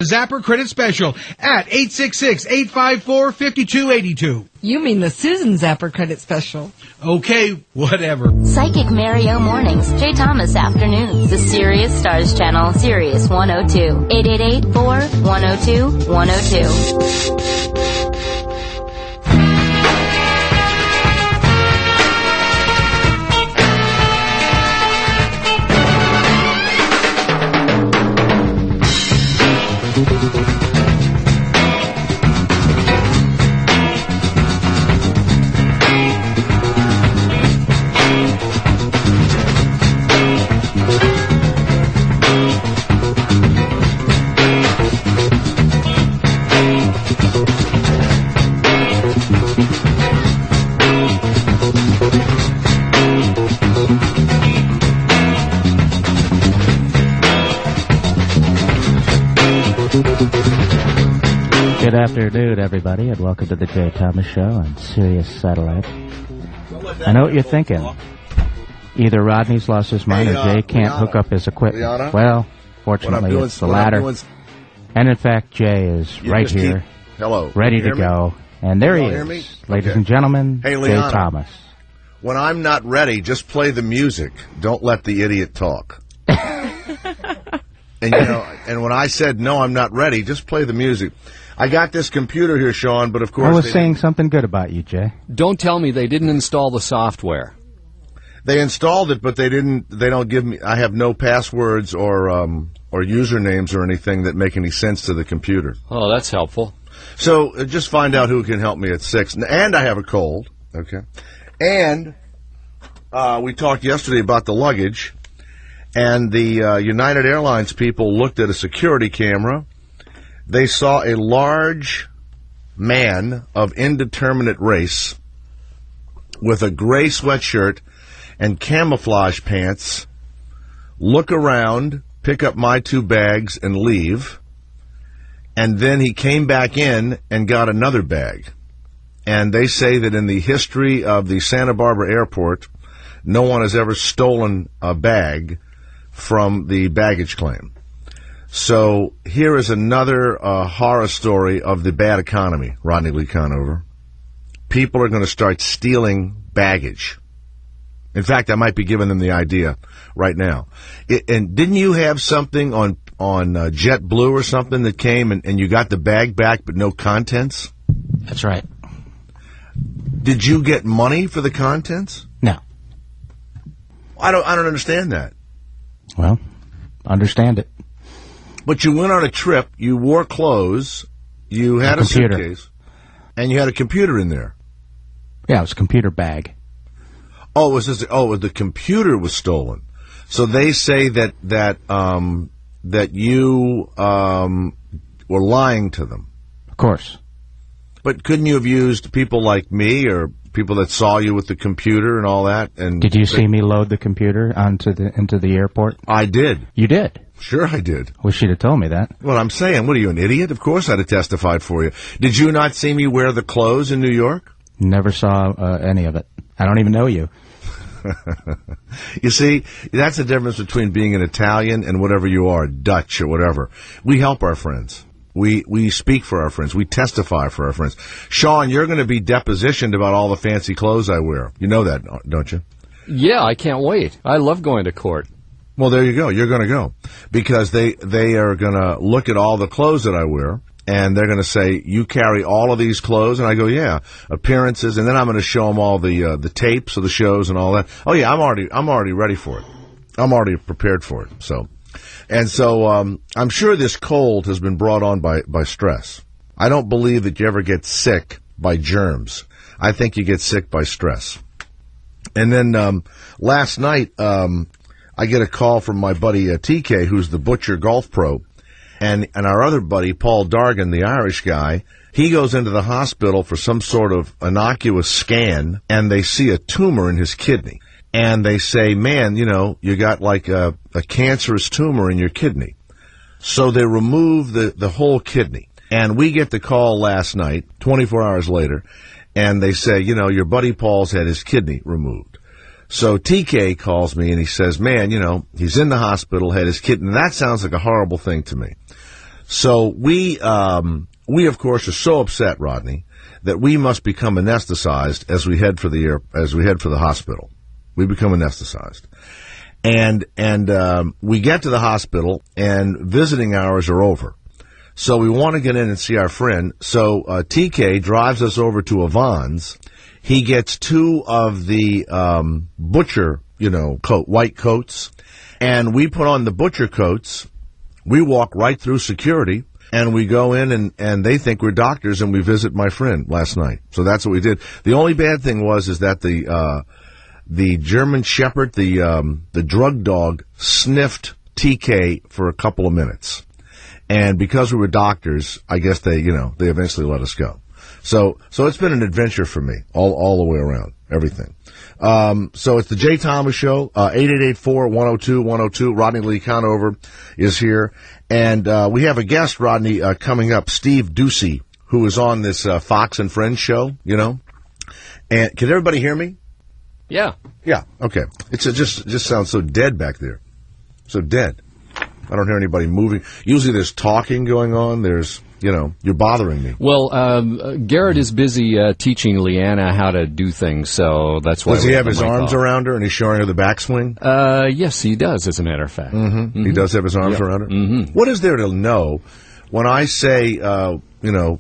Zapper Credit Special at 866-854-5282. You mean the Susan Zapper Credit Special. Okay, whatever. Psychic Mario Mornings, Jay Thomas Afternoons, the Sirius Stars Channel, Sirius 102, 888-4-102-102. Good afternoon, everybody, and welcome to the Jay Thomas Show on Sirius Satellite. I know what you're thinking. Either Rodney's lost his mind or Jay can't hook up his equipment. Liana? Well, fortunately, it's the latter. And in fact, Jay is right here, ready to go. And there he is, ladies and gentlemen, Hey, Jay Liana. Thomas. When I'm not ready, just play the music. Don't let the idiot talk. And when I said, no, I'm not ready, just play the music. I got this computer here, Sean, but of course... I was saying something good about you, Jay. Don't tell me they didn't install the software. They installed it, but they don't give me... I have no passwords or usernames or anything that make any sense to the computer. Oh, that's helpful. So just find out who can help me at 6. And I have a cold, okay? And we talked yesterday about the luggage, and the United Airlines people looked at a security camera. They saw a large man of indeterminate race with a gray sweatshirt and camouflage pants look around, pick up my 2 bags, and leave. And then he came back in and got another bag. And they say that in the history of the Santa Barbara airport, no one has ever stolen a bag from the baggage claim. So here is another horror story of the bad economy, Rodney Lee Conover. People are going to start stealing baggage. In fact, I might be giving them the idea right now. And didn't you have something on JetBlue or something that came and you got the bag back but no contents? That's right. Did you get money for the contents? No. I don't understand that. Well, understand it. But you went on a trip, you wore clothes, you had a suitcase, and you had a computer in there. Yeah, it was a computer bag. Oh, the computer was stolen. So they say that you were lying to them. Of course. But couldn't you have used people like me or people that saw you with the computer and all that? And did you see me load the computer into the airport? I did. You did? Sure I did. Wish you'd have told me that. Well, I'm saying, what are you, an idiot? Of course I'd have testified for you. Did you not see me wear the clothes in New York? Never saw any of it. I don't even know you. You see, that's the difference between being an Italian and whatever you are, Dutch or whatever. We help our friends. We speak for our friends. We testify for our friends. Sean, you're going to be depositioned about all the fancy clothes I wear. You know that, don't you? Yeah, I can't wait. I love going to court. Well, there you go. You're going to go. Because they are going to look at all the clothes that I wear, and they're going to say, you carry all of these clothes? And I go, yeah, appearances. And then I'm going to show them all the tapes of the shows and all that. Oh, yeah, I'm already ready for it. I'm already prepared for it. So I'm sure this cold has been brought on by stress. I don't believe that you ever get sick by germs. I think you get sick by stress. And then last night, I get a call from my buddy TK, who's the Butcher golf pro, and our other buddy, Paul Dargan, the Irish guy. He goes into the hospital for some sort of innocuous scan, and they see a tumor in his kidney. And they say, man, you got like a cancerous tumor in your kidney. So they remove the whole kidney. And we get the call last night, 24 hours later, and they say, your buddy Paul's had his kidney removed. So TK calls me and he says, man, he's in the hospital, had his kidney. And that sounds like a horrible thing to me. So we of course are so upset, Rodney, that we must become anesthetized as we head for the hospital. We become anesthetized. And we get to the hospital, and visiting hours are over. So we want to get in and see our friend. So TK drives us over to Avon's. He gets 2 of the butcher, white coats, and we put on the butcher coats. We walk right through security, and we go in, and they think we're doctors, and we visit my friend last night. So that's what we did. The only bad thing is that the German Shepherd, the drug dog, sniffed TK for a couple of minutes. And because we were doctors, I guess they eventually let us go. So it's been an adventure for me all the way around, everything. So it's the Jay Thomas Show, 888-4-102-102. Rodney Lee Conover is here. And we have a guest, Rodney, coming up, Steve Doocy, who is on this Fox and Friends show, And can everybody hear me? Yeah. Yeah, okay. It just sounds so dead back there. So dead. I don't hear anybody moving. Usually there's talking going on. There's, you're bothering me. Well, Garrett is busy teaching Leanna how to do things, so that's why. Does he have his arms around her and he's showing her the backswing? Yes, he does, as a matter of fact. Mm-hmm. He does have his arms around her? Mm-hmm. What is there to know when I say, the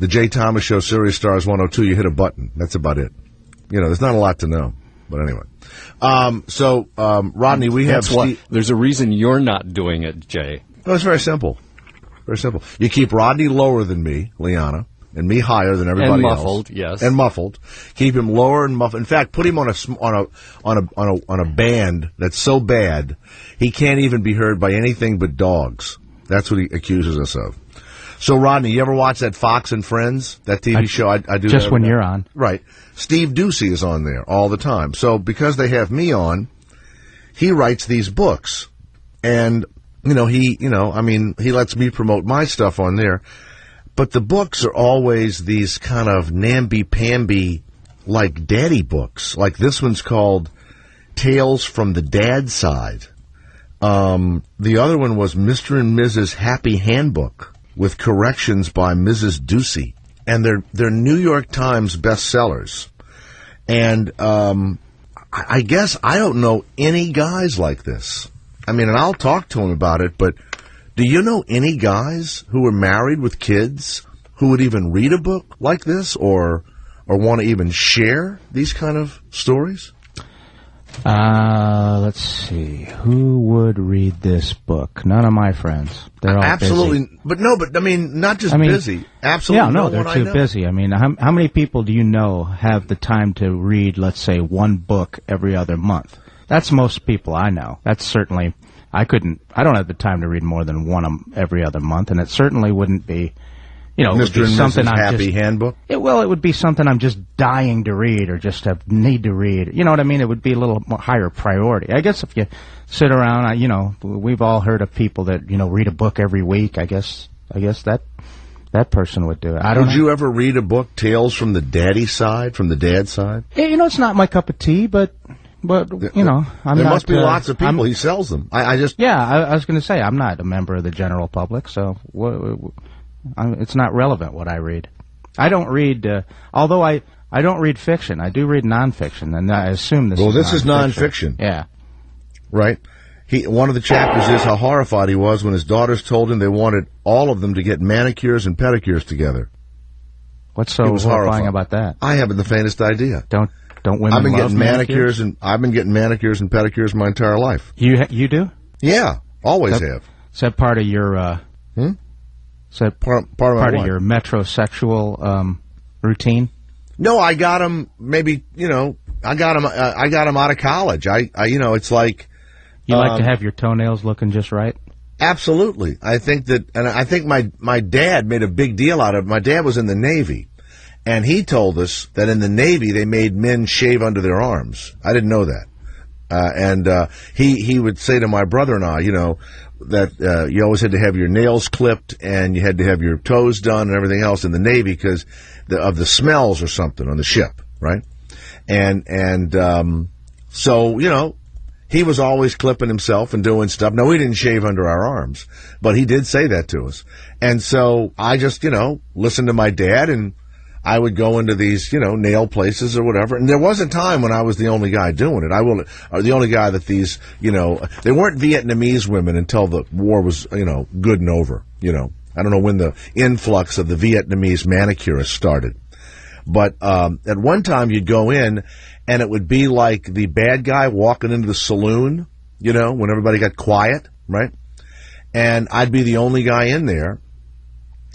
Jay Thomas Show, Sirius Stars 102, you hit a button. That's about it. There's not a lot to know. But anyway. Rodney, we have... There's a reason you're not doing it, Jay. No, it's very simple. Very simple. You keep Rodney lower than me, Liana, and me higher than everybody else. And muffled, yes. And muffled. Keep him lower and muffled. In fact, put him on a band that's so bad he can't even be heard by anything but dogs. That's what he accuses us of. So, Rodney, you ever watch that Fox and Friends, that TV show? I do just that when you're on. Right. Steve Doocy is on there all the time. So, because they have me on, he writes these books. And, he lets me promote my stuff on there. But the books are always these kind of namby-pamby, like daddy books. Like this one's called Tales from the Dad Side. The other one was Mr. and Mrs. Happy Handbook, with corrections by Mrs. Doocy. And they're New York Times bestsellers. And I guess I don't know any guys like this. And I'll talk to him about it, but do you know any guys who are married with kids who would even read a book like this or want to even share these kind of stories? Let's see. Who would read this book? None of my friends. They're all absolutely busy. But not just busy. Absolutely. Yeah, no, they're too busy. How many people do you know have the time to read, let's say, one book every other month? That's most people I know. That's certainly, I don't have the time to read more than one every other month, and it certainly wouldn't be, Mr. and something Mrs. I'm Happy Handbook? It would be something I'm just dying to read or just need to read. You know what I mean? It would be a little more higher priority. I guess if you sit around, we've all heard of people that, read a book every week. I guess that person would do it. Would you ever read a book, Tales from the Daddy Side, from the Dad Side? Yeah, it's not my cup of tea, but I'm there not... There must be lots of people. He sells them. I was going to say, I'm not a member of the general public, so... it's not relevant what I read. I don't read, although I don't read fiction. I do read nonfiction, and I assume this is nonfiction. Yeah. Right? One of the chapters is how horrified he was when his daughters told him they wanted all of them to get manicures and pedicures together. What's so horrifying about that? I haven't the faintest idea. Don't women I've been love getting manicures and pedicures my entire life. You do? Yeah, always have. Is that part of your... Is that part of your metrosexual routine? No, I got them. Maybe I got them out of college. It's like you like to have your toenails looking just right. Absolutely, I think that, and I think my dad made a big deal out of it. My dad was in the Navy, and he told us that in the Navy they made men shave under their arms. I didn't know that, and he would say to my brother and I, that you always had to have your nails clipped and you had to have your toes done and everything else in the Navy because of the smells or something on the ship, right? And so, He was always clipping himself and doing stuff. No, he didn't shave under our arms, but he did say that to us. And so I just, listened to my dad, and I would go into these, nail places or whatever. And there was a time when I was the only guy doing it. Or the only guy that these, they weren't Vietnamese women until the war was, good and over, I don't know when the influx of the Vietnamese manicurists started. But at one time you'd go in, and it would be like the bad guy walking into the saloon, when everybody got quiet, right? And I'd be the only guy in there,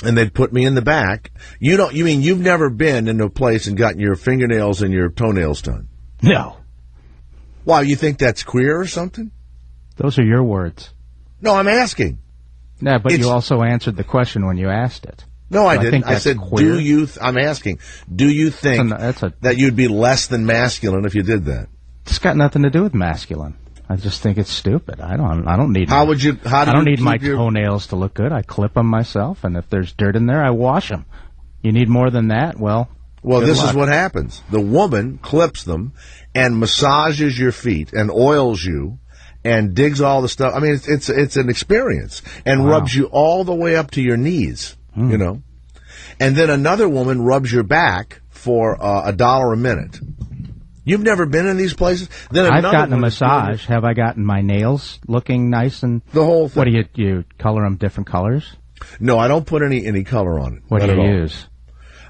and they'd put me in the back. You mean you've never been into a place and gotten your fingernails and your toenails done? No. Why, you think that's queer or something? Those are your words. No, I'm asking. Yeah, but you also answered the question when you asked it. No, I So didn't. I said, queer. I'm asking, do you think that you'd be less than masculine if you did that? It's got nothing to do with masculine. I just think it's stupid. I don't need. I don't need my toenails to look good. I clip them myself, and if there's dirt in there, I wash them. You need more than that? Well, this is what happens. The woman clips them and massages your feet and oils you and digs all the stuff. I mean, it's an experience, and rubs you all the way up to your knees, And then another woman rubs your back for $1 a minute. You've never been in these places? Then I've gotten a massage. Have I gotten my nails looking nice and the whole thing? What do you color them different colors? No, I don't put any color on it. What do you use?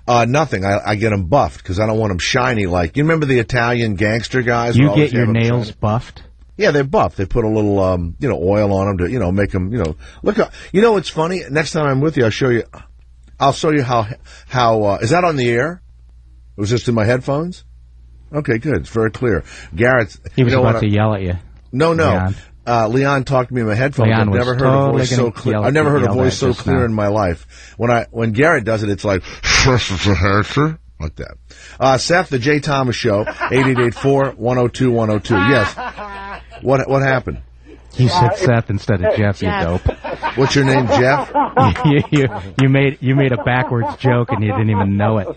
Nothing. I get them buffed because I don't want them shiny. Like, you remember the Italian gangster guys? You get your nails buffed? Yeah, they're buffed. They put a little, oil on them to, make them, look up. What's funny? Next time I'm with you, I'll show you how, is that on the air? It was just in my headphones? Okay, good. It's very clear. Garrett. He was about to yell at you. No. Leon. Leon talked to me in my headphones. Leon I've never heard a voice so clear. I've never heard a voice so clear in my life. When Garrett does it, it's like, like that. Seth, the Jay Thomas Show, 888-4-102-102. Yes. What happened? You said Seth instead of Jeff, you dope. What's your name, Jeff? you made a backwards joke and you didn't even know it.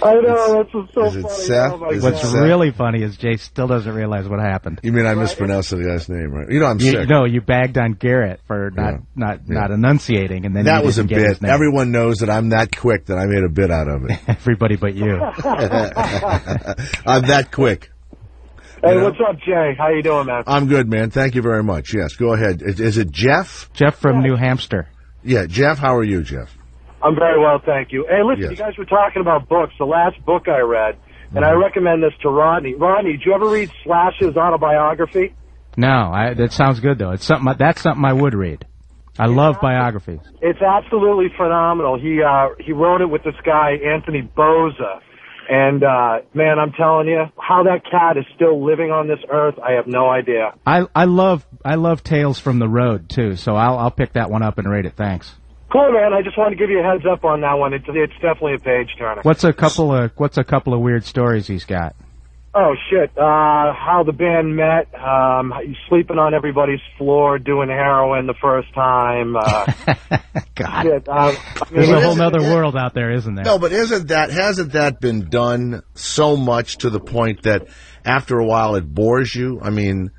I know, that's so funny. Is it Seth? Oh, What's really funny is Jay still doesn't realize what happened. You mean I mispronounced the guy's name, right? I'm sick. No, you bagged on Garrett for not enunciating, and then that was a bit. Name. Everyone knows that I'm that quick that I made a bit out of it. Everybody but you. I'm that quick. Hey, what's up, Jay? How you doing, man? I'm good, man. Thank you very much. Yes, go ahead. Is it Jeff? Jeff from New Hampshire. Yeah, Jeff, how are you, Jeff? I'm very well, thank you. Hey, listen, You guys were talking about books. The last book I read, and I recommend this to Rodney. Rodney, did you ever read Slash's autobiography? No, that sounds good, though. That's something I would read. I love biographies. It's absolutely phenomenal. He wrote it with this guy, Anthony Boza. And, man, I'm telling you, how that cat is still living on this earth, I have no idea. I love Tales from the Road, too, so I'll pick that one up and rate it. Thanks. Cool, man. I just wanted to give you a heads up on that one. It's definitely a page turner. What's a couple of weird stories he's got? Oh, shit. How the band met, sleeping on everybody's floor, doing heroin the first time. God. Shit, there's a whole other world out there, isn't there? No, but hasn't that been done so much to the point that after a while it bores you? I mean,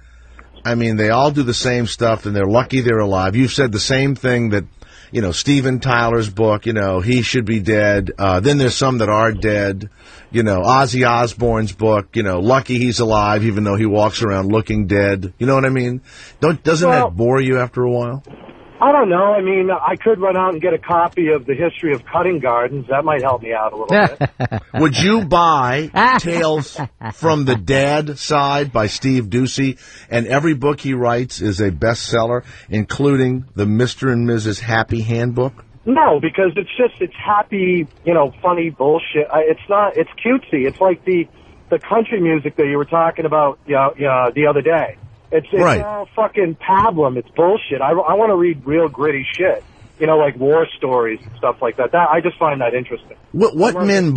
they all do the same stuff, and they're lucky they're alive. You've said the same thing that, Steven Tyler's book, he should be dead. Then there's some that are dead. Ozzy Osbourne's book, lucky he's alive even though he walks around looking dead. You know what I mean? Doesn't that bore you after a while? I don't know. I mean, I could run out and get a copy of The History of Cutting Gardens. That might help me out a little bit. Would you buy Tales from the Dad Side by Steve Doocy? And every book he writes is a bestseller, including the Mr. and Mrs. Happy Handbook? No, because it's happy, funny bullshit. It's cutesy. It's like the country music that you were talking about the other day. It's right. All fucking pablum. It's bullshit. I want to read real gritty shit. Like war stories and stuff like that. I just find that interesting. What men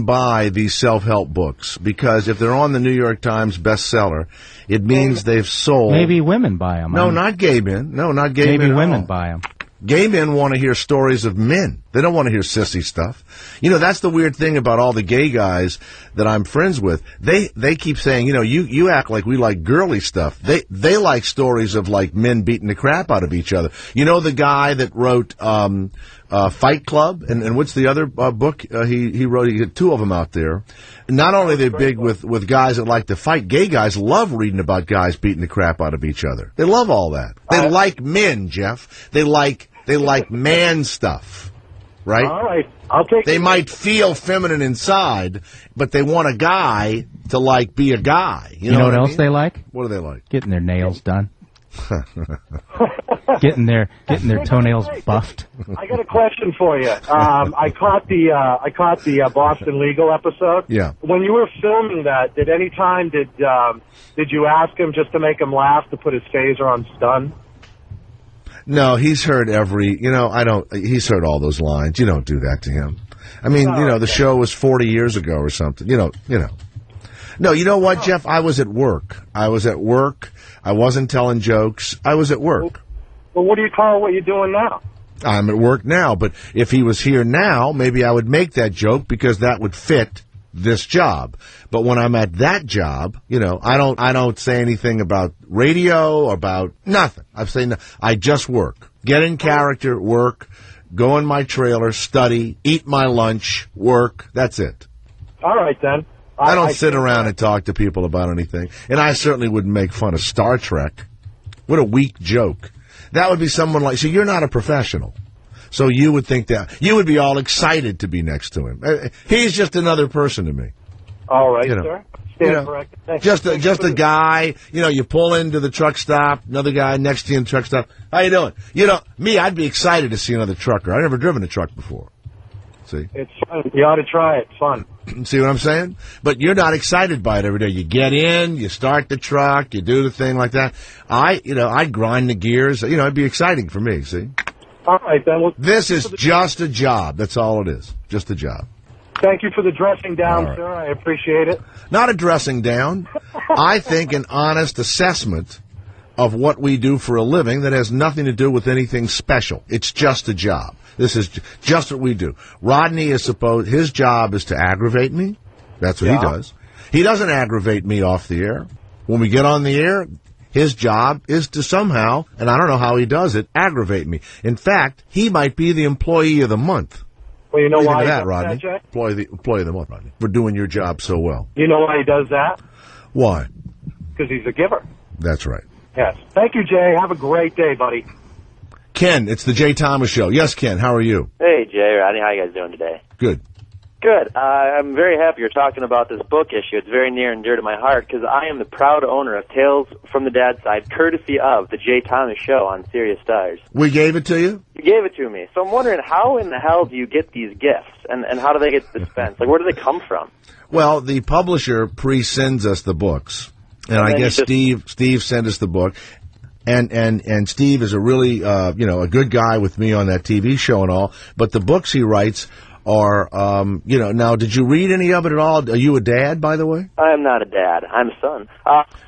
buy these self-help books? Because if they're on the New York Times bestseller, it means they've sold. Maybe women buy them. No, not gay men. No, not gay men. Maybe women buy them. Gay men want to hear stories of men. They don't want to hear sissy stuff. You know, that's the weird thing about all the gay guys that I'm friends with. They keep saying, you know, you act like we like girly stuff. They like stories of like men beating the crap out of each other. You know, the guy that wrote Fight Club, and what's the other book he wrote? He had two of them out there. Not only are they big with guys that like to fight, gay guys love reading about guys beating the crap out of each other. They love all that. They like men, Jeff. They like man stuff, right? All right, I'll take. They might feel feminine inside, but they want a guy to like be a guy. You know what else they like? What do they like? Getting their nails done. getting their toenails buffed. I got a question for you. I caught the Boston Legal episode. Yeah. When you were filming that, did you ask him just to make him laugh to put his phaser on stun? No, he's heard he's heard all those lines. You don't do that to him. I mean, the show was 40 years ago or something. No, you know what, Jeff? I was at work. I wasn't telling jokes. I was at work. Well, what do you call what you're doing now? I'm at work now, but if he was here now, maybe I would make that joke because that would fit this job. But when I'm at that job, I don't say anything about radio or about nothing. I just work. Get in character, work, go in my trailer, study, eat my lunch, work. That's it. All right, then. I don't sit around and talk to people about anything. And I certainly wouldn't make fun of Star Trek. What a weak joke. That would be someone like, so you're not a professional. So you would think that, you would be all excited to be next to him. He's just another person to me. All right, sir. Stand corrected. Just a guy, you pull into the truck stop, another guy next to you in the truck stop. How you doing? Me, I'd be excited to see another trucker. I've never driven a truck before. See? It's fun. You ought to try it. It's fun. See what I'm saying? But you're not excited by it every day. You get in, you start the truck, you do the thing like that. I'd grind the gears. It'd be exciting for me, see? All right, then. Well, this is just a job. That's all it is. Just a job. Thank you for the dressing down, sir. I appreciate it. Not a dressing down. I think an honest assessment of what we do for a living that has nothing to do with anything special. It's just a job. This is just what we do. Rodney his job is to aggravate me. That's what he does. He doesn't aggravate me off the air. When we get on the air, his job is to somehow, and I don't know how he does it, aggravate me. In fact, he might be the employee of the month. Well, you know why he that, does Rodney? that, Jay? Employee of the month, Rodney. For doing your job so well. You know why he does that? Why? Because he's a giver. That's right. Yes. Thank you, Jay. Have a great day, buddy. Ken, it's the Jay Thomas Show. Yes, Ken, how are you? Hey, Jay, Rodney, how you guys doing today? Good. Good. I'm very happy you're talking about this book issue. It's very near and dear to my heart because I am the proud owner of Tales from the Dad's Side, courtesy of the Jay Thomas Show on Sirius Stars. We gave it to you? You gave it to me. So I'm wondering, how in the hell do you get these gifts, and how do they get dispensed? Like, where do they come from? Well, the publisher pre-sends us the books, and I guess Steve sent us the book. And Steve is a really, a good guy with me on that TV show and all, but the books he writes are, now, did you read any of it at all? Are you a dad, by the way? I'm not a dad. I'm a son.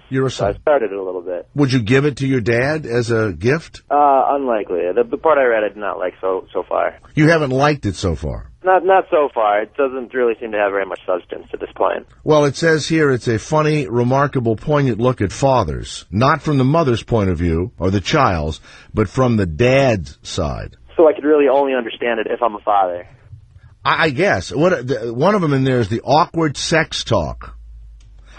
You're a son. I started it a little bit. Would you give it to your dad as a gift? Unlikely. The part I read I did not like so far. You haven't liked it so far? Not so far. It doesn't really seem to have very much substance at this point. Well, it says here it's a funny, remarkable, poignant look at fathers, not from the mother's point of view or the child's, but from the dad's side. So I could really only understand it if I'm a father. I guess. One of them in there is the awkward sex talk.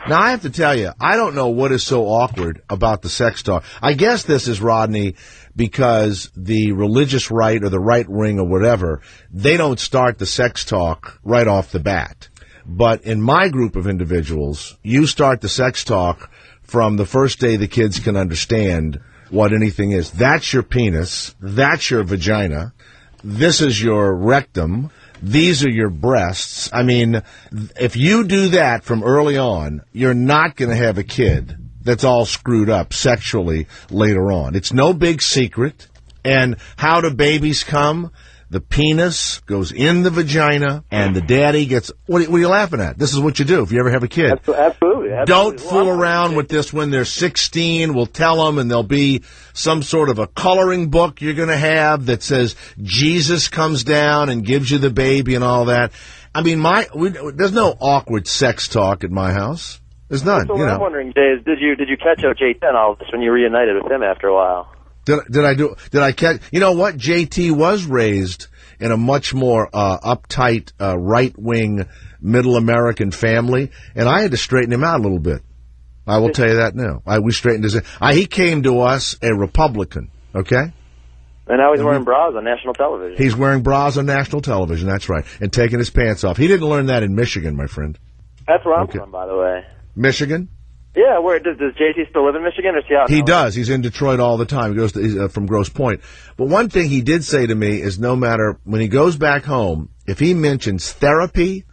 Now, I have to tell you, I don't know what is so awkward about the sex talk. I guess this is, Rodney, because the religious right or the right wing or whatever, they don't start the sex talk right off the bat. But in my group of individuals, you start the sex talk from the first day the kids can understand what anything is. That's your penis. That's your vagina. This is your rectum. These are your breasts. I mean, if you do that from early on, you're not going to have a kid that's all screwed up sexually later on. It's no big secret. And how do babies come? the penis goes in the vagina, and the daddy gets... What are you laughing at? This is what you do if you ever have a kid. Absolutely. Don't fool around with this when they're 16. We'll tell them, and there'll be some sort of a coloring book you're going to have that says Jesus comes down and gives you the baby and all that. I mean, there's no awkward sex talk at my house. There's none. So what I'm wondering, Jay, is did you catch out J10 all of this when you reunited with him after a while? Did I catch? You know what? JT was raised in a much more uptight, right-wing, middle American family, and I had to straighten him out a little bit. I will tell you that now. We straightened his... he came to us a Republican, okay? And now he's wearing bras on national television. He's wearing bras on national television, that's right, and taking his pants off. He didn't learn that in Michigan, my friend. That's where I'm from, by the way. Michigan? Yeah, where does JT still live in Michigan, or is he out? He does. He's in Detroit all the time. He goes from Grosse Pointe. But one thing he did say to me is no matter, when he goes back home, if he mentions therapy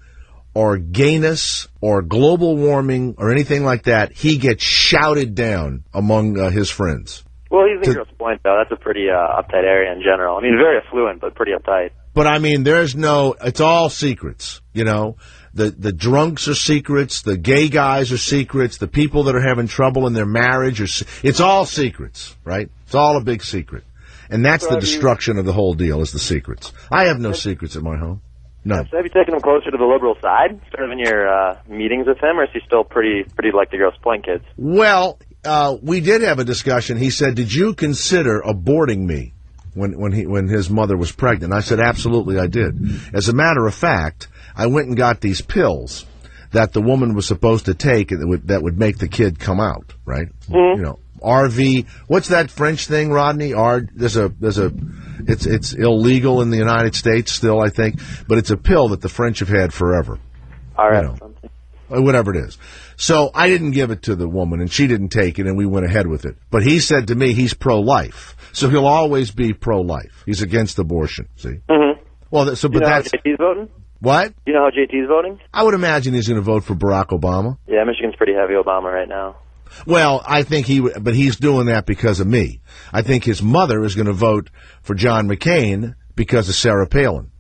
or gayness or global warming or anything like that, he gets shouted down among his friends. Well, he's in Grosse Pointe, though. That's a pretty uptight area in general. I mean, very affluent, but pretty uptight. But, I mean, it's all secrets, you know. The drunks are secrets, the gay guys are secrets, the people that are having trouble in their marriage it's all secrets, right? It's all a big secret. And that's the destruction of the whole deal, is the secrets. I have no secrets at my home. None. So have you taken him closer to the liberal side, sort of in your meetings with him, or is he still pretty like the Grosse Pointe kids? Well, we did have a discussion. He said, did you consider aborting me when his mother was pregnant? I said, absolutely I did. As a matter of fact, I went and got these pills that the woman was supposed to take that would make the kid come out, right? Mm-hmm. You know, RV. What's that French thing, Rodney? It's illegal in the United States still, I think, but it's a pill that the French have had forever. All right. You know, whatever it is. So I didn't give it to the woman, and she didn't take it, and we went ahead with it. But he said to me he's pro-life, so he'll always be pro-life. He's against abortion. See? Mm-hmm. Well, but that's. How JT's voting? What? You know how JT's voting? I would imagine he's going to vote for Barack Obama. Yeah, Michigan's pretty heavy Obama right now. Well, I think but he's doing that because of me. I think his mother is going to vote for John McCain because of Sarah Palin.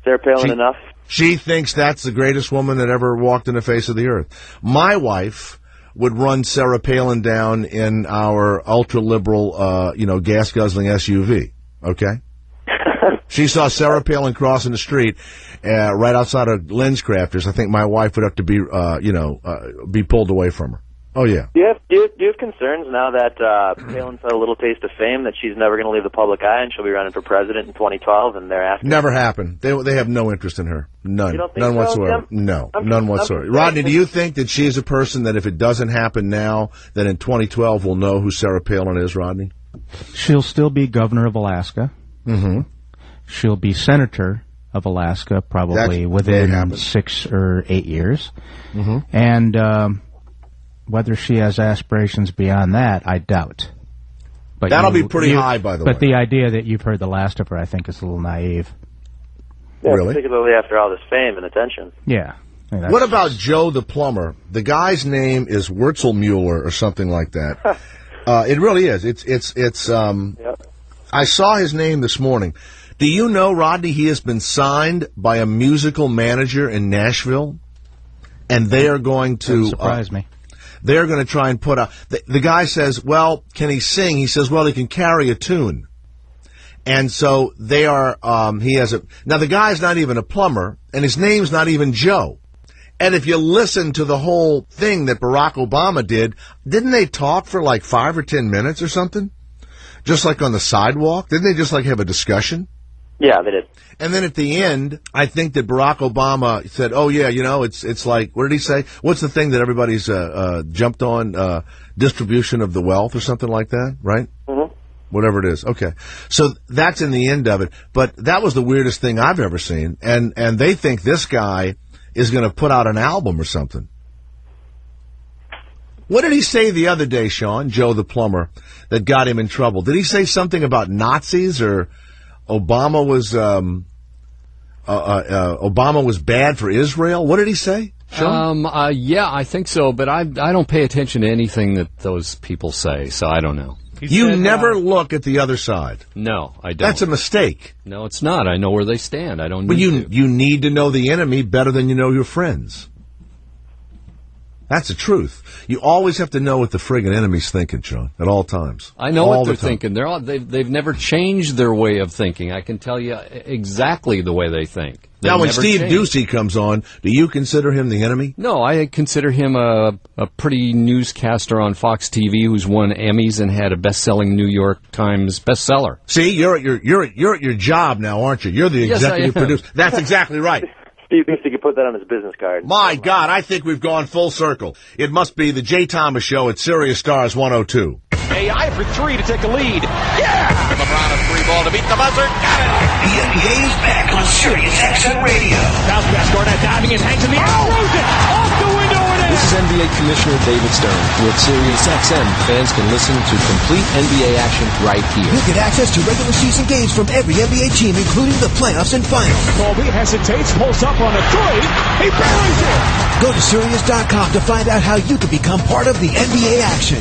Sarah Palin enough? She thinks that's the greatest woman that ever walked in the face of the earth. My wife would run Sarah Palin down in our ultra-liberal, gas-guzzling SUV, okay? She saw Sarah Palin crossing the street right outside of LensCrafters. I think my wife would have to be pulled away from her. Oh, yeah. Do you have concerns now that Palin's had a little taste of fame that she's never going to leave the public eye and she'll be running for president in 2012 and thereafter? Never happened. They have no interest in her. None. You don't think none so, whatsoever. Tim? No, none whatsoever. Rodney, do you think that she is a person that if it doesn't happen now, that in 2012 we'll know who Sarah Palin is, Rodney? She'll still be governor of Alaska. Mm-hmm. She'll be senator of Alaska probably within 6 or 8 years. Mm-hmm. And whether she has aspirations beyond that, I doubt. But that'll be pretty high, by the way. But the idea that you've heard the last of her, I think, is a little naive. Yeah, really? Particularly after all this fame and attention. Yeah. What about Joe the plumber? The guy's name is Wurzelmuller or something like that. It really is. It's. Yep. I saw his name this morning. Do you know, Rodney, he has been signed by a musical manager in Nashville, and they are going to... Doesn't surprise me. They're going to try and put out... The guy says, well, can he sing? He says, well, he can carry a tune. And so they are... he has a... Now, the guy's not even a plumber, and his name's not even Joe. And if you listen to the whole thing that Barack Obama did, didn't they talk for like 5 or 10 minutes or something? Just like on the sidewalk? Didn't they just like have a discussion? Yeah, they did. And then at the end, I think that Barack Obama said, oh, yeah, it's like, what did he say? What's the thing that everybody's jumped on? Distribution of the wealth or something like that, right? Mm-hmm. Whatever it is. Okay. So that's in the end of it. But that was the weirdest thing I've ever seen. And they think this guy is going to put out an album or something. What did he say the other day, Sean, Joe the plumber, that got him in trouble? Did he say something about Nazis or... Obama was bad for Israel. What did he say? Sean? Yeah, I think so, but I don't pay attention to anything that those people say, so I don't know. You never look at the other side. No, I don't. That's a mistake. No, it's not. I know where they stand. I don't need But to. you need to know the enemy better than you know your friends. That's the truth. You always have to know what the friggin' enemy's thinking, Sean, at all times. I know all what they're the time. thinking. They've never changed their way of thinking. I can tell you exactly the way they think. They've Now, when never Steve changed. Ducey comes on, do you consider him the enemy? No, I consider him a pretty newscaster on Fox TV who's won Emmys and had a best-selling New York Times bestseller. See, you're at your job now, aren't you? You're the Yes, I executive am. producer. That's exactly right. Steve thinks he could put that on his business card. My God, I think we've gone full circle. It must be the Jay Thomas Show at Sirius Stars 102. AI for three to take a lead. Yeah! LeBron a free ball to beat the buzzer. Got it! The NBA is back on Sirius XM Radio. Bounce pass, Garnett diving in, hangs in the air. Throws it! Off the window it is! This is NBA Commissioner David Stern. With Sirius XM, fans can listen to complete NBA action right here. You'll get access to regular season games from every NBA team, including the playoffs and finals. Colby hesitates, pulls up on a three. He buries it! Go to Sirius.com to find out how you can become part of the NBA action.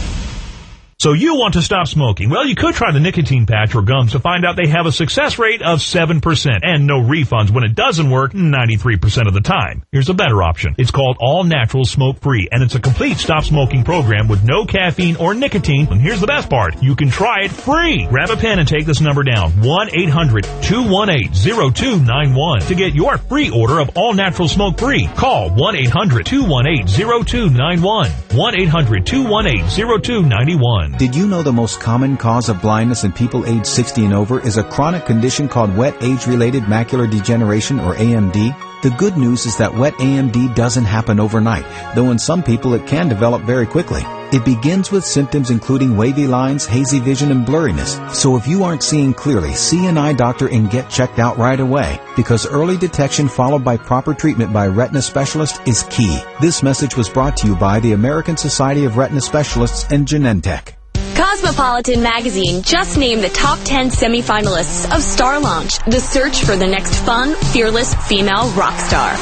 So you want to stop smoking? Well, you could try the nicotine patch or gums to find out they have a success rate of 7% and no refunds when it doesn't work 93% of the time. Here's a better option. It's called All Natural Smoke Free, and it's a complete stop smoking program with no caffeine or nicotine. And here's the best part. You can try it free. Grab a pen and take this number down. 1-800-218-0291 to get your free order of All Natural Smoke Free. Call 1-800-218-0291. 1-800-218-0291. Did you know the most common cause of blindness in people aged 60 and over is a chronic condition called wet age-related macular degeneration, or AMD? The good news is that wet AMD doesn't happen overnight, though in some people it can develop very quickly. It begins with symptoms including wavy lines, hazy vision, and blurriness. So if you aren't seeing clearly, see an eye doctor and get checked out right away, because early detection followed by proper treatment by a retina specialist is key. This message was brought to you by the American Society of Retina Specialists and Genentech. Cosmopolitan magazine just named the top 10 semifinalists of Star Launch, the search for the next fun, fearless female rock star.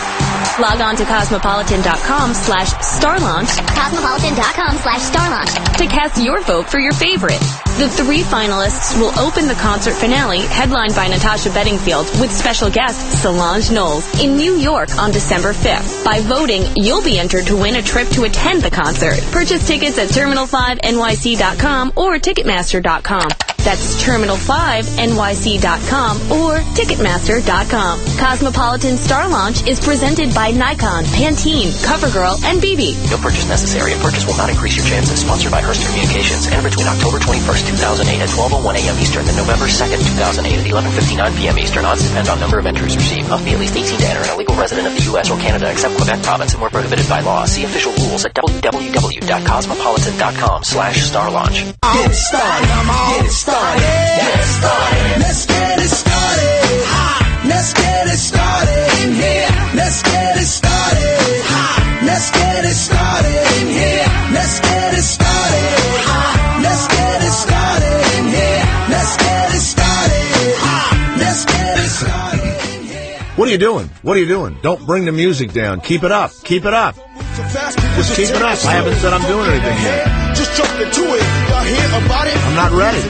Log on to cosmopolitan.com/starlaunch. Cosmopolitan.com/starlaunch. To cast your vote for your favorite. The 3 finalists will open the concert finale, headlined by Natasha Bedingfield, with special guest Solange Knowles in New York on December 5th. By voting, you'll be entered to win a trip to attend the concert. Purchase tickets at Terminal5NYC.com or Ticketmaster.com. That's Terminal5NYC.com or Ticketmaster.com. Cosmopolitan Star Launch is presented by Nikon, Pantene, CoverGirl, and BB. No purchase necessary. A purchase will not increase your chances. Sponsored by Hearst Communications. And between October 21st, 2008 at 12:01 a.m. Eastern and November 2nd, 2008 at 11:59 p.m. Eastern. Odds depend on number of entries received. Must be at least 18 to enter and a legal resident of the U.S. or Canada except Quebec province and were prohibited by law. See official rules at www.cosmopolitan.com/starlaunch. Get it started. Get it started. Get it started. Let's get it started. Let's get it started in here. Let's get it started. Let's get it started in here. Let's get it started. Let's get it started in here. Let's get it started. Let's get it started in here. What are you doing? What are you doing? Don't bring the music down. Keep it up. Keep it up. Just keep it up. I haven't said I'm doing anything yet. Just jump into it. Y'all hear about it? I'm not ready.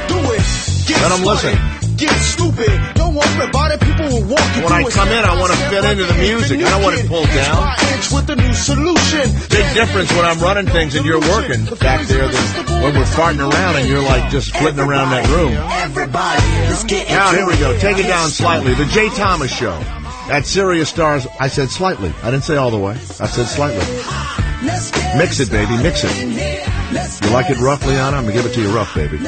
Let them listen. Get stupid. Don't worry about it. People will walk you When I come in, I want to fit into the music. I don't want it pulled down. With a new solution. Big difference when I'm running things and you're working back there than when we're farting around and you're like just flitting around that room. Now, here we go. Take it down slightly. The Jay Thomas Show at Sirius Stars. I said slightly. I didn't say all the way. I said slightly. Mix it, baby. Mix it. You like it rough, Liana? I'm going to give it to you rough, baby.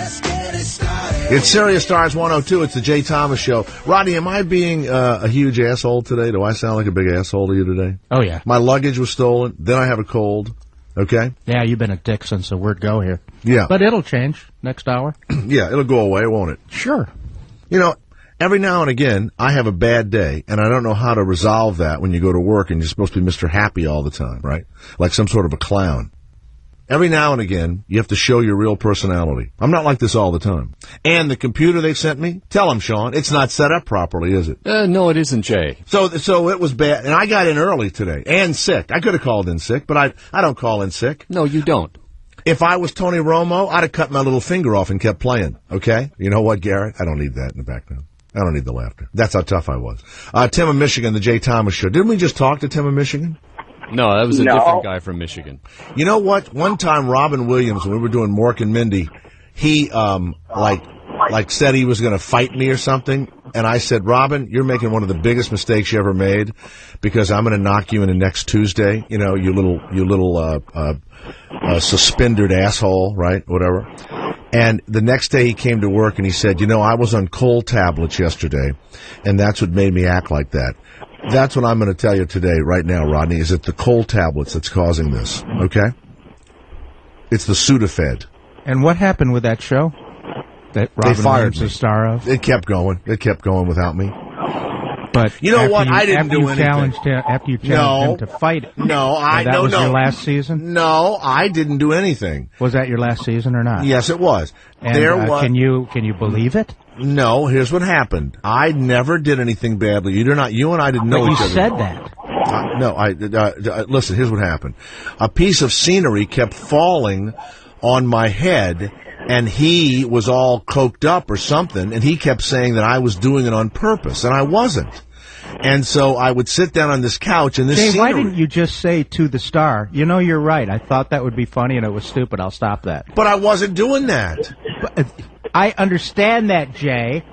It's Sirius Stars 102. It's the Jay Thomas Show. Rodney, am I being a huge asshole today? Do I sound like a big asshole to you today? Oh, yeah. My luggage was stolen. Then I have a cold. Okay? Yeah, you've been a dick since the word go here. Yeah. But it'll change next hour. Yeah, it'll go away, won't it? Sure. You know, every now and again, I have a bad day, and I don't know how to resolve that when you go to work and you're supposed to be Mr. Happy all the time, right? Like some sort of a clown. Every now and again, you have to show your real personality. I'm not like this all the time. And the computer they sent me, tell them, Sean, it's not set up properly, is it? No, it isn't, Jay. So it was bad. And I got in early today and sick. I could have called in sick, but I don't call in sick. No, you don't. If I was Tony Romo, I'd have cut my little finger off and kept playing. Okay? You know what, Garrett? I don't need that in the background. I don't need the laughter. That's how tough I was. Tim of Michigan, the Jay Thomas Show. Didn't we just talk to Tim of Michigan? No, that was a different guy from Michigan. You know what? One time, Robin Williams, when we were doing Mork and Mindy, he, like said he was going to fight me or something. And I said, Robin, you're making one of the biggest mistakes you ever made because I'm going to knock you into next Tuesday. You know, you little suspendered asshole, right? Whatever. And the next day he came to work and he said, you know, I was on cold tablets yesterday and that's what made me act like that. That's what I'm going to tell you today, right now, Rodney, is it the cold tablets that's causing this, okay? It's the Sudafed. And what happened with that show that Robin Williams is the star of? It kept going. It kept going without me. But you know what? I didn't do anything. After you challenged him to fight it. No, that was your last season? No, I didn't do anything. Was that your last season or not? Yes, it was. And, can you believe it? No, here's what happened. I never did anything badly. You and I didn't know each other. You said that. Listen, here's what happened. A piece of scenery kept falling on my head, and he was all coked up or something, and he kept saying that I was doing it on purpose, and I wasn't. And so I would sit down on this couch, and this Jay, scenery... why didn't you just say to the star, you know, you're right, I thought that would be funny, and it was stupid, I'll stop that. But I wasn't doing that. I understand that, Jay.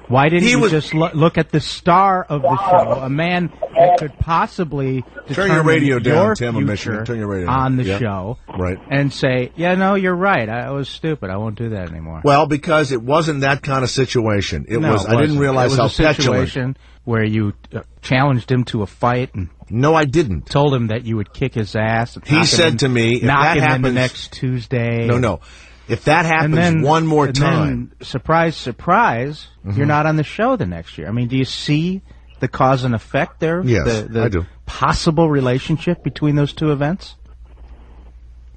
Why didn't you just look at the star of the show, a man that could possibly turn your radio down, Tim of future Michigan. Turn your radio on the down. show, right? And say, yeah, no, you're right. I was stupid. I won't do that anymore. Well, because it wasn't that kind of situation. I didn't realize how petulant. It was a situation where you challenged him to a fight. And no, I didn't. Told him that you would kick his ass. He said to me, if knock that him happens into next Tuesday. No. If that happens one more time, surprise, surprise, you're not on the show the next year. I mean, do you see the cause and effect there? Yes, the I do. Possible relationship between those two events?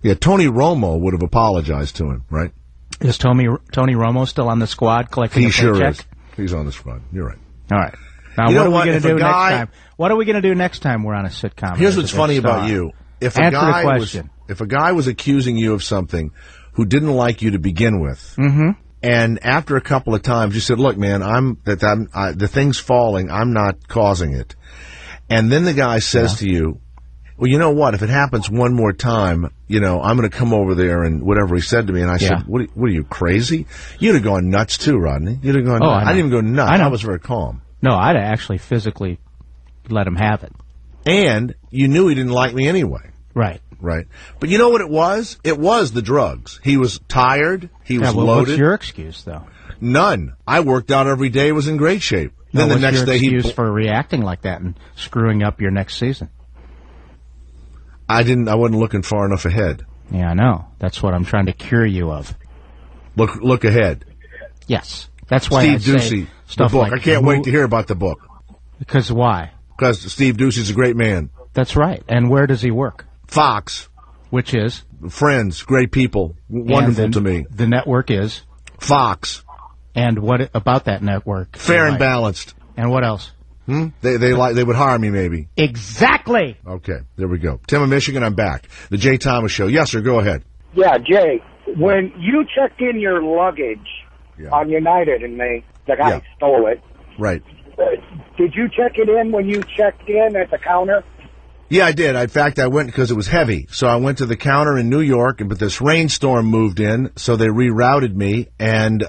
Yeah, Tony Romo would have apologized to him, right? Is Tony Romo still on the squad collecting a paycheck? He sure is. He's on the squad. You're right. All right. Now, what are we going to do next time? What are we going to do next time we're on a sitcom? Here's what's funny about you. If a guy was accusing you of something who didn't like you to begin with, and after a couple of times you said, "Look, man, the thing's falling. I'm not causing it," and then the guy says to you, "Well, you know what? If it happens one more time, you know, I'm going to come over there and whatever." He said to me, and I said, "What are you crazy? You'd have gone nuts too, Rodney. You'd have gone. I didn't even go nuts. I was very calm. No, I'd actually physically let him have it. And you knew he didn't like me anyway." Right. But you know what it was? It was the drugs. He was tired. He was loaded. What's your excuse, though? None. I worked out every day, was in great shape. Then the next day excuse for reacting like that and screwing up your next season? I wasn't looking far enough ahead. Yeah, I know. That's what I'm trying to cure you of. Look ahead. Yes. That's why Steve Doocy, the book. I can't wait to hear about the book. Because why? Because Steve Doocy's a great man. That's right. And where does he work? Fox. Which is? Friends, great people, wonderful to me. The network is? Fox. And what about that network? Fair and balanced. And what else? They would hire me maybe. Exactly. Okay, there we go. Tim of Michigan, I'm back. The Jay Thomas Show. Yes, sir, go ahead. Yeah, Jay, when you checked in your luggage on United and the guy stole it. Right. Did you check it in when you checked in at the counter? Yeah, I did. In fact, I went because it was heavy. So I went to the counter in New York, but this rainstorm moved in, so they rerouted me, and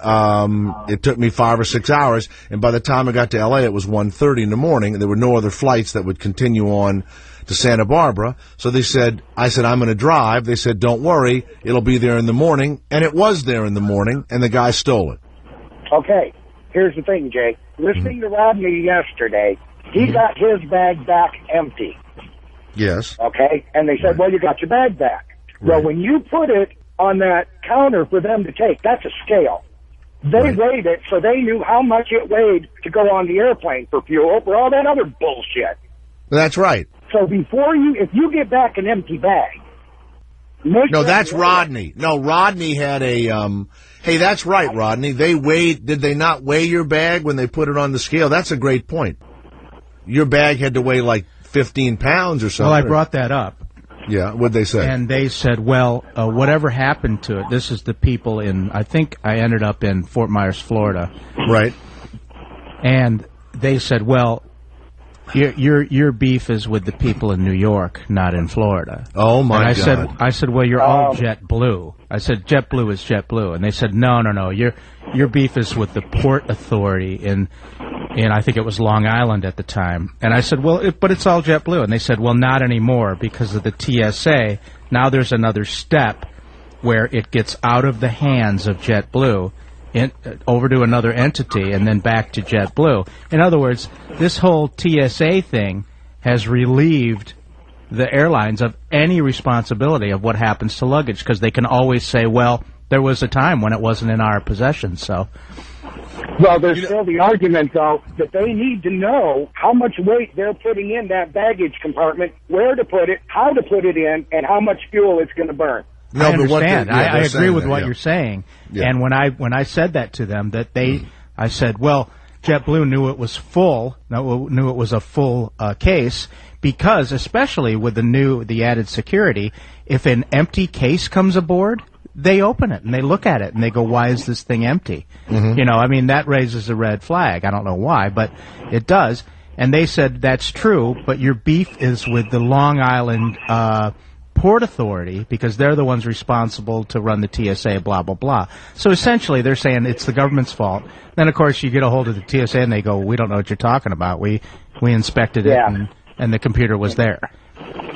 it took me 5 or 6 hours. And by the time I got to L.A., it was 1:30 in the morning, and there were no other flights that would continue on to Santa Barbara. So I said, I'm going to drive. They said, don't worry, it'll be there in the morning. And it was there in the morning, and the guy stole it. Okay, here's the thing, Jay. Listening to Rodney yesterday, he got his bag back empty. Yes. Okay? And they said, well, you got your bag back. Right. Well, when you put it on that counter for them to take, that's a scale. They weighed it so they knew how much it weighed to go on the airplane for fuel, for all that other bullshit. That's right. So if you get back an empty bag. No, that's Rodney. No, Rodney had a, hey, that's right, Rodney. Did they not weigh your bag when they put it on the scale? That's a great point. Your bag had to weigh like 15 pounds or something. Well, I brought that up. Yeah, what'd they say? And they said, well, whatever happened to it, this is the people in, I think I ended up in Fort Myers, Florida. Right. And they said, well, your beef is with the people in New York, not in Florida. Oh, my and God. I said, well, you're all JetBlue. I said, JetBlue is JetBlue. And they said, no, your beef is with the Port Authority in I think it was Long Island at the time. And I said, well, but it's all JetBlue. And they said, well, not anymore because of the TSA. Now there's another step where it gets out of the hands of JetBlue over to another entity and then back to JetBlue. In other words, this whole TSA thing has relieved the airlines of any responsibility of what happens to luggage because they can always say, well, there was a time when it wasn't in our possession, so... Well, there's still the argument, though, that they need to know how much weight they're putting in that baggage compartment, where to put it, how to put it in, and how much fuel it's going to burn. No, I understand. I agree with what you're saying. Yeah. And when I said that to them, I said, well, JetBlue knew it was full, knew it was a full case, because especially with the added security, if an empty case comes aboard, they open it and they look at it and they go, why is this thing empty? Mm-hmm. You know, I mean, that raises a red flag. I don't know why, but it does. And they said, that's true, but your beef is with the Long Island Port Authority because they're the ones responsible to run the TSA, blah, blah, blah. So essentially they're saying it's the government's fault. Then, of course, you get a hold of the TSA and they go, we don't know what you're talking about. We inspected it and the computer was there.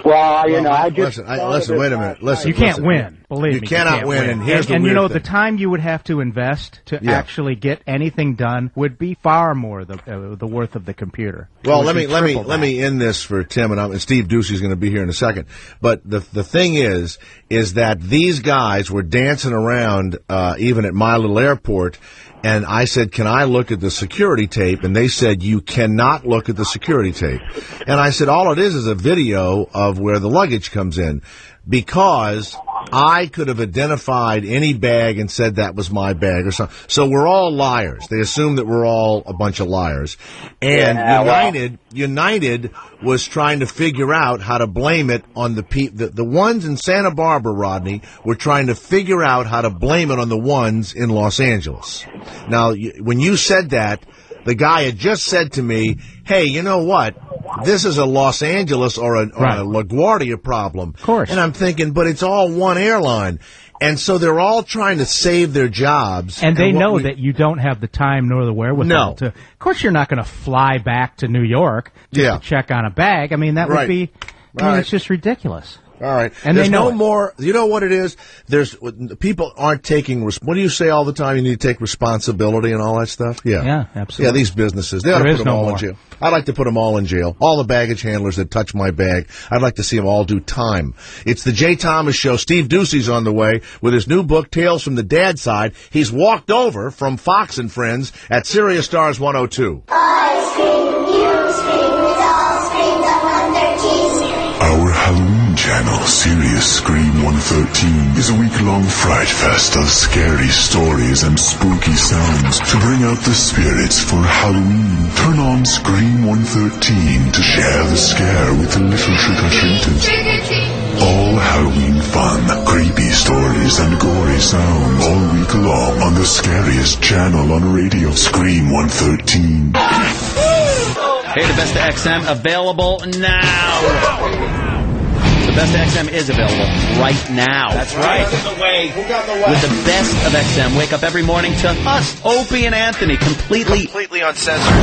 Well, you know, I just... Listen, wait a minute. Listen, you can't win. Believe me. You cannot win, and here's the and you know, weird the thing. time you would have to invest to actually get anything done would be far more the worth of the computer. Well, let me end this for Tim, and Steve Ducey's going to be here in a second. But the thing is that these guys were dancing around even at my little airport. And I said, can I look at the security tape? And they said, you cannot look at the security tape. And I said, all it is a video of where the luggage comes in. Because I could have identified any bag and said that was my bag or something. So we're all liars. They assume that we're all a bunch of liars. And United was trying to figure out how to blame it on the ones in Santa Barbara, Rodney, were trying to figure out how to blame it on the ones in Los Angeles. Now, when you said that, the guy had just said to me, hey, you know what? This is a Los Angeles or a LaGuardia problem. Of course. And I'm thinking, but it's all one airline. And so they're all trying to save their jobs. And they know that you don't have the time nor the wherewithal to... Of course, you're not going to fly back to New York to check on a bag. I mean, that would be... it's just ridiculous. All right. And there's they know no more. You know what it is? People aren't taking. What do you say all the time? You need to take responsibility and all that stuff. Yeah, absolutely. Yeah, these businesses. They ought to put them all in jail. I'd like to put them all in jail. All the baggage handlers that touch my bag. I'd like to see them all do time. It's the Jay Thomas Show. Steve Ducey's on the way with his new book, Tales from the Dad Side. He's walked over from Fox and Friends at Sirius Stars 102. I scream, you scream, we all scream at 113. Our Halloween channel, Sirius Scream 113, is a week-long fright fest of scary stories and spooky sounds to bring out the spirits for Halloween. Turn on Scream 113 to share the scare with the little trick-or-treaters. All Halloween fun, creepy stories, and gory sounds all week long on the scariest channel on radio, Scream 113. Hey, the Best of XM available now. The Best of XM is available right now. That's right. With the Best of XM, wake up every morning to us, Opie and Anthony, completely uncensored.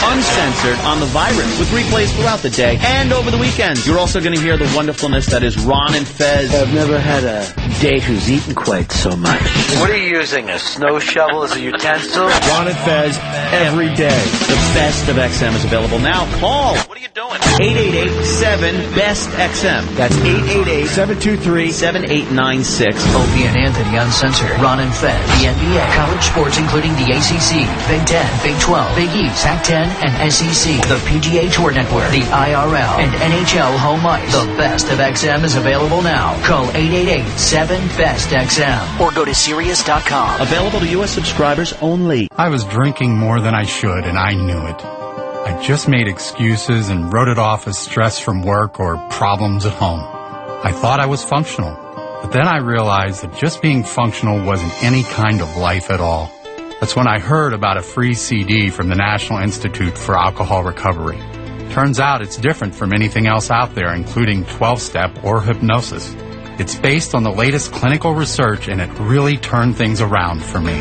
Uncensored on the virus with replays throughout the day and over the weekends. You're also going to hear the wonderfulness that is Ron and Fez. I've never had a date who's eaten quite so much. What are you using, a snow shovel as a utensil? Ron and Fez every day. The Best of XM is available now. Call. What are you doing? 888-7-BEST-XM. That's 888-723-7896. Opie and Anthony Uncensored. Ron and Fez. The NBA. College sports including the ACC, Big 10, Big 12, Big East, Pac-10, and SEC. The PGA Tour Network. The IRL. And NHL Home Ice. The Best of XM is available now. Call 888-7-BEST-XM. Or go to Sirius.com. Available to U.S. subscribers only. I was drinking more than I should, and I knew it. I just made excuses and wrote it off as stress from work or problems at home. I thought I was functional, but then I realized that just being functional wasn't any kind of life at all. That's when I heard about a free CD from the National Institute for Alcohol Recovery. Turns out it's different from anything else out there, including 12-step or hypnosis. It's based on the latest clinical research, and it really turned things around for me.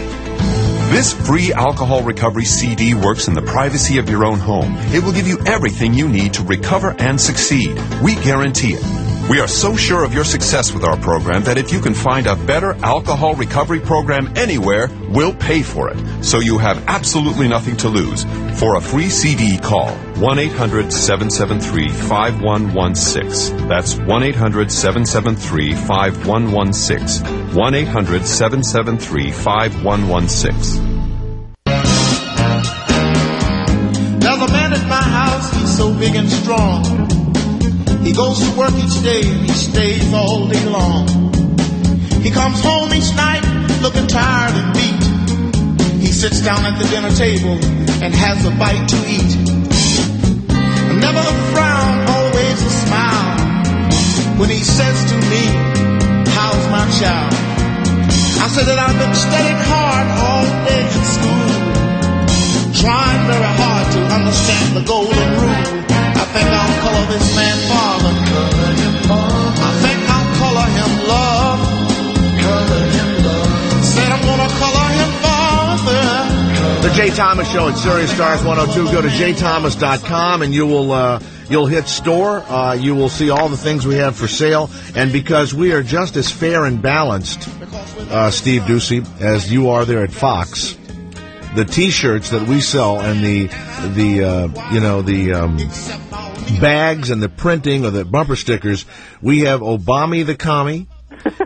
This free alcohol recovery CD works in the privacy of your own home. It will give you everything you need to recover and succeed. We guarantee it. We are so sure of your success with our program that if you can find a better alcohol recovery program anywhere, we'll pay for it. So you have absolutely nothing to lose. For a free CD, call 1-800-773-5116. That's 1-800-773-5116. 1-800-773-5116. There's a man at my house, he's so big and strong. He goes to work each day and he stays all day long. He comes home each night looking tired and beat. He sits down at the dinner table and has a bite to eat. Never a frown, always a smile. When he says to me, how's my child? I said that I've been studying hard all day at school, trying very hard to understand the golden rule. I think I'll color this man father. Color him father. I think I'll color him love. Color him love. Said I'm gonna color him father. The Jay Thomas Show at Sirius Stars 102. Go to jthomas.com and you'll hit store. You will see all the things we have for sale. And because we are just as fair and balanced, Steve Ducey, as you are there at Fox, the T-shirts that we sell and the bags and the printing or the bumper stickers, we have Obama the Commie.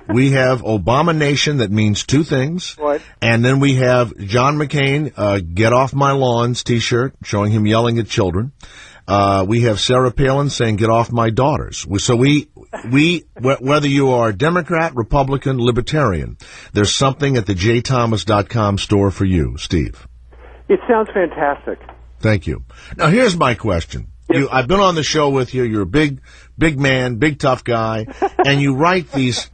We have Obama Nation, that means two things. What? And then we have John McCain, Get Off My Lawns T-shirt, showing him yelling at children. We have Sarah Palin saying, Get Off My Daughters. So we, whether you are Democrat, Republican, Libertarian, there's something at the jthomas.com store for you, Steve. It sounds fantastic. Thank you. Now, here's my question. I've been on the show with you. You're a big man, big tough guy, and you write these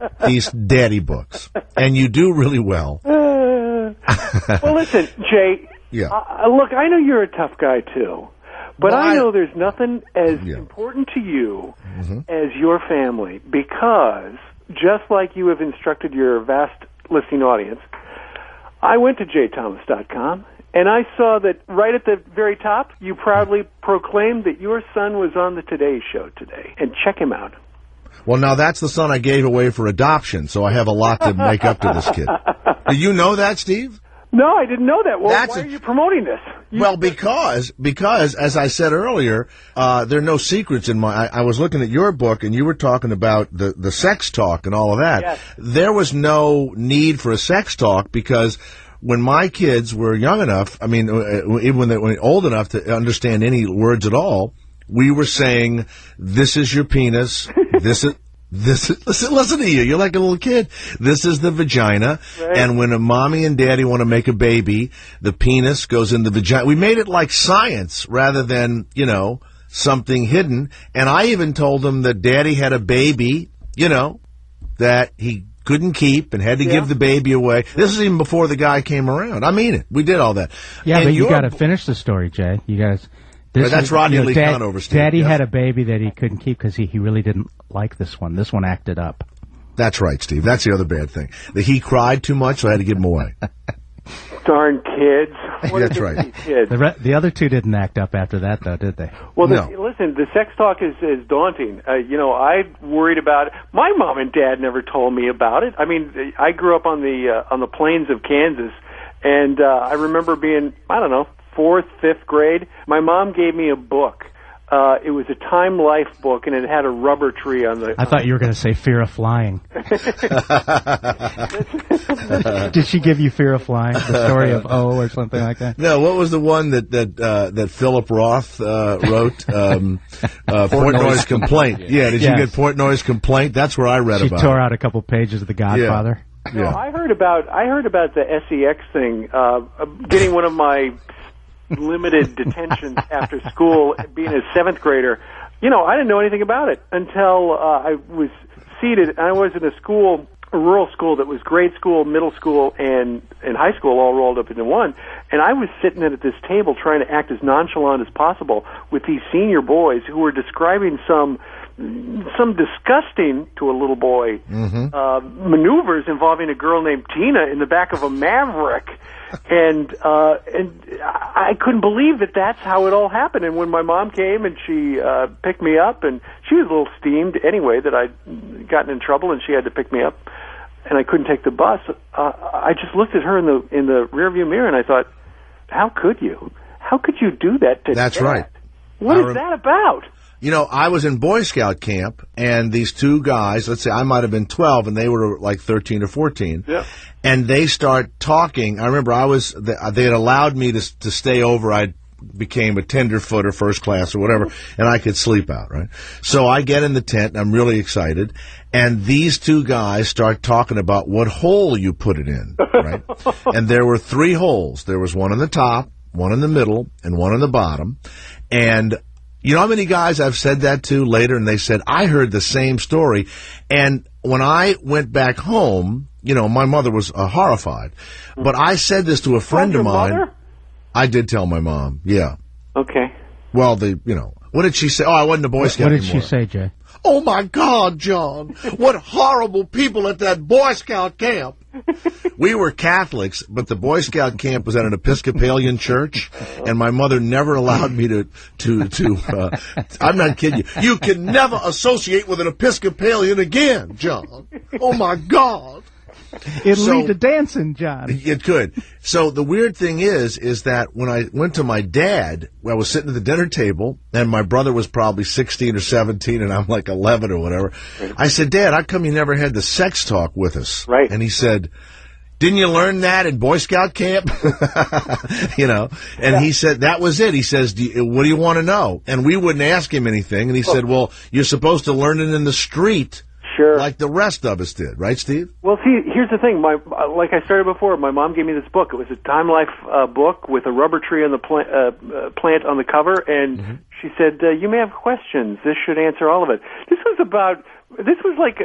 daddy books, and you do really well. Well, listen, Jay. Yeah. Look, I know you're a tough guy too, but I know there's nothing as important to you as your family, because just like you have instructed your vast listening audience, I went to jthomas.com. And I saw that right at the very top, you proudly proclaimed that your son was on the Today Show today. And check him out. Well, now that's the son I gave away for adoption, so I have a lot to make up to this kid. Do you know that, Steve? No, I didn't know that. Well, why are you promoting this? Well, because, as I said earlier, there are no secrets in my... I was looking at your book, and you were talking about the sex talk and all of that. Yes. There was no need for a sex talk because... when my kids were young enough, I mean, even when they were old enough to understand any words at all, we were saying, this is your penis, listen to you, you're like a little kid. This is the vagina, right. And when a mommy and daddy want to make a baby, the penis goes in the vagina. We made it like science rather than, something hidden. And I even told them that daddy had a baby, that he couldn't keep and had to give the baby away. This is even before the guy came around. I mean it. We did all that. Yeah, and but you got to finish the story, Jay. You guys. That's Rodney Lee Conover, Steve. Daddy had a baby that he couldn't keep because he really didn't like this one. This one acted up. That's right, Steve. That's the other bad thing. That he cried too much, so I had to give him away. Darn kids. That's right. Kids? The other two didn't act up after that, though, did they? Well, listen, the sex talk is daunting. I worried about it. My mom and dad never told me about it. I mean, I grew up on the plains of Kansas, and I remember being, 4th, 5th grade. My mom gave me a book. It was a Time Life book, and it had a rubber tree on the... I thought you were going to say Fear of Flying. Did she give you Fear of Flying? The story of O or something like that? No, what was the one that Philip Roth wrote? Portnoy's Complaint. Yeah, did you get Portnoy's Complaint? That's where I read about it. She tore out a couple pages of The Godfather. Yeah. No, I heard about the SEX thing, getting one of my limited detentions after school, being a 7th grader, you know, I didn't know anything about it until I was seated. I was in a rural school that was grade school, middle school, and high school all rolled up into one. And I was sitting at this table trying to act as nonchalant as possible with these senior boys who were describing some disgusting, to a little boy, maneuvers involving a girl named Tina in the back of a Maverick. And I couldn't believe that that's how it all happened. And when my mom came and she picked me up, and she was a little steamed anyway that I'd gotten in trouble and she had to pick me up, and I couldn't take the bus, I just looked at her in the rearview mirror and I thought, how could you? How could you do that to That's Dad? right. What is that about? You know, I was in Boy Scout camp, and these two guys, let's say I might have been 12, and they were like 13 or 14. Yeah. And they start talking. I remember they had allowed me to stay over. I became a tenderfoot or first class or whatever, and I could sleep out, right? So I get in the tent, and I'm really excited, and these two guys start talking about what hole you put it in, right? And there were 3 holes. There was one in the top, one in the middle, and one in the bottom. And you know how many guys I've said that to later, and they said, I heard the same story. And when I went back home, you know, my mother was horrified. But I said this to a friend of mine. Mother? I did tell my mom, yeah. Okay. Well, what did she say? Oh, I wasn't a Boy Scout What did anymore. she say, Jay? Oh, my God, John. What horrible people at that Boy Scout camp. We were Catholics, but the Boy Scout camp was at an Episcopalian church, and my mother never allowed me to I'm not kidding you. You can never associate with an Episcopalian again, John. Oh, my God. It'd lead to dancing, John. It could. So the weird thing is that when I went to my dad, I was sitting at the dinner table, and my brother was probably 16 or 17, and I'm like 11 or whatever. Right. I said, Dad, how come you never had the sex talk with us? Right. And he said, didn't you learn that in Boy Scout camp? You know, and he said, that was it. He says, what do you want to know? And we wouldn't ask him anything, and he said, well, you're supposed to learn it in the street. Sure. Like the rest of us did, right, Steve? Well, see, here's the thing. Like I started before, my mom gave me this book. It was a Time Life book with a rubber tree on the plant on the cover, and she said, you may have questions. This should answer all of it. This was like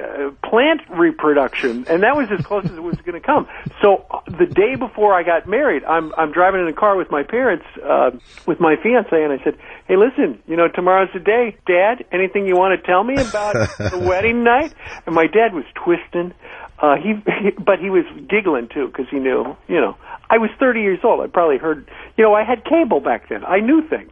plant reproduction, and that was as close as it was going to come. So the day before I got married, I'm driving in a car with my parents, with my fiancé, and I said, hey, listen, you know, tomorrow's the day. Dad, anything you want to tell me about the wedding night? And my dad was twisting. But he was giggling, too, because he knew, you know. I was 30 years old. I probably heard, you know, I had cable back then. I knew things.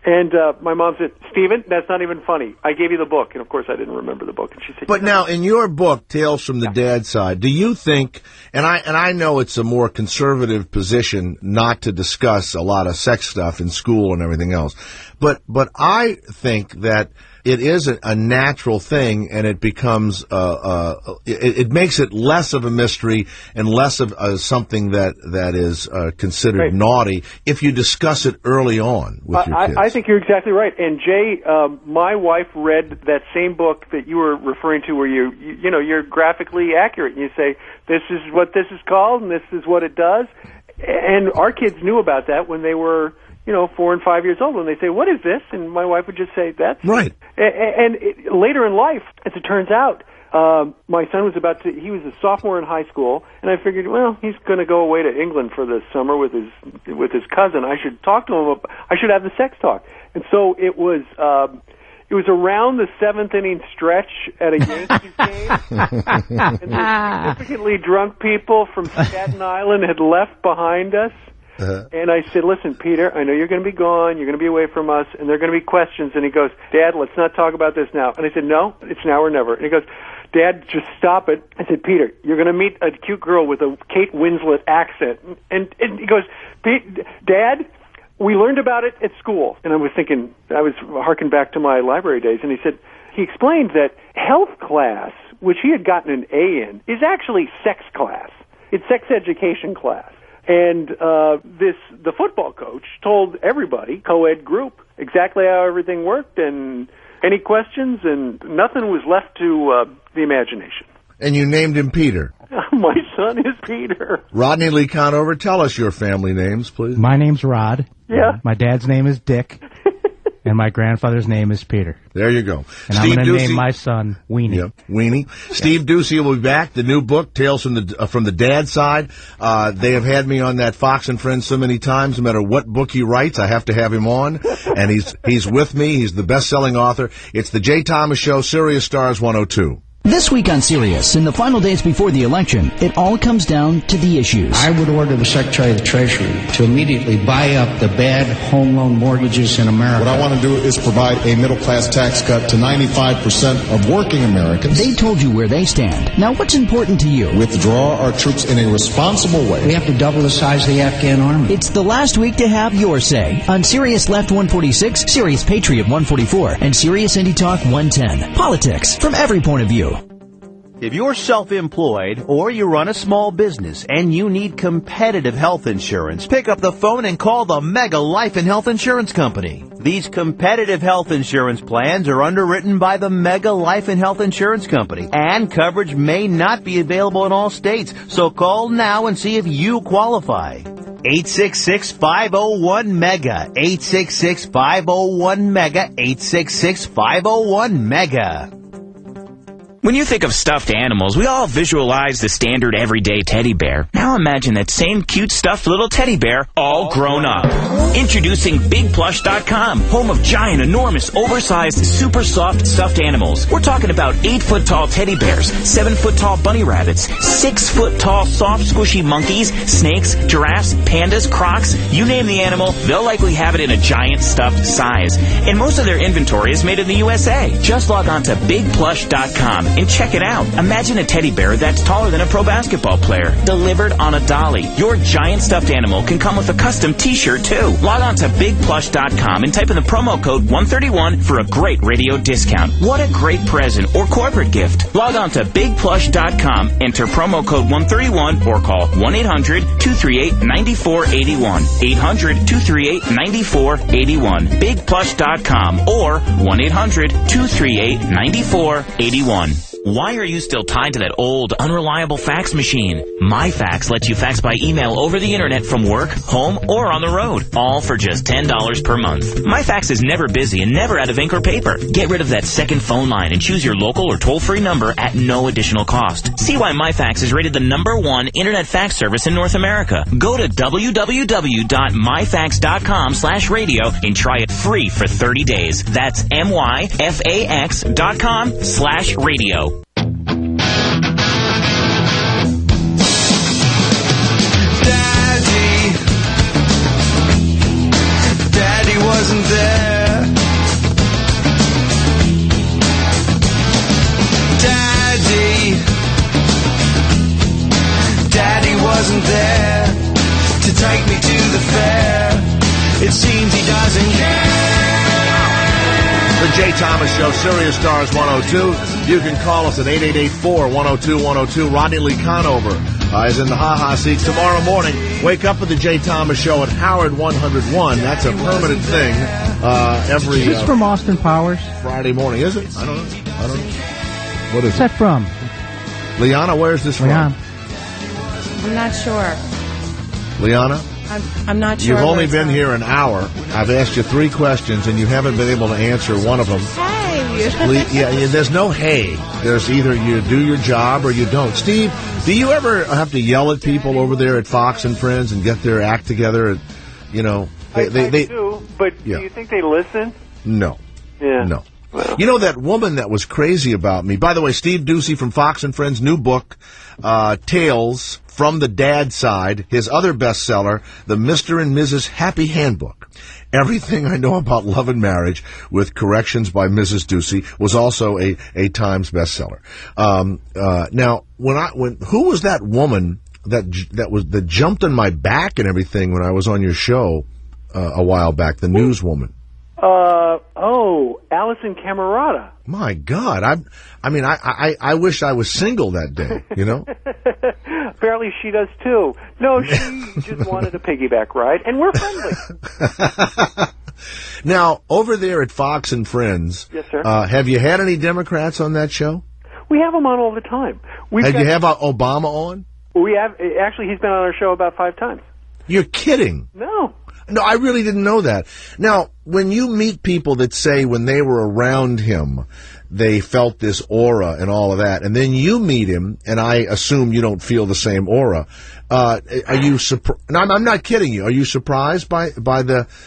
And my mom said, Stephen, that's not even funny. I gave you the book. And, of course, I didn't remember the book. And she said, but now, in your book, Tales from the Dad Side, do you think, and I know it's a more conservative position not to discuss a lot of sex stuff in school and everything else, but I think that it is a natural thing, and it becomes it makes it less of a mystery and less of something that is considered naughty if you discuss it early on with your kids. I think you're exactly right. And Jay, my wife read that same book that you were referring to, where you know you're graphically accurate, and you say this is what this is called, and this is what it does. And our kids knew about that when they were, you know, 4 and 5 years old, and they say, what is this? And my wife would just say, that's right. And later in life, as it turns out, my son was he was a sophomore in high school, and I figured, well, he's going to go away to England for the summer with his cousin. I should talk to him. I should have the sex talk. And so it was around the 7th inning stretch at a Yankees game, and the significantly drunk people from Staten Island had left behind us. And I said, listen, Peter, I know you're going to be gone, you're going to be away from us, and there are going to be questions. And he goes, Dad, let's not talk about this now. And I said, no, it's now or never. And he goes, Dad, just stop it. I said, Peter, you're going to meet a cute girl with a Kate Winslet accent. And he goes, Dad, we learned about it at school. And I was thinking, I was harking back to my library days, and he explained that health class, which he had gotten an A in, is actually sex class. It's sex education class. And the football coach told everybody, co-ed group, exactly how everything worked and any questions, and nothing was left to the imagination. And you named him Peter. My son is Peter. Rodney Lee Conover, tell us your family names, please. My name's Rod. Yeah. My dad's name is Dick, and my grandfather's name is Peter. There you go. And I'm going to name my son Weenie. Yep, Weenie. Steve Ducey will be back. The new book, Tales from the Dad Side. They have had me on that Fox and Friends so many times. No matter what book he writes, I have to have him on. And he's with me. He's the best-selling author. It's the Jay Thomas Show, Sirius Stars 102. This week on Sirius, in the final days before the election, it all comes down to the issues. I would order the Secretary of the Treasury to immediately buy up the bad home loan mortgages in America. What I want to do is provide a middle-class tax cut to 95% of working Americans. They told you where they stand. Now, what's important to you? Withdraw our troops in a responsible way. We have to double the size of the Afghan army. It's the last week to have your say on Sirius Left 146, Sirius Patriot 144, and Sirius Indie Talk 110. Politics from every point of view. If you're self-employed or you run a small business and you need competitive health insurance, pick up the phone and call the Mega Life and Health Insurance Company. These competitive health insurance plans are underwritten by the Mega Life and Health Insurance Company, and coverage may not be available in all states, so call now and see if you qualify. 866-501-MEGA, 866-501-MEGA, 866-501-MEGA. When you think of stuffed animals, we all visualize the standard everyday teddy bear. Now imagine that same cute stuffed little teddy bear all grown up. Introducing BigPlush.com, home of giant, enormous, oversized, super soft stuffed animals. We're talking about 8-foot-tall teddy bears, 7-foot-tall bunny rabbits, 6-foot-tall soft, squishy monkeys, snakes, giraffes, pandas, crocs. You name the animal, they'll likely have it in a giant stuffed size. And most of their inventory is made in the USA. Just log on to BigPlush.com and check it out. Imagine a teddy bear that's taller than a pro basketball player, delivered on a dolly. Your giant stuffed animal can come with a custom t-shirt, too. Log on to BigPlush.com and type in the promo code 131 for a great radio discount. What a great present or corporate gift. Log on to BigPlush.com, enter promo code 131, or call 1-800-238-9481. 800-238-9481. BigPlush.com or 1-800-238-9481. Why are you still tied to that old, unreliable fax machine? MyFax lets you fax by email over the internet from work, home, or on the road, all for just $10 per month. MyFax is never busy and never out of ink or paper. Get rid of that second phone line and choose your local or toll-free number at no additional cost. See why MyFax is rated the #1 internet fax service in North America. Go to www.myfax.com/radio and try it free for 30 days. That's MyFax.com/radio. Daddy wasn't there. Daddy wasn't there to take me to the fair. It seems he doesn't care. The Jay Thomas Show, Sirius Stars 102. You can call us at 888-4-102-102. Rodney Lee Conover is in the ha-ha seat tomorrow morning. Wake up with the Jay Thomas Show at Howard 101. That's a permanent thing every... Is this from Austin Powers? Friday morning, is it? I don't know. What is What's that from? Liana, where's this from? Liana. I'm not sure. Liana? I'm not sure. You've only been here an hour. I've asked you 3 questions, and you haven't been able to answer one of them. Hey! Yeah, there's no hey. There's either you do your job or you don't. Steve, do you ever have to yell at people over there at Fox and Friends and get their act together? You know, I do, but yeah. Do you think they listen? No. Yeah. No. You know that woman that was crazy about me? By the way, Steve Ducey from Fox and Friends' new book, Tales from the Dad Side, his other bestseller, The Mr. and Mrs. Happy Handbook. Everything I Know About Love and Marriage, with corrections by Mrs. Ducey, was also a Times bestseller. Now, who was that woman that jumped on my back and everything when I was on your show a while back? The newswoman. Allison Camerata. My God, I wish I was single that day, you know? Apparently she does too. No, she just wanted a piggyback ride, and we're friendly. Now, over there at Fox and Friends, yes, sir. Have you had any Democrats on that show? We have them on all the time. Did you have Obama on? We have. Actually, he's been on our show about 5 times. You're kidding. No. No, I really didn't know that. Now, when you meet people that say when they were around him, they felt this aura and all of that, and then you meet him, and I assume you don't feel the same aura. Are you surprised? No, I'm not kidding you. Are you surprised by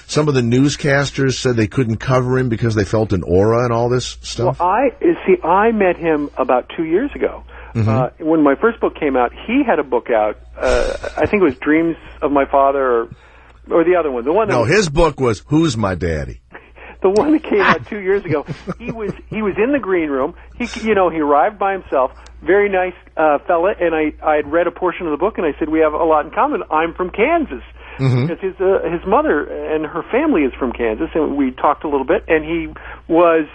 some of the newscasters said they couldn't cover him because they felt an aura and all this stuff? Well, I met him about 2 years ago. Mm-hmm. When my first book came out, he had a book out. I think it was Dreams of My Father, or the other one. The one. His book was Who's My Daddy? The one that came out 2 years ago. He was in the green room. He arrived by himself. Very nice fella. And I had read a portion of the book, and I said, we have a lot in common. I'm from Kansas. Mm-hmm. Because his mother and her family is from Kansas, and we talked a little bit. And he was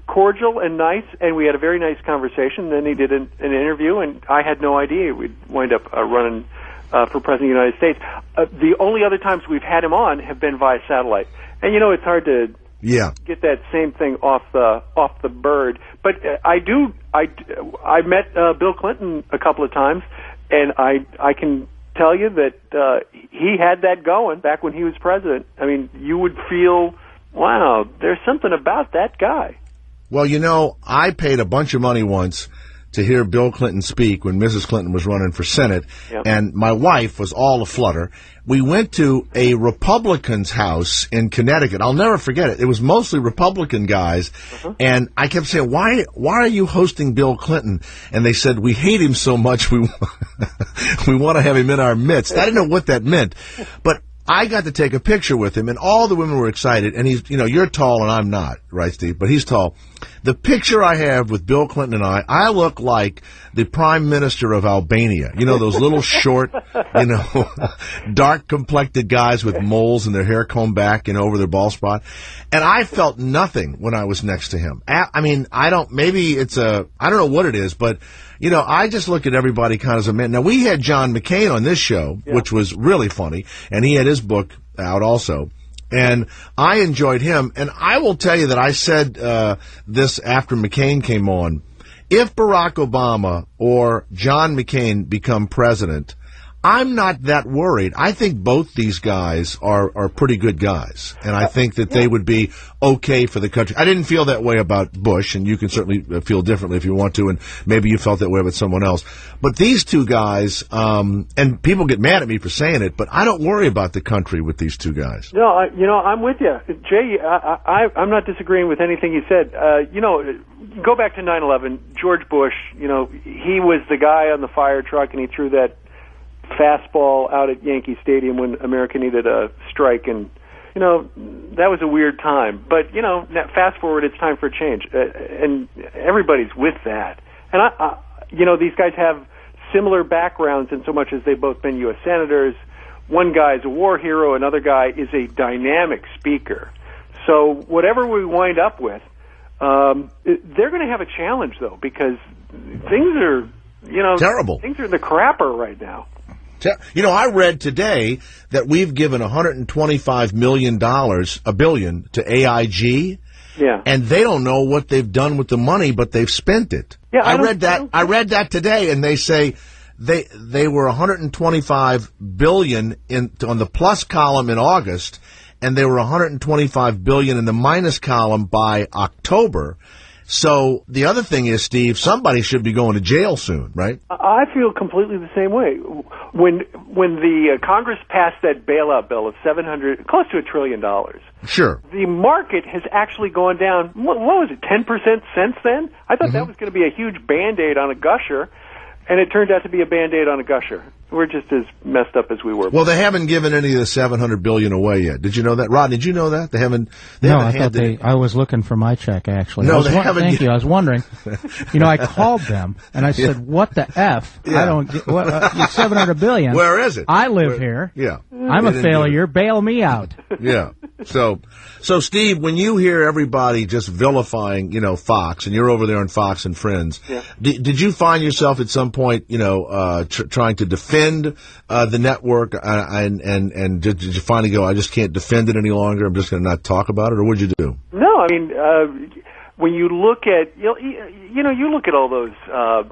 cordial and nice, and we had a very nice conversation. Then he did an interview, and I had no idea we'd wind up running for President of the United States. The only other times we've had him on have been via satellite. And, it's hard to get that same thing off the bird. But I met Bill Clinton a couple of times, and I can tell you that he had that going back when he was president. I mean, you would feel, wow, there's something about that guy. Well, I paid a bunch of money once to hear Bill Clinton speak when Mrs. Clinton was running for Senate, and my wife was all aflutter. We went to a Republican's house in Connecticut. I'll never forget it. It was mostly Republican guys, and I kept saying, why are you hosting Bill Clinton? And they said, we hate him so much, we want to have him in our midst. I didn't know what that meant, but I got to take a picture with him, and all the women were excited. And he's, you're tall and I'm not, right, Steve? But he's tall. The picture I have with Bill Clinton and I look like the Prime Minister of Albania. Those little short, dark-complected guys with moles and their hair combed back, over their bald spot. And I felt nothing when I was next to him. I mean, I don't know what it is, but I just look at everybody kind of as a man. Now, we had John McCain on this show, which was really funny, and he had his book out also. And I enjoyed him, and I will tell you that I said this after McCain came on. If Barack Obama or John McCain become president, I'm not that worried. I think both these guys are pretty good guys, and I think that they would be okay for the country. I didn't feel that way about Bush, and you can certainly feel differently if you want to, and maybe you felt that way about someone else. But these two guys, and people get mad at me for saying it, but I don't worry about the country with these two guys. No, I'm with you. Jay, I'm not disagreeing with anything you said. Go back to 9/11, George Bush, he was the guy on the fire truck, and he threw that fastball out at Yankee Stadium when America needed a strike, and that was a weird time. But fast forward, it's time for a change, and everybody's with that. And these guys have similar backgrounds in so much as they've both been U.S. senators. One guy is a war hero, another guy is a dynamic speaker. So whatever we wind up with, they're going to have a challenge though, because things are terrible. Things are in the crapper right now. I read today that we've given $125 million, $1 billion, to AIG. Yeah. And they don't know what they've done with the money, but they've spent it. Yeah, I read that today, and they say they were $125 billion on the plus column in August, and they were $125 billion in the minus column by October. So the other thing is, Steve, somebody should be going to jail soon, right? I feel completely the same way. When the Congress passed that bailout bill of close to $1 trillion, sure, the market has actually gone down. What was it, 10% since then? I thought that was going to be a huge Band-Aid on a gusher, and it turned out to be a Band-Aid on a gusher. We're just as messed up as we were. Well, they haven't given any of the $700 billion away yet. Did you know that, Rod? Did you know that they haven't? I was looking for my check actually. No, they haven't. Thank you. I was wondering. I called them and I said, "What the f? Yeah. I don't get what $700 billion. Where is it? I live here. Yeah, I'm a failure. Bail me out." Yeah. So Steve, when you hear everybody just vilifying, Fox, and you're over there on Fox and Friends, did you find yourself at some point, trying to defend the network, and did you finally go, I just can't defend it any longer, I'm just going to not talk about it, or what'd you do? No, I mean, when you look at, you look at all those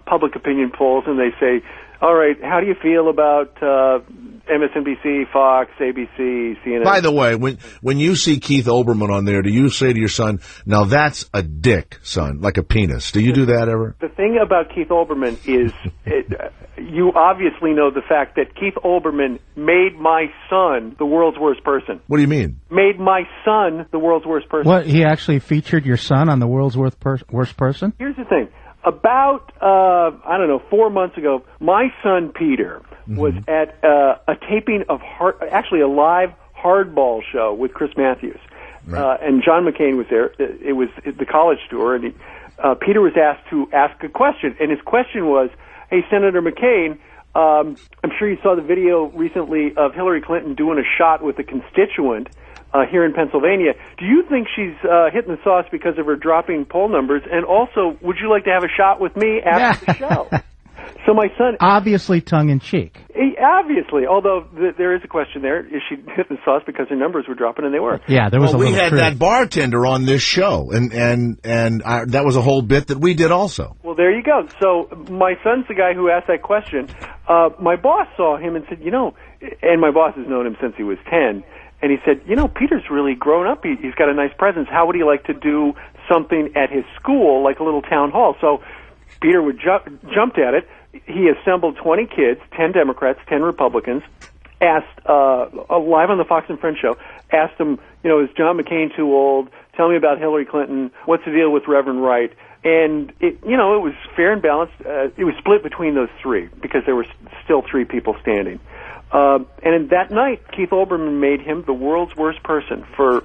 public opinion polls, and they say All right, how do you feel about MSNBC, Fox, ABC, CNN? By the way, when you see Keith Olbermann on there, do you say to your son, now that's a dick, son, like a penis? Do you do that ever? The thing about Keith Olbermann is you obviously know the fact that Keith Olbermann made my son the world's worst person. What do you mean? Made my son the world's worst person. What, he actually featured your son on the world's worst person? Here's the thing. About, 4 months ago, my son Peter was at a taping of a live hardball show with Chris Matthews. Right. And John McCain was there. It was the college tour, and Peter was asked to ask a question. And his question was, hey, Senator McCain, I'm sure you saw the video recently of Hillary Clinton doing a shot with a constituent here in Pennsylvania. Do you think she's hitting the sauce because of her dropping poll numbers? And also, would you like to have a shot with me after the show? So my son... Obviously tongue-in-cheek. Obviously, although there is a question there. Is she hitting the sauce because her numbers were dropping, and they were? Yeah, there was a little we had truth. that bartender on this show, and that was a whole bit that we did also. Well, there you go. So my son's the guy who asked that question. My boss saw him and said, and my boss has known him since he was 10, and he said, Peter's really grown up. He's got a nice presence. How would he like to do something at his school, like a little town hall? So Peter jumped at it. He assembled 20 kids, 10 Democrats, 10 Republicans, asked, live on the Fox and Friends show, asked them, is John McCain too old? Tell me about Hillary Clinton. What's the deal with Reverend Wright? And, it was fair and balanced. It was split between those three because there were still three people standing. And that night, Keith Olbermann made him the world's worst person for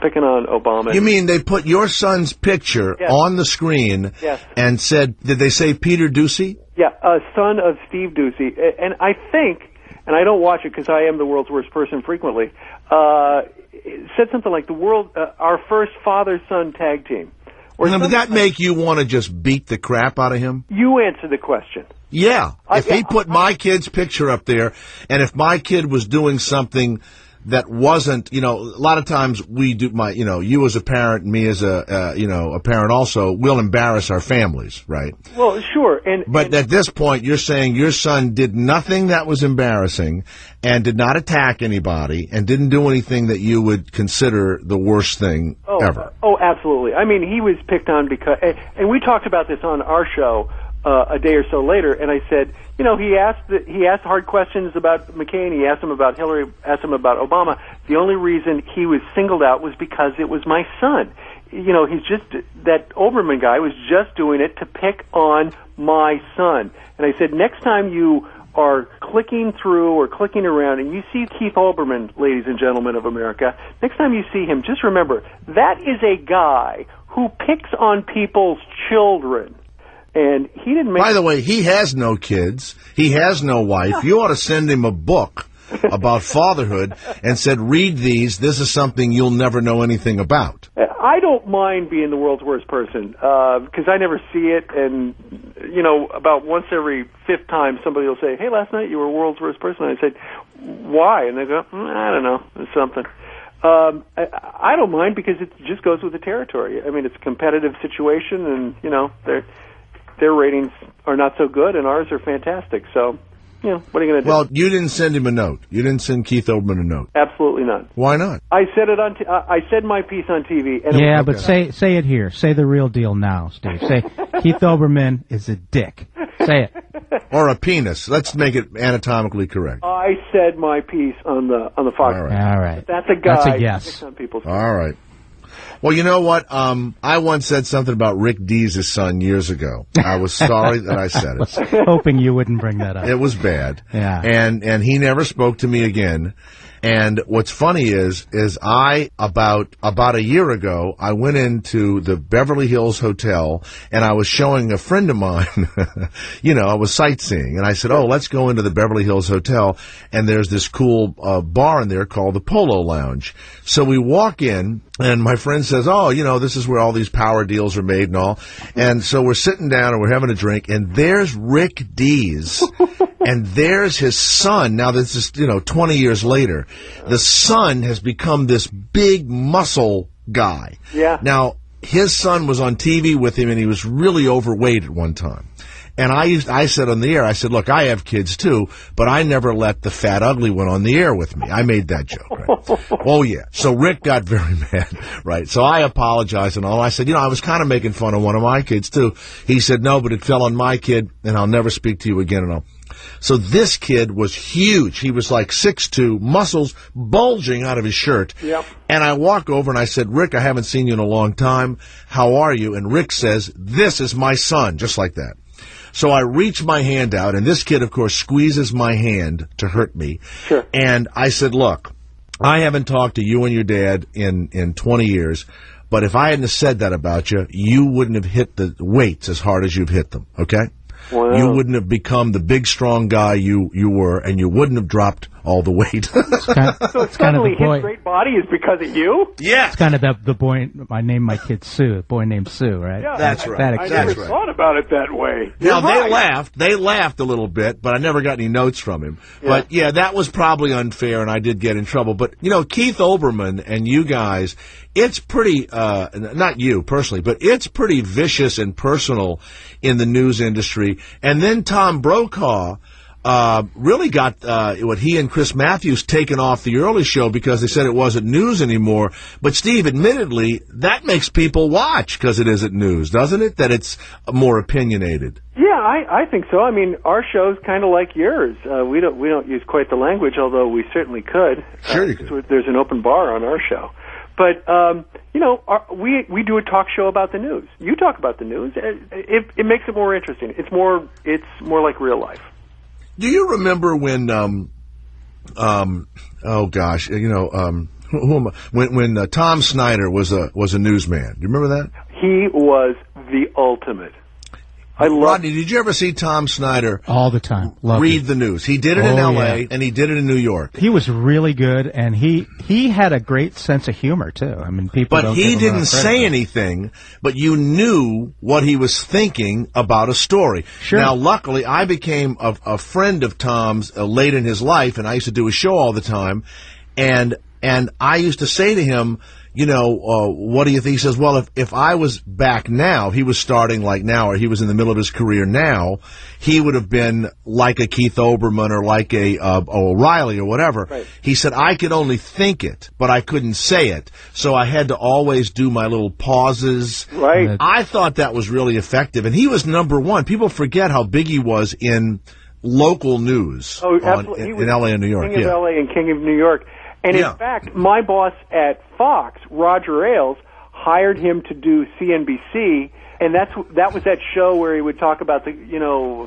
picking on Obama. You mean they put your son's picture on the screen and said, did they say Peter Doocy? Yeah, son of Steve Doocy. And I think, and I don't watch it because I am the world's worst person frequently, it said something like our first father-son tag team. Would that make you want to just beat the crap out of him? You answer the question. Yeah. If he put my kid's picture up there, and if my kid was doing something that wasn't, a lot of times we do you as a parent and me as a parent also, will embarrass our families, right? Well, sure. But at this point, you're saying your son did nothing that was embarrassing and did not attack anybody and didn't do anything that you would consider the worst thing ever. Oh, absolutely. I mean, he was picked on because, and we talked about this on our show a day or so later, and I said, he asked hard questions about McCain, he asked him about Hillary, asked him about Obama. The only reason he was singled out was because it was my son. That Olbermann guy was just doing it to pick on my son. And I said, next time you are clicking through or clicking around and you see Keith Olbermann, ladies and gentlemen of America, next time you see him, just remember, that is a guy who picks on people's children. And he didn't make... By the way, he has no kids. He has no wife. You ought to send him a book about fatherhood and said, read these. This is something you'll never know anything about. I don't mind being the world's worst person because I never see it. And, about once every fifth time, somebody will say, hey, last night you were world's worst person. And I said, why? And they go, I don't know. It's something. I don't mind because it just goes with the territory. I mean, it's a competitive situation and, their ratings are not so good, and ours are fantastic. So, what are you going to do? Well, you didn't send him a note. You didn't send Keith Olbermann a note. Absolutely not. Why not? I said it I said my piece on TV. And but say it here. Say the real deal now, Steve. Say Keith Olbermann is a dick. Say it. Or a penis. Let's make it anatomically correct. I said my piece on the Fox. All right. All right. That's a guy. That's a yes. All right. Well, you know what? I once said something about Rick Dees' son years ago. I was sorry that I said it. Hoping you wouldn't bring that up. It was bad. Yeah. And he never spoke to me again. And what's funny is I, about a year ago, I went into the Beverly Hills Hotel and I was showing a friend of mine, I was sightseeing and I said, let's go into the Beverly Hills Hotel and there's this cool bar in there called the Polo Lounge. So we walk in and my friend says, this is where all these power deals are made and all. And so we're sitting down and we're having a drink and there's Rick Dees. And there's his son. Now, this is, 20 years later. The son has become this big muscle guy. Yeah. Now, his son was on TV with him, and he was really overweight at one time. And I said on the air, I said, look, I have kids too, but I never let the fat ugly one on the air with me. I made that joke, right? Oh, yeah. So Rick got very mad, right? So I apologized and all. I said, I was kind of making fun of one of my kids too. He said, no, but it fell on my kid, and I'll never speak to you again and all. So this kid was huge. He was like 6'2", muscles bulging out of his shirt. Yep. And I walk over and I said, Rick, I haven't seen you in a long time. How are you? And Rick says, this is my son, just like that. So I reach my hand out, and this kid, of course, squeezes my hand to hurt me. Sure. And I said, look, I haven't talked to you and your dad in 20 years, but if I hadn't said that about you, you wouldn't have hit the weights as hard as you've hit them, okay? Wow. You wouldn't have become the big, strong guy you were, and you wouldn't have dropped all the weight. So suddenly his great body is because of you? Yeah. It's kind of the boy, I named my kid Sue, a boy named Sue, right? Yeah, That's right. I never thought about it that way. Now, You're right. they laughed a little bit, but I never got any notes from him. Yeah. But, yeah, that was probably unfair, and I did get in trouble. But, Keith Olbermann and you guys, it's pretty, not you personally, but it's pretty vicious and personal in the news industry. And then Tom Brokaw really got what he and Chris Matthews taken off the early show because they said it wasn't news anymore. But, Steve, admittedly, that makes people watch because it isn't news, doesn't it? That it's more opinionated. Yeah, I think so. I mean, our show's kind of like yours. We don't use quite the language, although we certainly could. Sure you could. There's an open bar on our show. But, we do a talk show about the news. You talk about the news. It makes it more interesting. It's more like real life. Do you remember when, oh gosh, when Tom Snyder was a newsman? Do you remember that? He was the ultimate. Rodney, did you ever see Tom Snyder all the time read the news? He did it in L.A. and he did it in New York. He was really good, and he had a great sense of humor too. I mean, people. But he didn't say anything, but you knew what he was thinking about a story. Sure. Now, luckily, I became a friend of Tom's late in his life, and I used to do a show all the time, and I used to say to him, what do you think? He says, well, if I was back now, he was starting like now, or he was in the middle of his career now, he would have been like a Keith Olbermann or like a O'Reilly or whatever. Right. He said, I could only think it, but I couldn't say it, so I had to always do my little pauses. Right. I thought that was really effective, and he was number one. People forget how big he was in local news in L.A. and New York. King of L.A. and King of New York. And in fact, my boss at Fox, Roger Ailes, hired him to do CNBC, and that was that show where he would talk about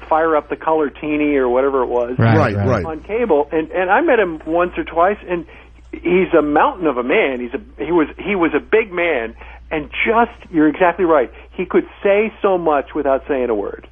fire up the color teeny or whatever it was, right. on cable. And I met him once or twice, and he's a mountain of a man. He was a big man, and you're exactly right. He could say so much without saying a word.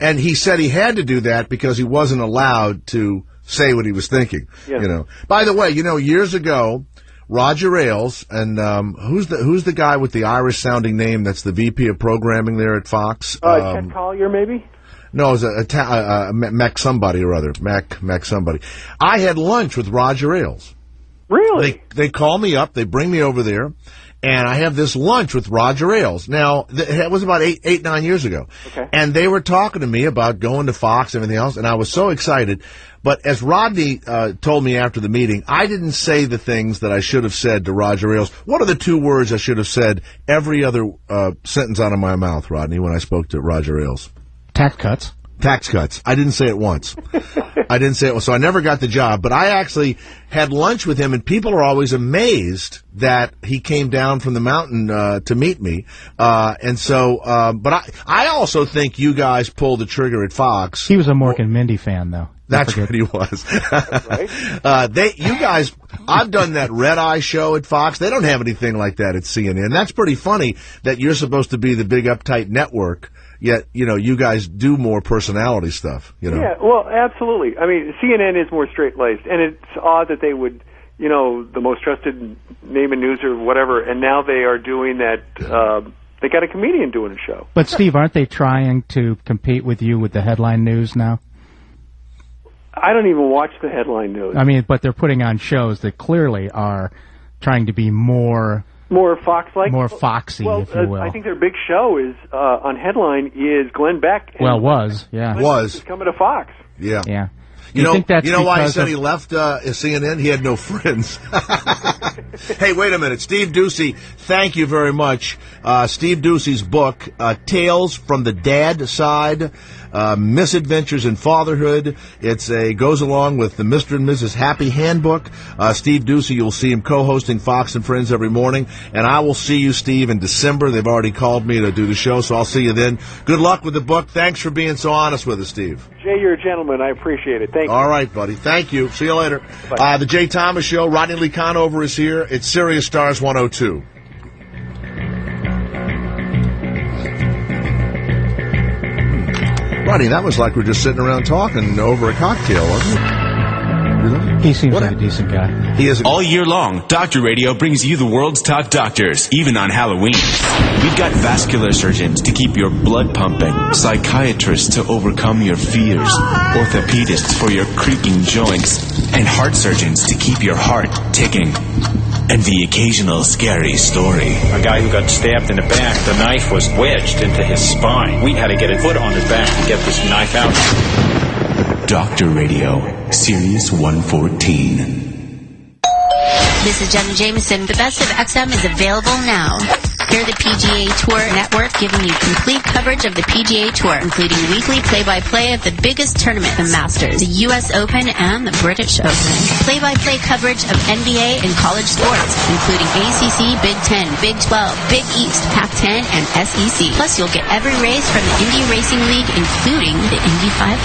And he said he had to do that because he wasn't allowed to say what he was thinking. Yeah. By the way, years ago, Roger Ailes and who's the guy with the Irish sounding name that's the VP of programming there at Fox? Chet Collier, maybe? No, it was Mac somebody or other. Mac somebody. I had lunch with Roger Ailes. Really? They call me up. They bring me over there. And I have this lunch with Roger Ailes. Now, it was about 9 years ago. Okay. And they were talking to me about going to Fox and everything else, and I was so excited. But as Rodney told me after the meeting, I didn't say the things that I should have said to Roger Ailes. What are the two words I should have said every other sentence out of my mouth, Rodney, when I spoke to Roger Ailes? Tax cuts. Tax cuts. I didn't say it once. I didn't say it once, so I never got the job. But I actually had lunch with him, and people are always amazed that he came down from the mountain to meet me. But I also think you guys pulled the trigger at Fox. He was a Mork and Mindy fan, though. That's what he was. You guys, I've done that Red Eye show at Fox. They don't have anything like that at CNN. That's pretty funny that you're supposed to be the big uptight network. Yet, you guys do more personality stuff, Yeah, well, absolutely. I mean, CNN is more straight-laced, and it's odd that they would, the most trusted name in news or whatever, and now they are doing that, they got a comedian doing a show. But, Steve, aren't they trying to compete with you with the headline news now? I don't even watch the headline news. I mean, but they're putting on shows that clearly are trying to be more More Fox-like? More Foxy, well, if you will. I think their big show is, on headline, is Glenn Beck. Well, was, yeah. Was. Is coming to Fox. Yeah. Yeah. You know, think that's you know why he because said of- he left CNN? He had no friends. Hey, wait a minute. Steve Ducey, thank you very much. Steve Ducey's book, Tales from the Dad Side, Misadventures in Fatherhood. Goes along with the Mr. and Mrs. Happy Handbook. Steve Ducey, you'll see him co-hosting Fox and Friends every morning. And I will see you, Steve, in December. They've already called me to do the show, so I'll see you then. Good luck with the book. Thanks for being so honest with us, Steve. Jay, you're a gentleman. I appreciate it. Thank you. All right, buddy. Thank you. See you later. The Jay Thomas Show. Rodney Lee Conover is here. It's Sirius Stars 102. Rodney, that was like we're just sitting around talking over a cocktail, wasn't it? He seems like a decent guy. He is. All year long, Doctor Radio brings you the world's top doctors, even on Halloween. We've got vascular surgeons to keep your blood pumping, psychiatrists to overcome your fears, orthopedists for your creaking joints, and heart surgeons to keep your heart ticking. And the occasional scary story. A guy who got stabbed in the back, the knife was wedged into his spine. We had to get a foot on his back to get this knife out. Doctor Radio, Sirius 114. This is Jenna Jameson. The best of XM is available now. Hear the PGA Tour Network giving you complete coverage of the PGA Tour, including weekly play-by-play of the biggest tournament, the Masters, the U.S. Open, and the British Open. Play-by-play coverage of NBA and college sports, including ACC, Big Ten, Big 12, Big East, Pac-10, and SEC. Plus, you'll get every race from the Indy Racing League, including the Indy 500.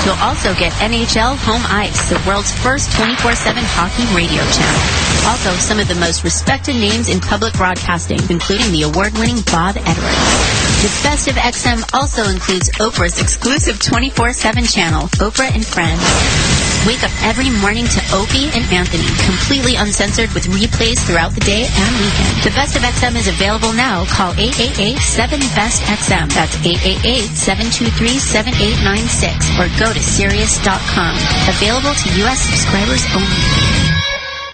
You'll also get NHL Home Ice, the world's first 24/7 hockey radio channel. Also, some of the most respected names in public broadcasting, including the award-winning Bob Edwards. The Best of XM also includes Oprah's exclusive 24/7 channel, Oprah and Friends. Wake up every morning to Opie and Anthony, completely uncensored with replays throughout the day and weekend. The Best of XM is available now. Call 888-7-BEST-XM. That's 888-723-7896. Or go to Sirius.com. Available to U.S. subscribers only.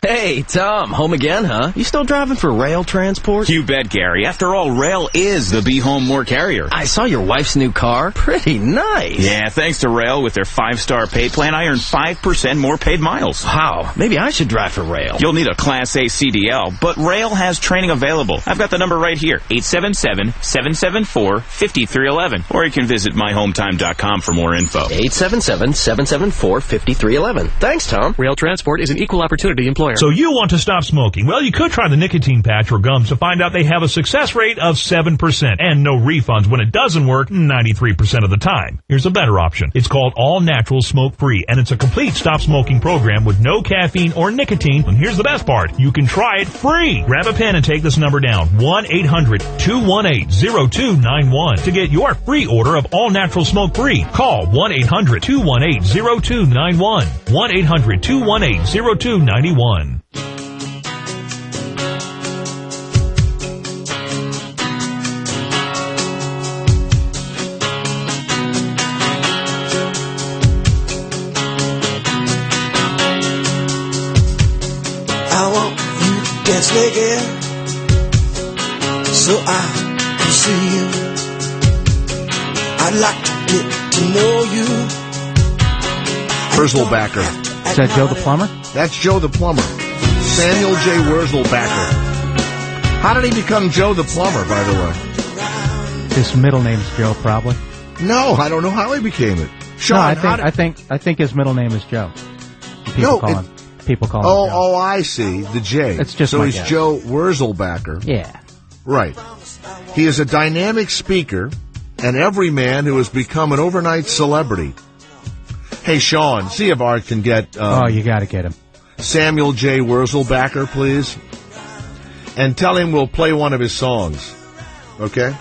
Hey, Tom, home again, huh? You still driving for rail transport? You bet, Gary. After all, Rail is the Be Home More carrier. I saw your wife's new car. Pretty nice. Yeah, thanks to Rail with their 5-star pay plan, I earn 5% more paid miles. Wow, maybe I should drive for Rail. You'll need a Class A CDL, but Rail has training available. I've got the number right here, 877-774-5311. Or you can visit myhometime.com for more info. 877-774-5311. Thanks, Tom. Rail Transport is an equal opportunity employer. So you want to stop smoking? Well, you could try the nicotine patch or gums to find out they have a success rate of 7% and no refunds when it doesn't work 93% of the time. Here's a better option. It's called All Natural Smoke Free, and it's a complete stop smoking program with no caffeine or nicotine. And here's the best part. You can try it free. Grab a pen and take this number down. 1-800-218-0291 to get your free order of All Natural Smoke Free. Call 1-800-218-0291. 1-800-218-0291. I want you to dance naked so I can see you. I'd like to get to know you. Wurzelbacher. Is that Joe the Plumber? That's Joe the Plumber. Samuel J. Wurzelbacher. How did he become Joe the Plumber, by the way? His middle name's Joe, probably. No, I don't know how he became it. Sean, no, I think his middle name is Joe. People call him Joe. Oh, I see. The J. It's just so my he's guess. Joe Wurzelbacher. Yeah. Right. He is a dynamic speaker and everyman who has become an overnight celebrity. Hey, Sean, see if Art can get... you got to get him. Samuel J. Wurzelbacher, please. And tell him we'll play one of his songs. Okay?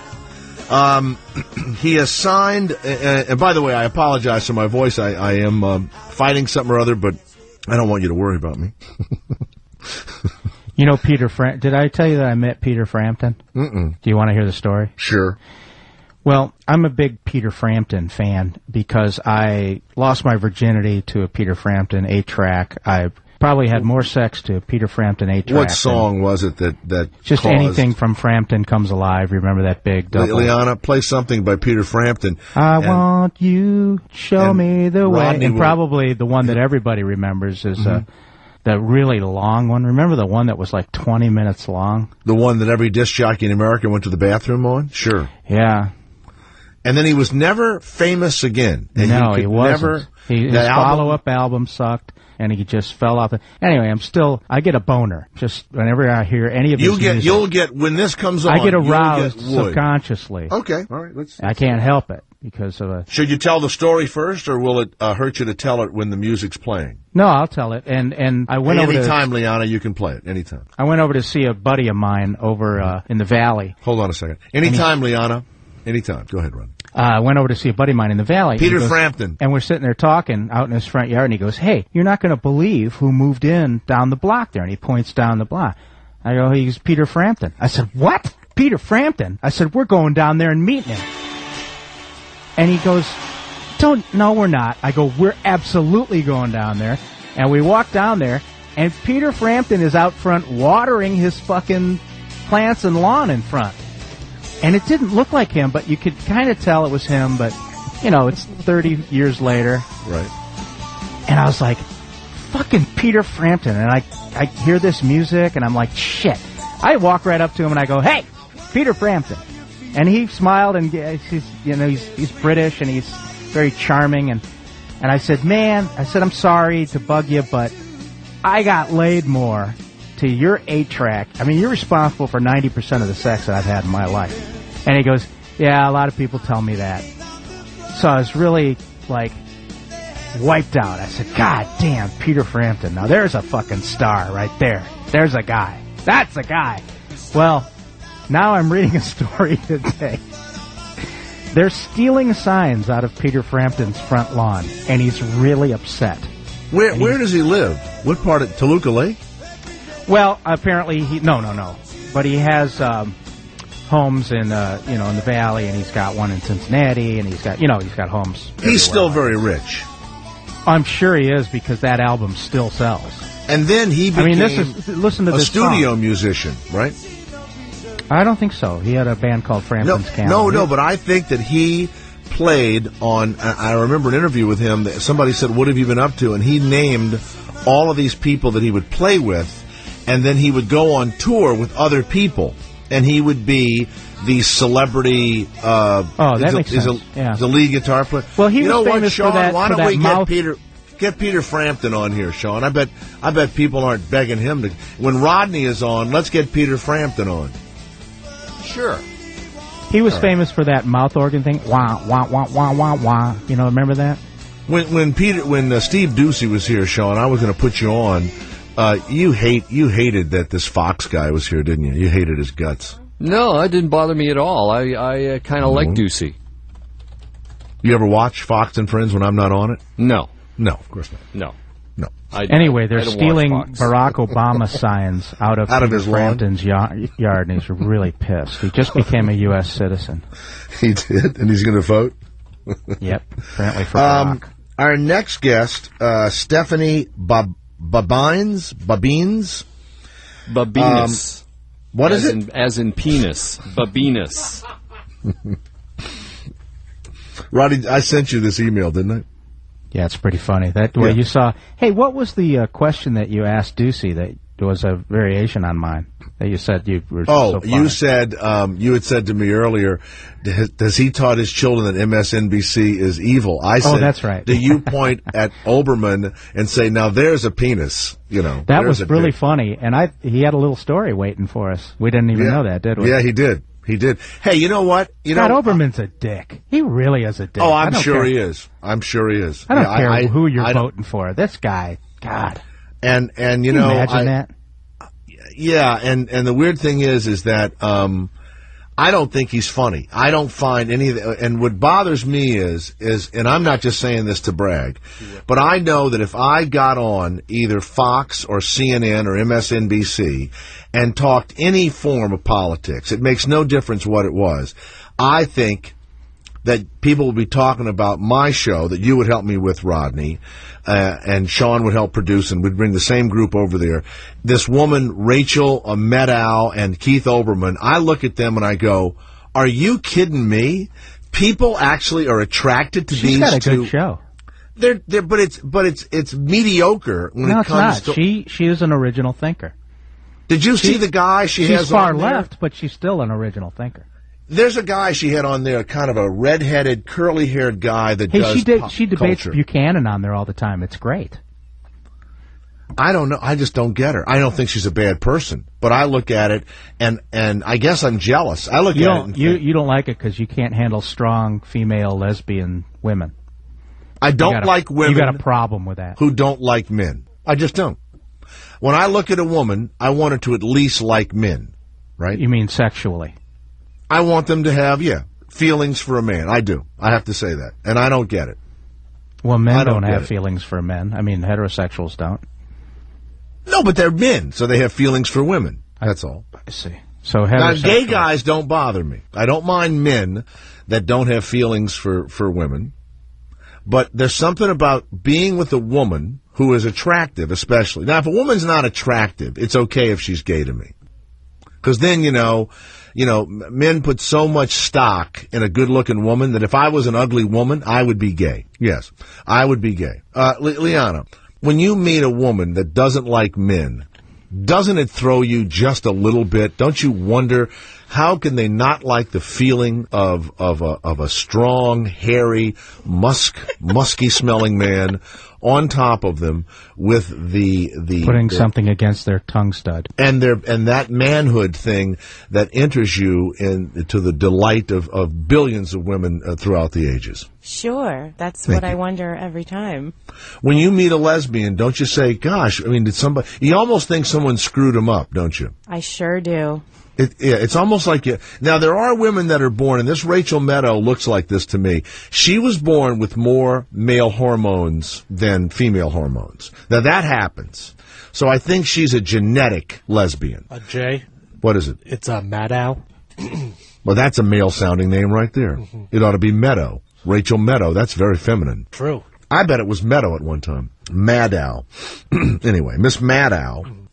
He has signed... and by the way, I apologize for my voice. I am fighting something or other, but I don't want you to worry about me. You know Peter Did I tell you that I met Peter Frampton? Mm-mm. Do you want to hear the story? Sure. Well, I'm a big Peter Frampton fan because I lost my virginity to a Peter Frampton 8-track. I probably had more sex to Peter Frampton 8-track. What song was it that just caused... anything from Frampton Comes Alive? Remember that big double? Liana, play something by Peter Frampton. I want you, show me the way. Rodney And probably the one that everybody remembers is the really long one. Remember the one that was like 20 minutes long? The one that every disc jockey in America went to the bathroom on? Sure. Yeah. And then he was never famous again. And No, he wasn't. His follow-up album sucked, and he just fell off. Anyway, I get a boner just whenever I hear any of his music. You'll get, when this comes on, I get aroused you'll get wood. subconsciously. Okay, all right. I can't help it because of a... Should you tell the story first, or will it hurt you to tell it when the music's playing? No, I'll tell it. And I went over to... Anytime, Liana, you can play it. Anytime. I went over to see a buddy of mine over in the Valley. Hold on a second. Anytime, Liana. Anytime. Go ahead, Ron. I went over to see a buddy of mine in the Valley. Peter Frampton. And we're sitting there talking out in his front yard, and he goes, hey, you're not going to believe who moved in down the block there. And he points down the block. I go, he's Peter Frampton. I said, what? Peter Frampton? I said, we're going down there and meeting him. And he goes, no, we're not. I go, we're absolutely going down there. And we walk down there, and Peter Frampton is out front watering his fucking plants and lawn in front. And it didn't look like him, but you could kind of tell it was him, but, it's 30 years later. Right. And I was like, fucking Peter Frampton. And I hear this music, and I'm like, shit. I walk right up to him, and I go, hey, Peter Frampton. And he smiled, and he's British, and he's very charming. And I said, I'm sorry to bug you, but I got laid more to your 8-track. I mean, you're responsible for 90% of the sex that I've had in my life. And he goes, yeah, a lot of people tell me that. So I was really, wiped out. I said, God damn, Peter Frampton. Now there's a fucking star right there. There's a guy. That's a guy. Well, now I'm reading a story today. They're stealing signs out of Peter Frampton's front lawn, and he's really upset. Where does he live? What part of Toluca Lake? Well, apparently no. But he has homes in in the Valley, and he's got one in Cincinnati, and he's got homes. He's still very rich. I'm sure he is, because that album still sells. And then he became listen to this studio song. Musician, right? I don't think so. He had a band called Frampton's Camel. No, but I think that he played on, I remember an interview with him, that somebody said, what have you been up to? And he named all of these people that he would play with, and then he would go on tour with other people, and he would be the celebrity. That makes sense. He's a lead guitar player. Well, he was famous Sean, for that. Why don't we mouth... get Peter Frampton on here, Sean? I bet people aren't begging him to. When Rodney is on, let's get Peter Frampton on. Sure. He was famous for that mouth organ thing. Wah wah wah wah wah wah. Remember that? When Steve Ducey was here, Sean, I was going to put you on. You hated that this Fox guy was here, didn't you? You hated his guts. No, it didn't bother me at all. I kind of like Ducey. You ever watch Fox and Friends when I'm not on it? No. No, of course not. No. Anyway, they're stealing Barack Obama signs out of his Frampton's yard, and he's really pissed. He just became a U.S. citizen. He did, and he's going to vote? Yep, apparently for Barack. Our next guest, Stephanie Babines? What is it? As in penis. Babinus. Roddy, I sent you this email, didn't I? Yeah, it's pretty funny. That way you saw... Hey, what was the question that you asked Ducey that was a variation on mine? That you said you were so funny? You said, you had said to me earlier, does he taught his children that MSNBC is evil? I said, that's right. Do you point at Olbermann and say, now there's a penis, That was really funny, and he had a little story waiting for us. We didn't even know that, did we? Yeah, he did. He did. Hey, you know what? Scott Olbermann's a dick. He really is a dick. Oh, I'm sure he is. I'm sure he is. I don't care who you're voting for. This guy, God. And Can you imagine that? Yeah, and the weird thing is that I don't think he's funny. I don't find any of the, and what bothers me is, and I'm not just saying this to brag, but I know that if I got on either Fox or CNN or MSNBC and talked any form of politics, it makes no difference what it was, I think that people would be talking about my show that you would help me with, Rodney, and Sean would help produce, and we'd bring the same group over there. This woman, Rachel Maddow, and Keith Olbermann, I look at them and I go, are you kidding me? People actually are attracted to these two. She's got a good show. But it's mediocre when it comes to... She is an original thinker. Did you see the guy she has on there? She's far left, but she's still an original thinker. There's a guy she had on there, kind of a red-headed, curly-haired guy that does she debates culture. Buchanan on there all the time. It's great. I don't know. I just don't get her. I don't think she's a bad person, but I look at it and I guess I'm jealous. I look at it and you don't like it because you can't handle strong female lesbian women. I don't like women. You got a problem with that. Who don't like men. I just don't. When I look at a woman, I want her to at least like men, right? You mean sexually? I want them to have, feelings for a man. I do. I have to say that. And I don't get it. Well, men don't have feelings for men. I mean, heterosexuals don't. No, but they're men, so they have feelings for women. That's all. I see. So now, gay guys don't bother me. I don't mind men that don't have feelings for women. But there's something about being with a woman who is attractive, especially. Now, if a woman's not attractive, it's okay if she's gay to me. Because then, men put so much stock in a good-looking woman that if I was an ugly woman, I would be gay. Yes, I would be gay. Liana, when you meet a woman that doesn't like men, doesn't it throw you just a little bit? Don't you wonder, how can they not like the feeling of a strong, hairy, musky-smelling man on top of them with the putting something against their tongue stud, and that manhood thing that enters you to the delight of billions of women throughout the ages? Sure, that's what I wonder every time. When you meet a lesbian, don't you say, "Gosh, I mean, did somebody?" You almost think someone screwed them up, don't you? I sure do. It's almost like now there are women that are born, and this Rachel Maddow looks like this to me. She was born with more male hormones than female hormones. Now that happens. So I think she's a genetic lesbian. Jay? What is it? It's a Maddow. Well, that's a male-sounding name right there. Mm-hmm. It ought to be Meadow. Rachel Maddow. That's very feminine. True. I bet it was Meadow at one time. Maddow. Anyway, Miss Maddow,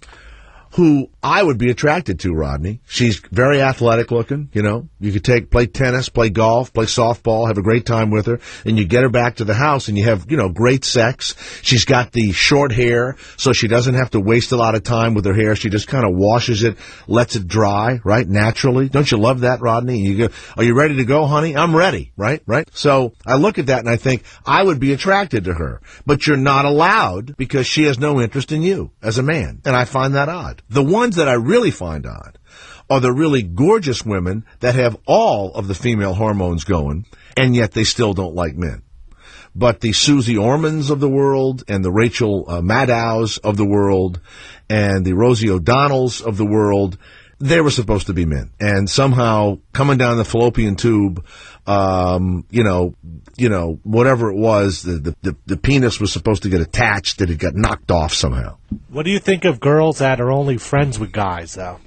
who I would be attracted to, Rodney. She's very athletic looking, You could play tennis, play golf, play softball, have a great time with her, and you get her back to the house and you have, great sex. She's got the short hair, so she doesn't have to waste a lot of time with her hair. She just kind of washes it, lets it dry, right, naturally. Don't you love that, Rodney? You go, are you ready to go, honey? I'm ready, right? So I look at that and I think, I would be attracted to her. But you're not allowed because she has no interest in you as a man. And I find that odd. The ones that I really find odd are the really gorgeous women that have all of the female hormones going, and yet they still don't like men. But the Susie Ormans of the world, and the Rachel Maddows of the world, and the Rosie O'Donnells of the world, they were supposed to be men. And somehow, coming down the fallopian tube, whatever it was, the penis was supposed to get attached, that it got knocked off somehow. What do you think of girls that are only friends with guys, though?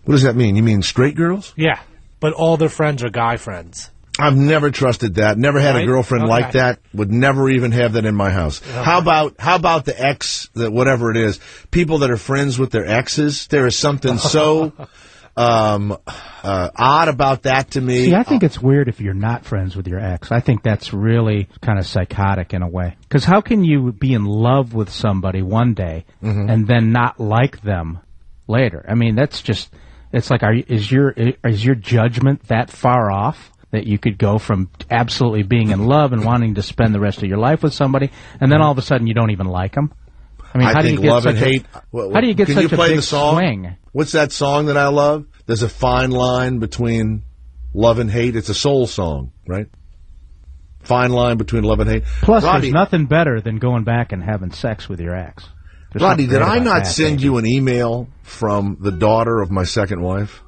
What does that mean? You mean straight girls? Yeah, but all their friends are guy friends. I've never trusted that. Never had a girlfriend like that. Would never even have that in my house. Okay. How about the ex, whatever it is, people that are friends with their exes? There is something so odd about that to me. See, I think it's weird if you're not friends with your ex. I think that's really kind of psychotic in a way. Because how can you be in love with somebody one day and then not like them later? I mean, that's just, it's like, is your judgment that far off that you could go from absolutely being in love and wanting to spend the rest of your life with somebody, and then all of a sudden you don't even like them? I mean, how do you get love such and hate? How do you get such a big swing? What's that song that I love? There's a fine line between love and hate. It's a soul song, right? Fine line between love and hate. Plus, Rodney, there's nothing better than going back and having sex with your ex. Rodney, did I not send you an email from the daughter of my second wife?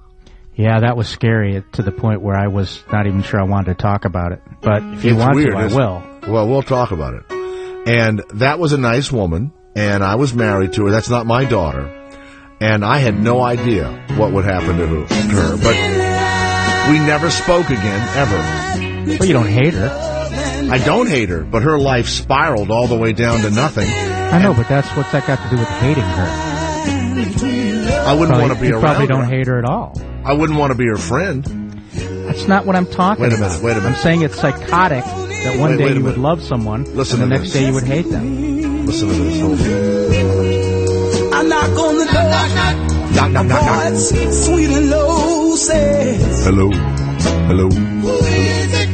Yeah, that was scary to the point where I was not even sure I wanted to talk about it. But if you want to, I will. Well, we'll talk about it. And that was a nice woman, and I was married to her. That's not my daughter. And I had no idea what would happen to her. But We never spoke again, ever. But you don't hate her. I don't hate her, but her life spiraled all the way down to nothing. I know, but what's that got to do with hating her? I wouldn't want to be you around probably don't her. hate her at all. I wouldn't want to be her friend. That's not what I'm talking about. Wait a minute. I'm saying it's psychotic that one day you would love someone, Listen and the to next this. day you would hate them. Listen to this. Hold on. I knock on the door. Knock, knock, knock, knock. Voice sweet and low says, Hello. Hello. who is it?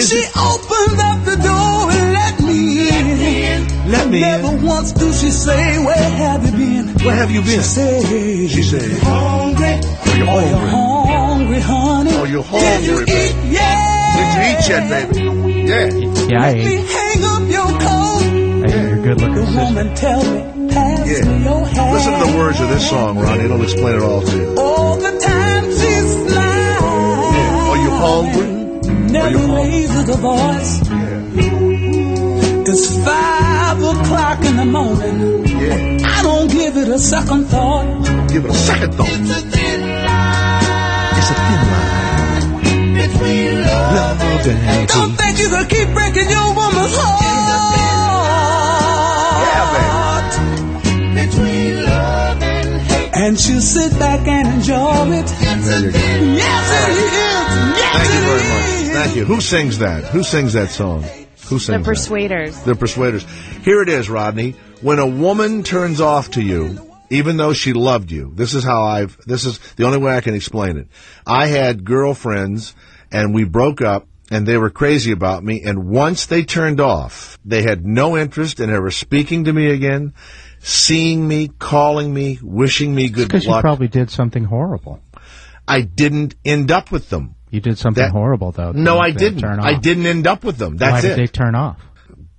She opened up the door and let me in. Let me Never in. once do she say, where have you been? Where have you been? She said, Are hungry. you Are you hungry? hungry, honey? Are you Did hungry, you baby? eat yet? Did you eat yet, baby? Yeah. Yeah, I Let me ate. hang up your coat. Hey, you're good looking The sister. woman tell me, pass me your hand. Listen to the words of this song, Ronnie. It'll explain it all to you. All the time she's lying. Are you hungry? Never raises a voice. It's 5 o'clock in the morning. Yeah. I don't give it a second thought. Give it a second thought. It's a thin line. Between love and hate. Don't think you can keep breaking your woman's heart. Between love and hate. And she'll sit back and enjoy it. There you go. Yes, it is. Yes, Thank you it very is. much. Thank you. Who sings that? Who sings that song? Who The sings that? Persuaders. The Persuaders. Here it is, Rodney. When a woman turns off to you, even though she loved you, this is the only way I can explain it. I had girlfriends, and we broke up, and they were crazy about me, and once they turned off, they had no interest in ever speaking to me again, seeing me, calling me, wishing me good Because you luck. probably did something horrible. I didn't end up with them. You did something horrible, though. No, I They didn't. turn off. I didn't end up with them. Why That's did it. they turn off?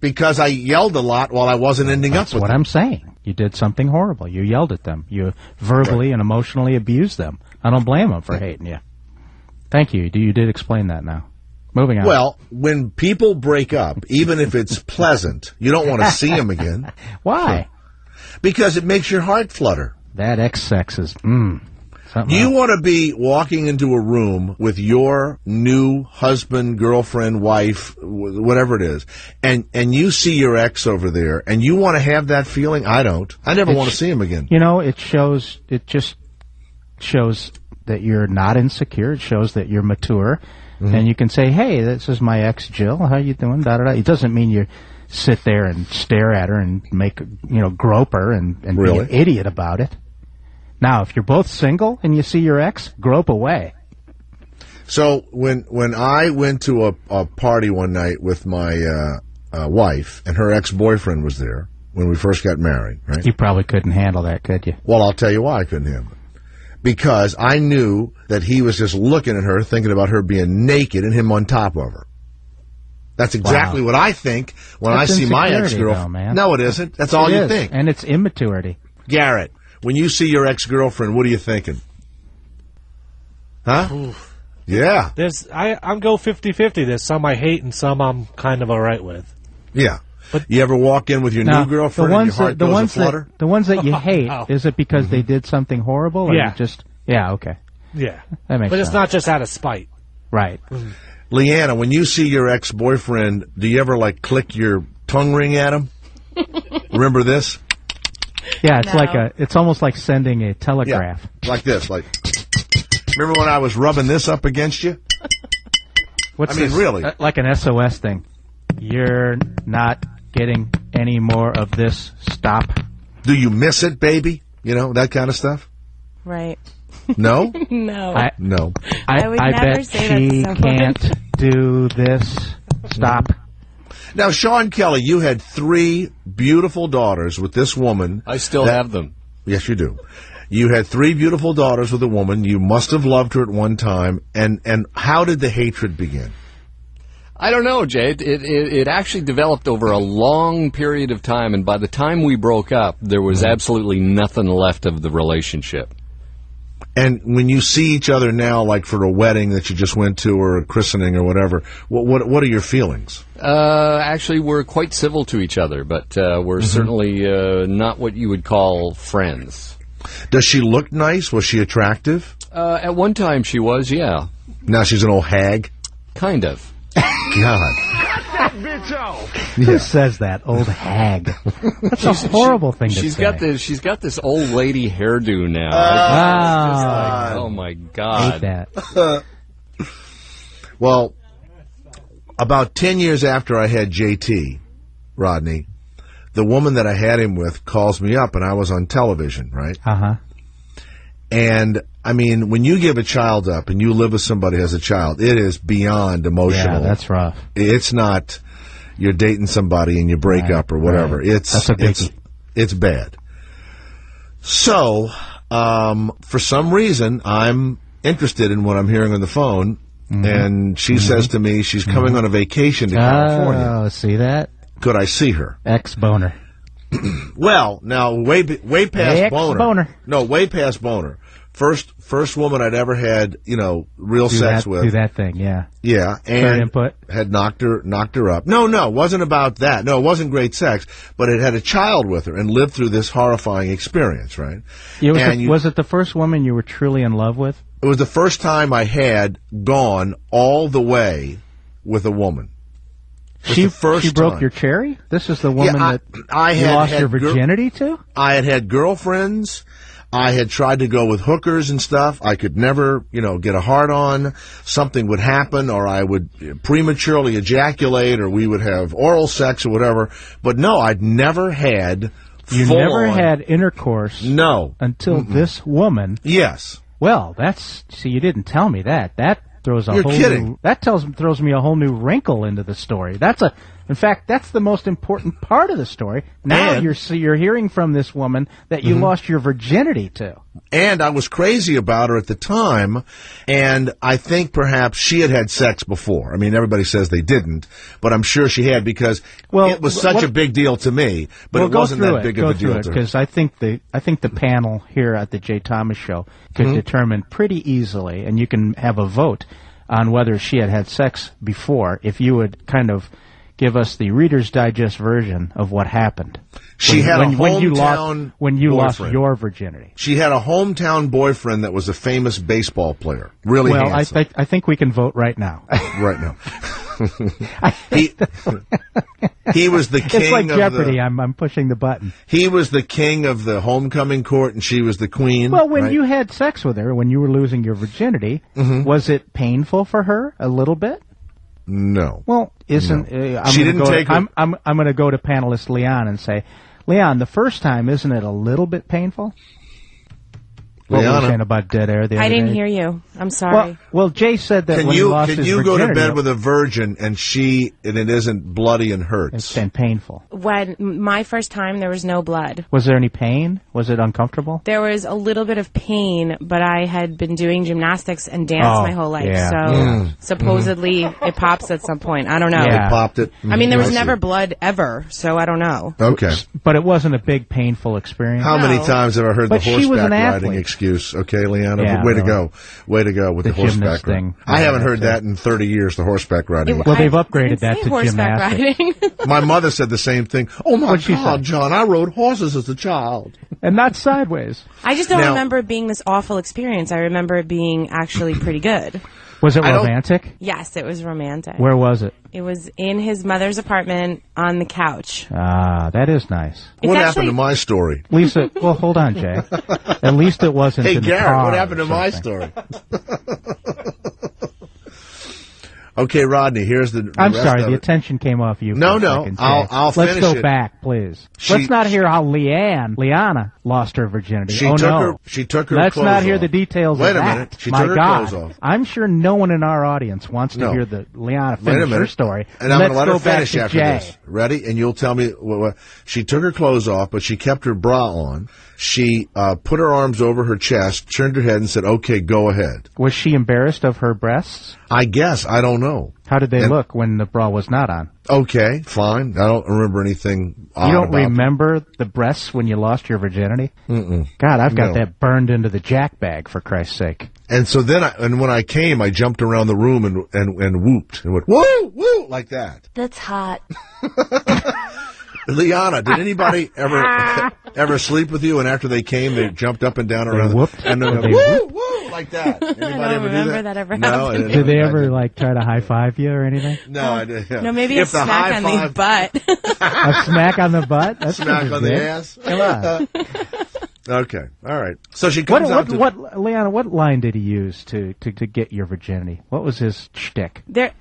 Because I yelled a lot while I wasn't ending up That's with what them. I'm saying. You did something horrible. You yelled at them. You verbally and emotionally abused them. I don't blame them for hating you. Thank you. You did explain that now. Moving on. Well, when people break up, even if it's pleasant, you don't want to see them again. Why? Because it makes your heart flutter. That X-sex is, something You else. want to be walking into a room with your new husband, girlfriend, wife, whatever it is, and you see your ex over there, and you want to have that feeling? I don't. I never want to see him again. You know, it just shows that you're not insecure. It shows that you're mature. And you can say, hey, this is my ex, Jill. How you doing? Da, da, da. It doesn't mean you sit there and stare at her and grope her and Really? be an idiot about it. Now, if you're both single and you see your ex, grope away. So when I went to a party one night with my wife, and her ex-boyfriend was there when we first got married, right? You probably couldn't handle that, could you? Well, I'll tell you why I couldn't handle it. Because I knew that he was just looking at her, thinking about her being naked and him on top of her. That's exactly what I think when That's I see my insecurity, ex-girlfriend. though, man. No, it isn't. That's all It you is, think. and it's immaturity. Garrett, when you see your ex-girlfriend, what are you thinking? Huh? Oof. Yeah. I'm go 50-50. There's some I hate and some I'm kind of all right with. Yeah. But you ever walk in with your Now, new girlfriend and your heart goes aflutter? the ones that you hate, is it because they did something horrible? Or Yeah. Okay. Yeah. That makes But it's sense. not just out of spite. Right. Leanna, when you see your ex-boyfriend, do you ever, click your tongue ring at him? Remember this? Yeah, it's No. it's almost like sending a telegraph. Yeah, like this. Remember when I was rubbing this up against you? What's I mean, this? really. Like an SOS thing. You're not getting any more of this. Stop. Do you miss it, baby? You know, that kind of stuff? Right. No? No. No. I would never bet say that to she someone. can't do this. Stop. Now, Sean Kelly, you had 3 beautiful daughters with this woman. I still have them. Yes, you do. You had 3 beautiful daughters with a woman. You must have loved her at one time. And how did the hatred begin? I don't know, Jay. It actually developed over a long period of time, and by the time we broke up, there was absolutely nothing left of the relationship. And when you see each other now, like for a wedding that you just went to or a christening or whatever, what are your feelings? Actually, we're quite civil to each other, but we're certainly not what you would call friends. Does she look nice? Was she attractive? At one time she was, yeah. Now she's an old hag? Kind of. God. Who says that? Old hag. That's a horrible thing to say. She's got this old lady hairdo now. Oh my God. Hate that. Well, about 10 years after I had JT, Rodney, the woman that I had him with calls me up, and I was on television, right? Uh-huh. And, I mean, when you give a child up and you live with somebody as a child, it is beyond emotional. Yeah, that's rough. It's not you're dating somebody and you break up or whatever. Right. It's bad. So, for some reason, I'm interested in what I'm hearing on the phone, and she says to me she's coming on a vacation to California. Oh, see that? Could I see her? Ex-boner. Well, now, way past Ex-boner. No, way past boner. First woman I'd ever had, real sex with. Do that thing, yeah. Yeah, and had knocked her up. No, wasn't about that. No, it wasn't great sex, but it had a child with her and lived through this horrifying experience, right? Was it the first woman you were truly in love with? It was the first time I had gone all the way with a woman. She broke your cherry? This is the woman that you lost your virginity to? I had girlfriends. I had tried to go with hookers and stuff. I could never, get a hard-on. Something would happen, or I would prematurely ejaculate, or we would have oral sex or whatever. But no, I'd never had You never had intercourse until this woman. Yes. Well, you didn't tell me that. That throws a throws me a whole new wrinkle into the story. In fact, that's the most important part of the story. Now you're hearing from this woman that you lost your virginity to. And I was crazy about her at the time, and I think perhaps she had sex before. I mean, everybody says they didn't, but I'm sure she had because it was such a big deal to me, but it wasn't that big of a deal to her. Because I think the panel here at the Jay Thomas Show could determine pretty easily, and you can have a vote on whether she had sex before, if you would kind of give us the Reader's Digest version of what happened. She had a hometown when you lost boyfriend. Your virginity. She had a hometown boyfriend that was a famous baseball player. Really handsome. Well, I think we can vote right now. Right now. He was the king. It's like Jeopardy. I'm pushing the button. He was the king of the homecoming court, and she was the queen. Well, when you had sex with her, when you were losing your virginity, was it painful for her a little bit? No. Well, she didn't take it. I'm going to go to panelist Leon and say, Leon, the first time, isn't it a little bit painful? What were you saying about dead air the other day? I didn't hear you. I'm sorry. Well, Jay said that when he lost his virginity... Can you go to bed with a virgin and it isn't bloody and hurts? It's painful. When my first time, there was no blood. Was there any pain? Was it uncomfortable? There was a little bit of pain, but I had been doing gymnastics and danced my whole life. Yeah. So supposedly it pops at some point. I don't know. Yeah. It popped it? I mean, there was never blood ever, so I don't know. Okay. But it wasn't a big, painful experience? How many times have I heard the horseback riding excuse? Okay, Leanna, way to go with the horseback thing. I haven't heard that in 30 years, the horseback riding. Well, they've upgraded that to gymnastics. My mother said the same thing. Oh, my God, John, I rode horses as a child. And not sideways. I just don't remember it being this awful experience. I remember it being actually pretty good. Was it romantic? Yes, it was romantic. Where was it? It was in his mother's apartment on the couch. Ah, that is nice. What happened to my story? Lisa, well, hold on, Jay. At least it wasn't in the car. Hey, Garrett, what happened to my story? Okay, Rodney, here's the I'm rest sorry, of the it. attention came off you. No, I'll finish Let's go it. back, please. Let's not hear how Leanna lost her virginity. She took her Let's clothes not hear off. the details Wait of a that. minute. She My took her God. clothes off. I'm sure no one in our audience wants to hear the Leanna finish her story. And I'm going to let her go back finish to after Jay. this. Ready? And you'll tell me. She took her clothes off, but she kept her bra on. She put her arms over her chest, turned her head, and said, "Okay, go ahead." Was she embarrassed of her breasts? I guess. I don't know. How did they look when the bra was not on? Okay, fine. I don't remember anything odd You don't about remember the breasts when you lost your virginity? Mm-mm. God, I've got that burned into the jack bag, for Christ's sake. And so then, when I came, I jumped around the room and whooped and went, woo, woo, like that. That's hot. Liana, did anybody ever sleep with you? And after they came, they jumped up and down around whooped? and They woo, whooped? woo, like that. Anybody I don't ever do remember that ever No, happened. Did they ever like try to high five you or anything? No, I didn't. No, maybe If a the smack high on the five- butt. A smack on the butt? That's Smack pretty on the good. ass. Come on. Okay, all right. So she comes out to... Leanna, what line did he use to get your virginity? What was his shtick? There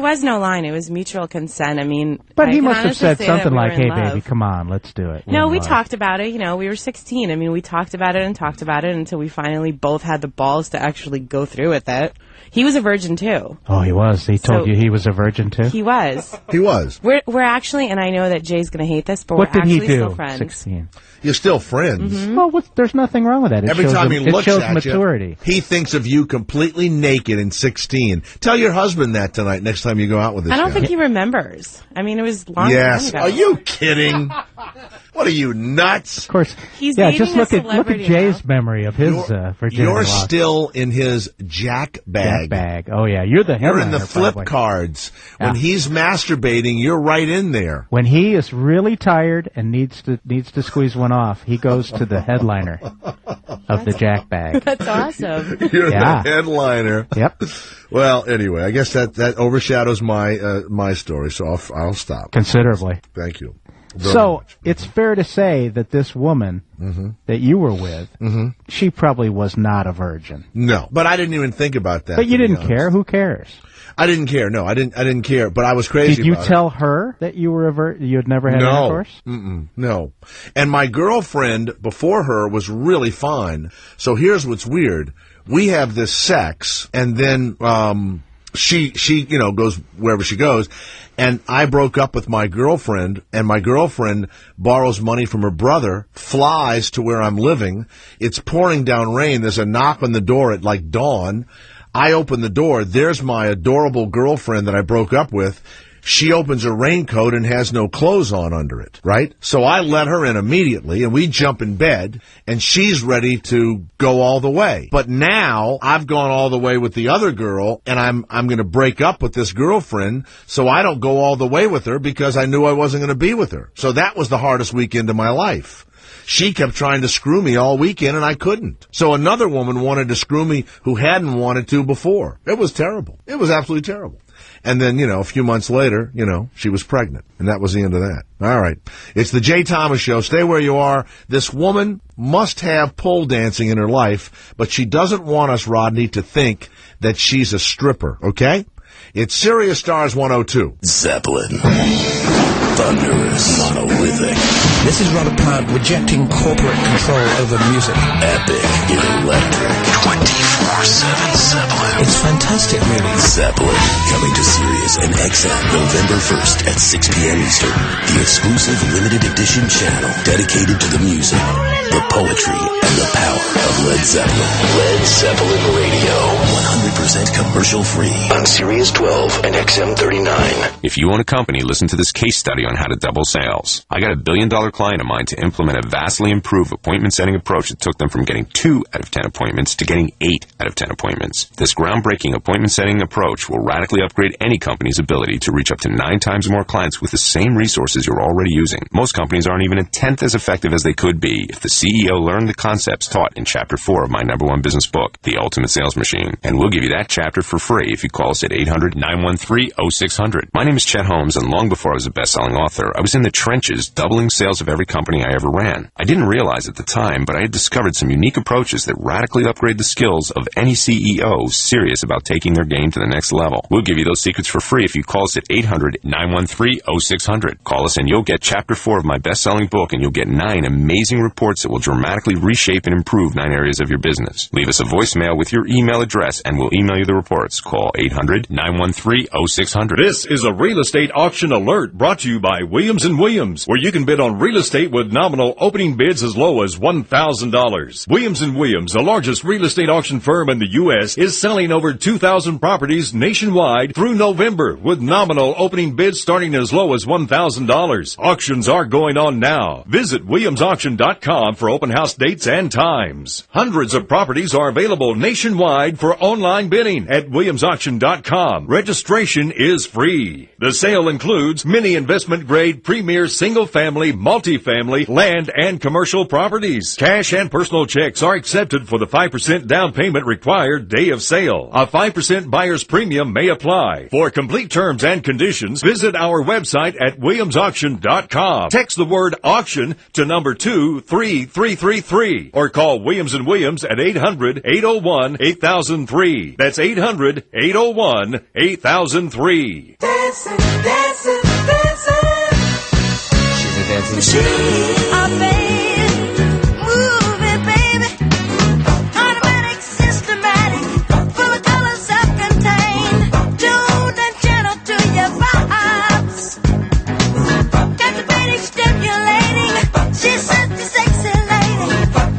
was no line. It was mutual consent. I mean, But I he can must have honestly said say something that we like, were in hey, love. baby, come on, let's do it. No, We're in we love." talked about it. You know, we were 16. I mean, we talked about it and talked about it until we finally both had the balls to actually go through with it. He was a virgin too. Oh, he was. He told So- you he was a virgin too? He was. He was. We're actually, and I know that Jay's going to hate this, but What we're did he actually still do? friends. 16. You're still friends. Mm-hmm. Well, there's nothing wrong with that. It Every shows time him- he looks it shows at maturity. you, he thinks of you completely naked in 16. Tell your husband that tonight next time you go out with this I don't guy. think he remembers. I mean, it was long Yes. time ago. Are you kidding? What are you, nuts? Of course. He's yeah, dating just a look at celebrity Jay's memory of his virginity You're loss. still in his jack bag. Jack bag. Oh yeah, you're the You're in the headliner, flip probably. cards. When Yeah. he's masturbating, you're right in there. When he is really tired and needs to squeeze one off, he goes to the headliner of the jack bag. That's awesome. You're Yeah. the headliner. Yep. Well, anyway, I guess that overshadows my story, so I'll stop. Considerably. Thank you. Very So much. it's fair to say that this woman that you were with, she probably was not a virgin. No, but I didn't even think about that. But you to be didn't honest. care. Who cares? I didn't care. No, I didn't care. But I was crazy. Did you about tell her that you were you had never had No. intercourse? No. And my girlfriend before her was really fine. So here's what's weird. We have this sex, and then she goes wherever she goes. And I broke up with my girlfriend, and my girlfriend borrows money from her brother, flies to where I'm living. It's pouring down rain. There's a knock on the door at like dawn. I open the door. There's my adorable girlfriend that I broke up with. She opens her raincoat and has no clothes on under it, right? So I let her in immediately, and we jump in bed, and she's ready to go all the way. But now I've gone all the way with the other girl, and I'm going to break up with this girlfriend, so I don't go all the way with her because I knew I wasn't going to be with her. So that was the hardest weekend of my life. She kept trying to screw me all weekend, and I couldn't. So another woman wanted to screw me who hadn't wanted to before. It was terrible. It was absolutely terrible. And then, a few months later, she was pregnant. And that was the end of that. All right. It's the Jay Thomas Show. Stay where you are. This woman must have pole dancing in her life, but she doesn't want us, Rodney, to think that she's a stripper, okay? It's Sirius Stars 102. Zeppelin. Thunderous. Monolithic. This is Robert Plant rejecting corporate control over music. Epic. Electric. 24/7 Zeppelin. It's fantastic, really. Zeppelin. Coming to Sirius and XM November 1st at 6 p.m. Eastern. The exclusive limited edition channel dedicated to the music, the poetry, and the power of Led Zeppelin. Led Zeppelin Radio. 100% commercial free on Sirius 12 and XM 39. If you own a company, listen to this case study on how to double sales. I got a $1 billion client of mine to implement a vastly improved appointment setting approach that took them from getting 2 out of 10 appointments to getting 8 out of 10 appointments. This groundbreaking appointment setting approach will radically upgrade any company's ability to reach up to 9 times more clients with the same resources you're already using. Most companies aren't even a tenth as effective as they could be if the CEO learned the concepts taught in Chapter 4 of my #1 business book, The Ultimate Sales Machine. And we'll give you that chapter for free if you call us at 800-913-0600. My name is Chet Holmes, and long before I was a best-selling author, I was in the trenches doubling sales of every company I ever ran. I didn't realize at the time, but I had discovered some unique approaches that radically upgrade the skills of any CEO serious about taking their game to the next level. We'll give you those secrets for free if you call us at 800-913-0600. Call us and you'll get Chapter 4 of my best-selling book, and you'll get 9 amazing reports that will dramatically reshape and improve 9 areas of your business. Leave us a voicemail with your email address, and we'll email you the reports. Call 800-913-0600. This is a real estate auction alert brought to you by Williams & Williams, where you can bid on real estate with nominal opening bids as low as $1,000. Williams & Williams, the largest real estate auction firm in the U.S., is selling over 2,000 properties nationwide through November with nominal opening bids starting as low as $1,000. Auctions are going on now. Visit WilliamsAuction.com for open house dates and times. Hundreds of properties are available nationwide for online bidding at WilliamsAuction.com. Registration is free. The sale includes many investment-grade premier single-family, multifamily, land, and commercial properties. Cash and personal checks are accepted for the 5% down payment required day of sale. A 5% buyer's premium may apply. For complete terms and conditions, visit our website at WilliamsAuction.com. Text the word auction to number 23333 or call Williams & Williams at 800-801-8003. That's 800-801-8003. Dancing, dancing, dancing. She's a dancing machine. Move it, baby. Automatic, systematic, full of color, self-contained. Tuned and gentle to your vibes. Captivating, stimulating. She's such a sexy lady.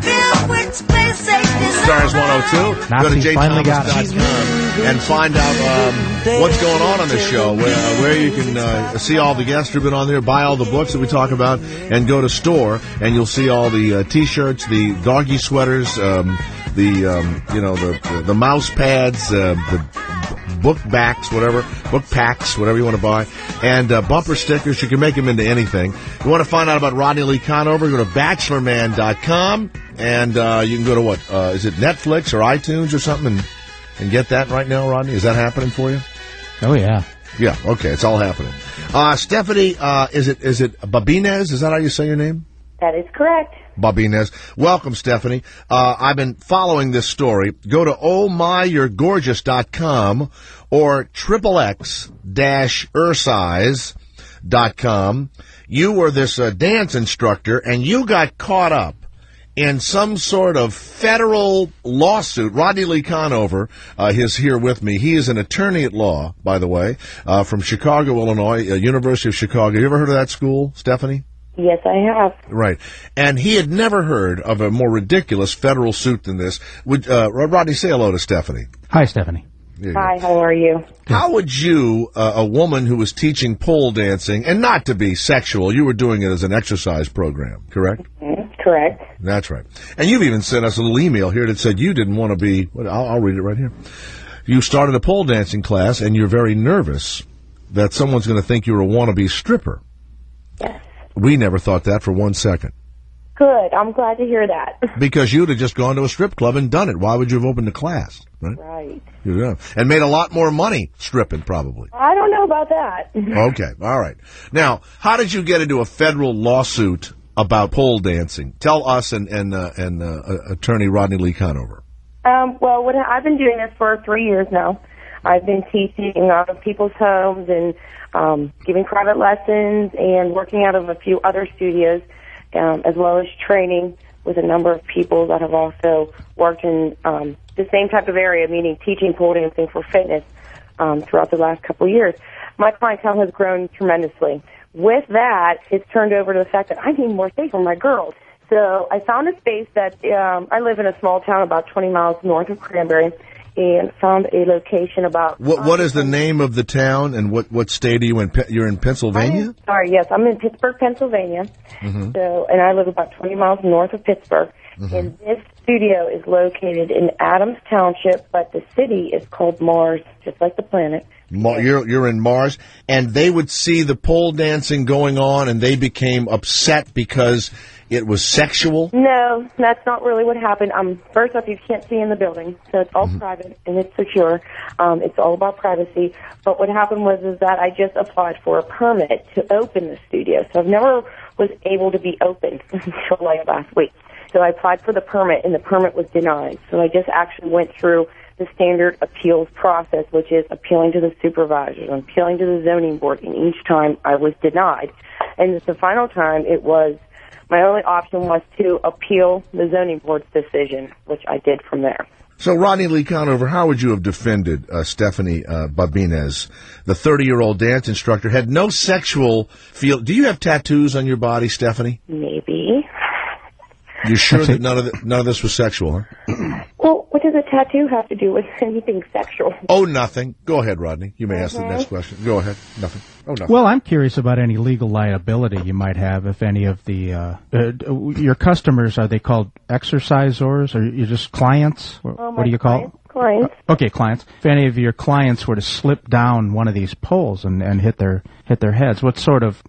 Filled with space safety. Stars 102. Go to jthomas.com and find out what's going on this show, where you can see all the guests who've been on there, buy all the books that we talk about, and go to store, and you'll see all the T-shirts, the doggy sweaters, the mouse pads, the book packs, whatever you want to buy, and bumper stickers. You can make them into anything. You want to find out about Rodney Lee Conover, go to bachelorman.com, and you can go to is it Netflix or iTunes or something, and get that right now, Rodney? Is that happening for you? Oh, yeah. Yeah, okay, it's all happening. Stephanie, is it Babinez? Is that how you say your name? That is correct. Babinez. Welcome, Stephanie. I've been following this story. Go to ohmyyou'regorgeous.com or xxx-ursize.com. You were this dance instructor, and you got caught up in some sort of federal lawsuit. Rodney Lee Conover is here with me. He is an attorney at law, by the way, from Chicago, Illinois, University of Chicago. You ever heard of that school, Stephanie? Yes, I have. Right. And he had never heard of a more ridiculous federal suit than this. Rodney, say hello to Stephanie. Hi, Stephanie. Hi, how are you? How would you, a woman who was teaching pole dancing, and not to be sexual, you were doing it as an exercise program, correct? Mm-hmm. Correct. That's right. And you've even sent us a little email here that said you didn't want to be, I'll read it right here. You started a pole dancing class, and you're very nervous that someone's going to think you're a wannabe stripper. Yes. We never thought that for 1 second. Good. I'm glad to hear that. Because you'd have just gone to a strip club and done it. Why would you have opened a class? Right. Yeah. And made a lot more money stripping, probably. I don't know about that. Okay. All right. Now, how did you get into a federal lawsuit about pole dancing? Tell us and attorney Rodney Lee Conover. Well, I've been doing this for 3 years now. I've been teaching people's homes and giving private lessons and working out of a few other studios, as well as training with a number of people that have also worked in the same type of area, meaning teaching pole dancing for fitness throughout the last couple of years. My clientele has grown tremendously. With that, it's turned over to the fact that I need more space for my girls. So I found a space that I live in a small town about 20 miles north of Cranberry, and found a location about... What is the name of the town, and what state are you in? You're in Pennsylvania? I'm in Pittsburgh, Pennsylvania. Mm-hmm. And I live about 20 miles north of Pittsburgh. Mm-hmm. And this studio is located in Adams Township, but the city is called Mars, just like the planet. You're in Mars, and they would see the pole dancing going on, and they became upset because it was sexual? No, that's not really what happened. First off, you can't see in the building, so it's all private and it's secure. It's all about privacy. But what happened was that I just applied for a permit to open the studio, so I've never was able to be open until like last week. So I applied for the permit, and the permit was denied. So I just actually went through the standard appeals process, which is appealing to the supervisors, appealing to the zoning board, and each time I was denied. And the final time, my only option was to appeal the zoning board's decision, which I did from there. So, Rodney Lee Conover, how would you have defended Stephanie Babinez, the 30-year-old dance instructor, had no sexual feel? Do you have tattoos on your body, Stephanie? Maybe. You sure that none of this was sexual, huh? Well, with the does a tattoo have to do with anything sexual? Oh, nothing. Go ahead, Rodney. You may ask the next question. Go ahead. Nothing. Oh, nothing. Well, I'm curious about any legal liability you might have if any of the your customers, are they called exercisors or you just clients? What do you call them? Clients. Okay, clients. If any of your clients were to slip down one of these poles and hit their heads, what sort of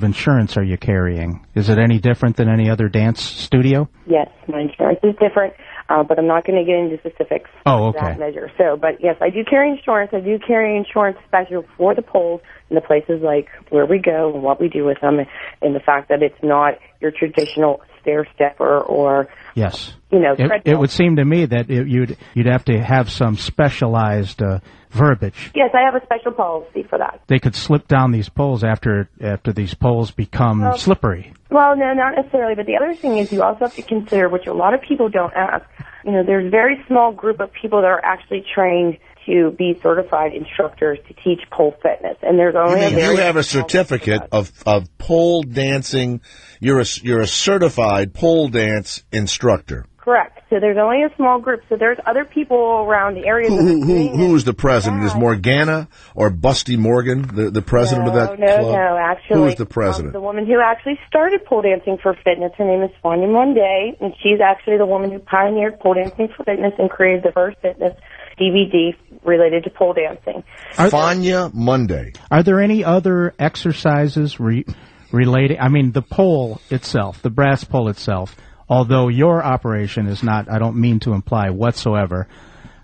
insurance are you carrying? Is it any different than any other dance studio? Yes, my insurance is different, but I'm not going to get into specifics. Oh, of okay. that measure. So, but yes, I do carry insurance. I do carry insurance special for the poles and the places like where we go and what we do with them, and the fact that it's not your traditional stair stepper or yes. Treadmill. It would seem to me that you'd have to have some specialized verbiage. Yes, I have a special policy for that. They could slip down these poles after these poles become slippery. Well, no, not necessarily. But the other thing is you also have to consider, which a lot of people don't ask, there's a very small group of people that are actually trained to be certified instructors to teach pole fitness. And there's only you have a certificate of pole dancing. You're a certified pole dance instructor. Correct. So there's only a small group. So there's other people around the area. Who is the president? Is Morgana or Busty Morgan the president of that club? No, actually. Who is the president? The woman who actually started pole dancing for fitness, her name is Fania Monday, and she's actually the woman who pioneered pole dancing for fitness and created the first fitness DVD related to pole dancing. Fania Monday. Are there any other exercises related? I mean, the pole itself, the brass pole itself, although your operation is not, I don't mean to imply whatsoever,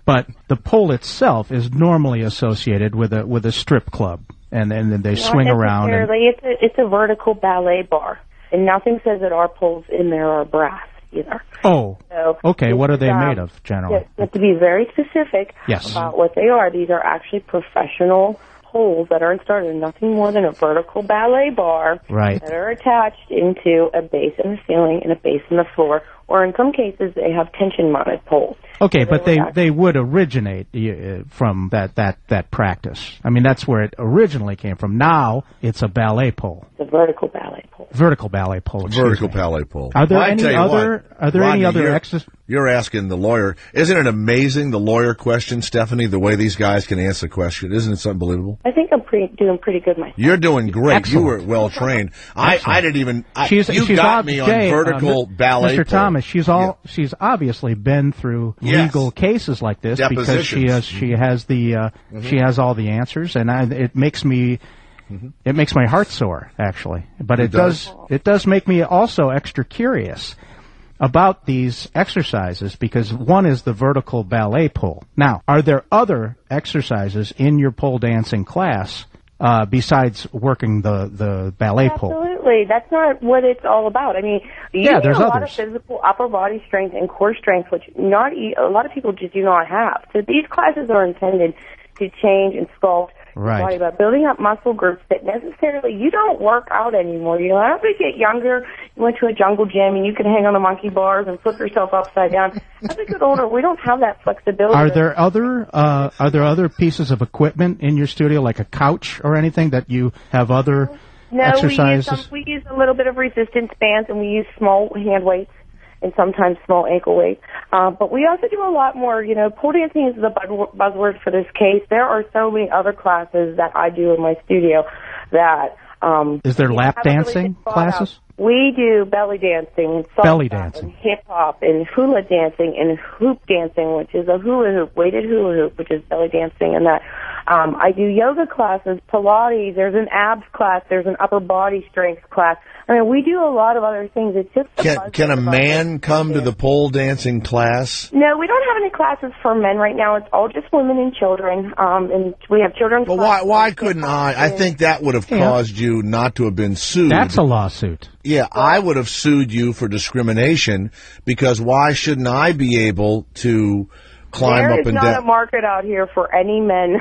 but the pole itself is normally associated with a strip club, and then they swing around. It's a vertical ballet bar, and nothing says that our poles in there are brass either. Oh, so okay. What are they made of, generally? You have to be very specific about what they are. These are actually professional poles that are installed in nothing more than a vertical ballet bar that are attached into a base in the ceiling and a base in the floor, or in some cases they have tension-mounted poles. Okay, so but they would originate from that practice. I mean, that's where it originally came from. Now it's a ballet pole. The vertical ballet pole. Vertical ballet pole. Vertical ballet pole. Are there any other? Are there any other exercises? You're asking the lawyer. Isn't it amazing, the lawyer question, Stephanie, the way these guys can answer the question? Isn't it unbelievable? I think I'm doing pretty good myself. You're doing great. Excellent. You were well trained. I didn't even. You she's got me on vertical ballet Mr. pole. Thomas, she's obviously been through legal cases like this because she has all the answers, and it makes me. It makes my heart sore, actually. But it does make me also extra curious about these exercises, because one is the vertical ballet pole. Now, are there other exercises in your pole dancing class besides working the ballet pole? Absolutely. That's not what it's all about. I mean, you need there's a lot others. of physical upper body strength and core strength, which a lot of people just do not have. So these classes are intended to change and sculpt Right. Body, about building up muscle groups that necessarily you don't work out anymore. You know, as we get younger, you went to a jungle gym and you could hang on the monkey bars and flip yourself upside down. As we get older, we don't have that flexibility. Are there other pieces of equipment in your studio, like a couch or anything, that you have other exercises? We use a little bit of resistance bands, and we use small hand weights and sometimes small ankle weights. But we also do a lot more. You know, pole dancing is the buzzword for this case. There are so many other classes that I do in my studio that... is there lap dancing classes? We do belly dancing, salsa, and hip-hop, and hula dancing, and hoop dancing, which is a hula hoop, weighted hula hoop, which is belly dancing, and that. I do yoga classes, Pilates, there's an abs class, there's an upper body strength class. I mean, we do a lot of other things. It's just Can a man come to the pole dancing class? No, we don't have any classes for men right now. It's all just women and children, and we have children's classes. Why couldn't I? I think that would have caused you not to have been sued. That's a lawsuit. Yeah, I would have sued you for discrimination, because why shouldn't I be able to climb up and down? There is not a market out here for any men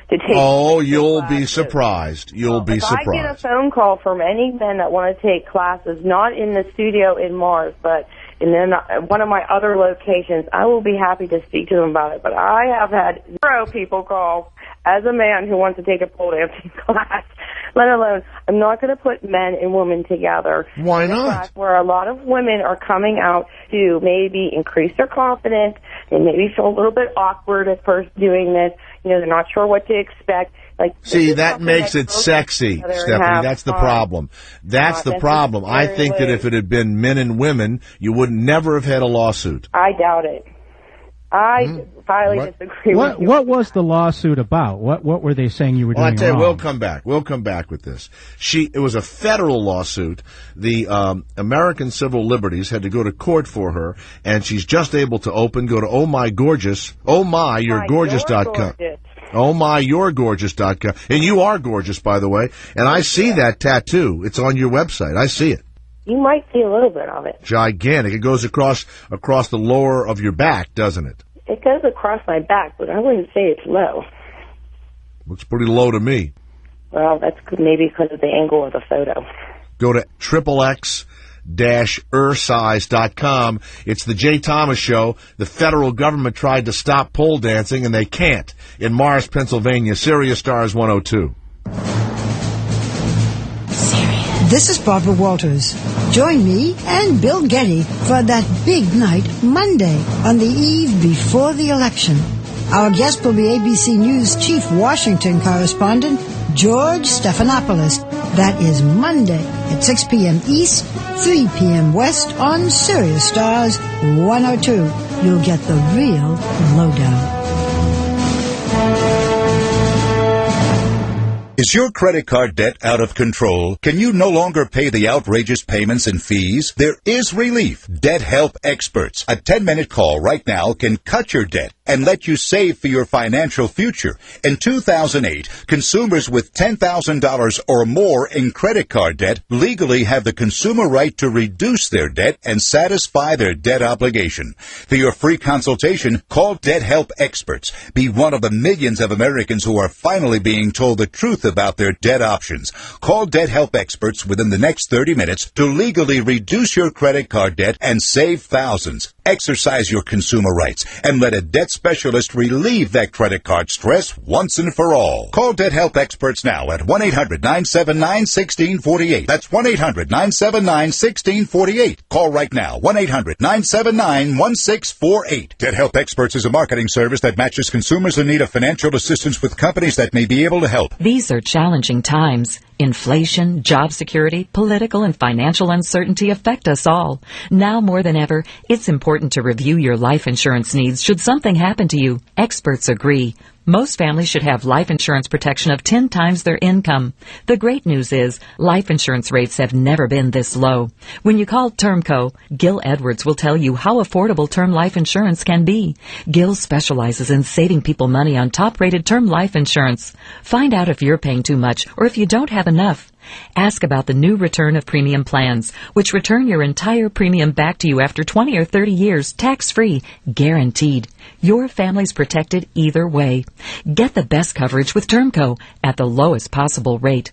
to take. Oh, you'll be surprised. You'll be surprised. I get a phone call from any men that want to take classes, not in the studio in Mars, but in one of my other locations, I will be happy to speak to them about it. But I have had 0 people call as a man who wants to take a pole dancing class. let alone, I'm not going to put men and women together. Why not? Where a lot of women are coming out to maybe increase their confidence and maybe feel a little bit awkward at first doing this. You know, they're not sure what to expect. Like, see, that makes it sexy, Stephanie. That's the problem. That's the problem. I think that if it had been men and women, you would never have had a lawsuit. I doubt it. I highly disagree with you. What was the lawsuit about? What were they saying you were doing I'll tell you, wrong? we'll come back. We'll come back with this. It was a federal lawsuit. The American Civil Liberties had to go to court for her, and she's just able to go to ohmyyourgorgeous.com. ohmyyourgorgeous.com. And you are gorgeous, by the way. And I see that tattoo. It's on your website. I see it. You might see a little bit of it. Gigantic. It goes across the lower of your back, doesn't it? It goes across my back, but I wouldn't say it's low. Looks pretty low to me. Well, that's maybe because of the angle of the photo. Go to XXX-Ursize.com. It's the Jay Thomas Show. The federal government tried to stop pole dancing, and they can't. In Morris, Pennsylvania, Sirius Stars 102. This is Barbara Walters. Join me and Bill Getty for that big night Monday on the eve before the election. Our guest will be ABC News Chief Washington Correspondent George Stephanopoulos. That is Monday at 6 p.m. East, 3 p.m. West on Sirius Stars 102. You'll get the real lowdown. Is your credit card debt out of control? Can you no longer pay the outrageous payments and fees? There is relief. Debt Help Experts. A 10-minute call right now can cut your debt and let you save for your financial future. In 2008, consumers with $10,000 or more in credit card debt legally have the consumer right to reduce their debt and satisfy their debt obligation. For your free consultation, call Debt Help Experts. Be one of the millions of Americans who are finally being told the truth about their debt options. Call Debt Help Experts within the next 30 minutes to legally reduce your credit card debt and save thousands. Exercise your consumer rights and let a debt specialist relieve that credit card stress once and for all. Call Debt Help Experts now at 1-800-979-1648. That's 1-800-979-1648. Call right now. 1-800-979-1648. Debt Help Experts is a marketing service that matches consumers in need of financial assistance with companies that may be able to help. These are challenging times. Inflation, job security, political and financial uncertainty affect us all. Now more than ever, it's important to review your life insurance needs should something happen to you. Experts agree. Most families should have life insurance protection of 10 times their income. The great news is life insurance rates have never been this low. When you call Termco, Gil Edwards will tell you how affordable term life insurance can be. Gil specializes in saving people money on top-rated term life insurance. Find out if you're paying too much or if you don't have enough. Ask about the new return of premium plans, which return your entire premium back to you after 20 or 30 years, tax-free, guaranteed. Your family's protected either way. Get the best coverage with Termco at the lowest possible rate.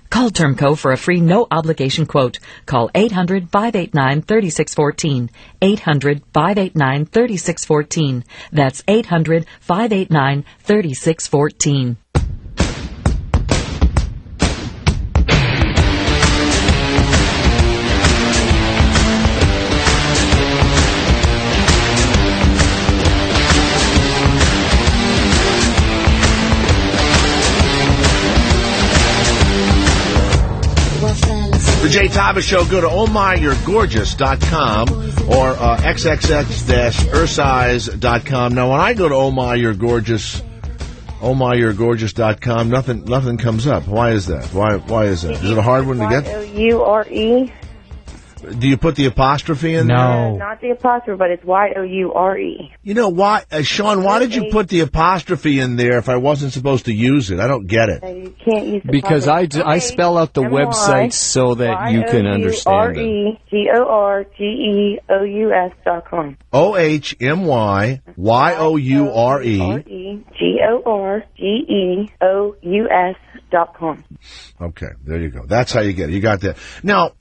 Call Termco for a free no-obligation quote. Call 800-589-3614. 800-589-3614. That's 800-589-3614. The Jay Thomas Show. Go to ohmyyourgorgeous.com or xxx-ursize.com. Now, when I go to ohmyyourgorgeous.com, nothing comes up. Why is that? Why is that? Is it a hard one to get? Y-O-U-R-E. Do you put the apostrophe in there? No. Not the apostrophe, but it's Y-O-U-R-E. You know, why, Sean, why did you put the apostrophe in there if I wasn't supposed to use it? I don't get it. You can't use the because I spell out the website so that you can understand it. YOHMYGORGEOUS.com. OHMYGORGEOUS.com. Okay, there you go. That's how you get it. You got that. Now,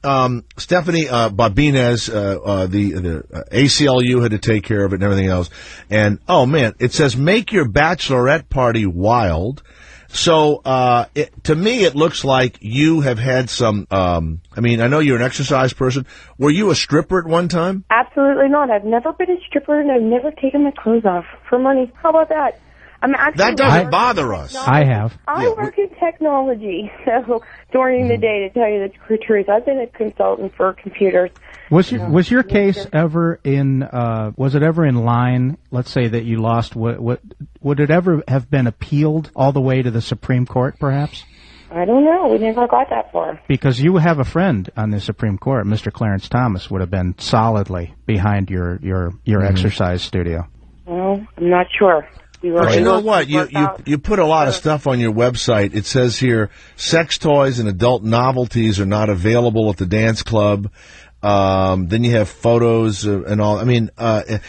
Stephanie Babinez, the ACLU had to take care of it and everything else. And, oh, man, it says, make your bachelorette party wild. So, to me, it looks like you have had some, I know you're an exercise person. Were you a stripper at one time? Absolutely not. I've never been a stripper, and I've never taken my clothes off for money. How about that? That doesn't bother us. I have. I work in technology, so during the day, to tell you the truth, I've been a consultant for computers. Was your case ever in? Was it ever in line? Let's say that you lost. Would it ever have been appealed all the way to the Supreme Court, perhaps? I don't know. We never got that far. Because you have a friend on the Supreme Court, Mr. Clarence Thomas, would have been solidly behind your exercise studio. Well, I'm not sure. But you know what? You put a lot of stuff on your website. It says here, sex toys and adult novelties are not available at the dance club. Then you have photos and all.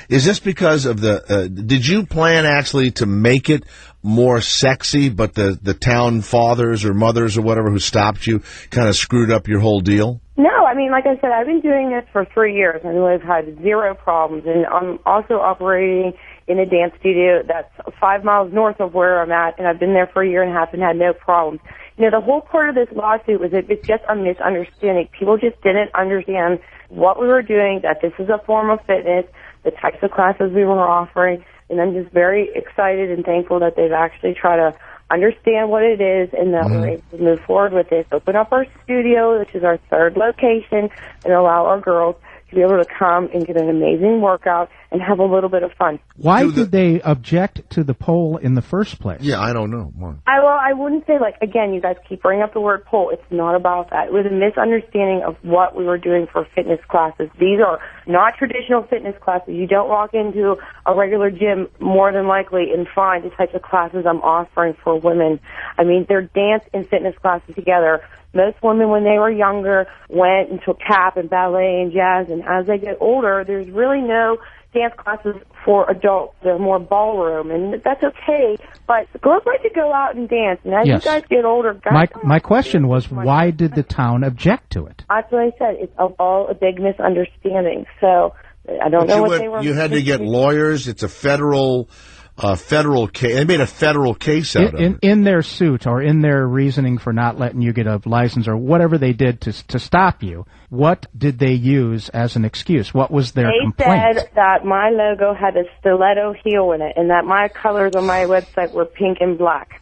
Is this because of did you plan actually to make it more sexy, but the town fathers or mothers or whatever who stopped you kind of screwed up your whole deal? No, like I said, I've been doing this for 3 years, and I've had zero problems. And I'm also operating in a dance studio that's 5 miles north of where I'm at, and I've been there for a year and a half and had no problems. The whole part of this lawsuit was it's just a misunderstanding. People just didn't understand what we were doing, that this is a form of fitness, the types of classes we were offering, and I'm just very excited and thankful that they've actually tried to understand what it is and that we're able to move forward with this, open up our studio, which is our 3rd location, and allow our girls to be able to come and get an amazing workout and have a little bit of fun. Why did they object to the poll in the first place? Yeah, I don't know. I wouldn't say, again, you guys keep bringing up the word poll. It's not about that. It was a misunderstanding of what we were doing for fitness classes. These are not traditional fitness classes. You don't walk into a regular gym more than likely and find the types of classes I'm offering for women. They're dance and fitness classes together. Most women, when they were younger, went and took tap and ballet and jazz, and as they get older, there's really no dance classes for adults. They're more ballroom, and that's okay, but girls like to go out and dance, and as you guys get older... My question was, why did the town object to it? That's what I said. It's all a big misunderstanding, so I don't know what they were... You had to get lawyers. It's a federal case. They made a federal case out of it. In their suit or in their reasoning for not letting you get a license or whatever they did to stop you, what did they use as an excuse? What was their complaint? They said that my logo had a stiletto heel in it and that my colors on my website were pink and black.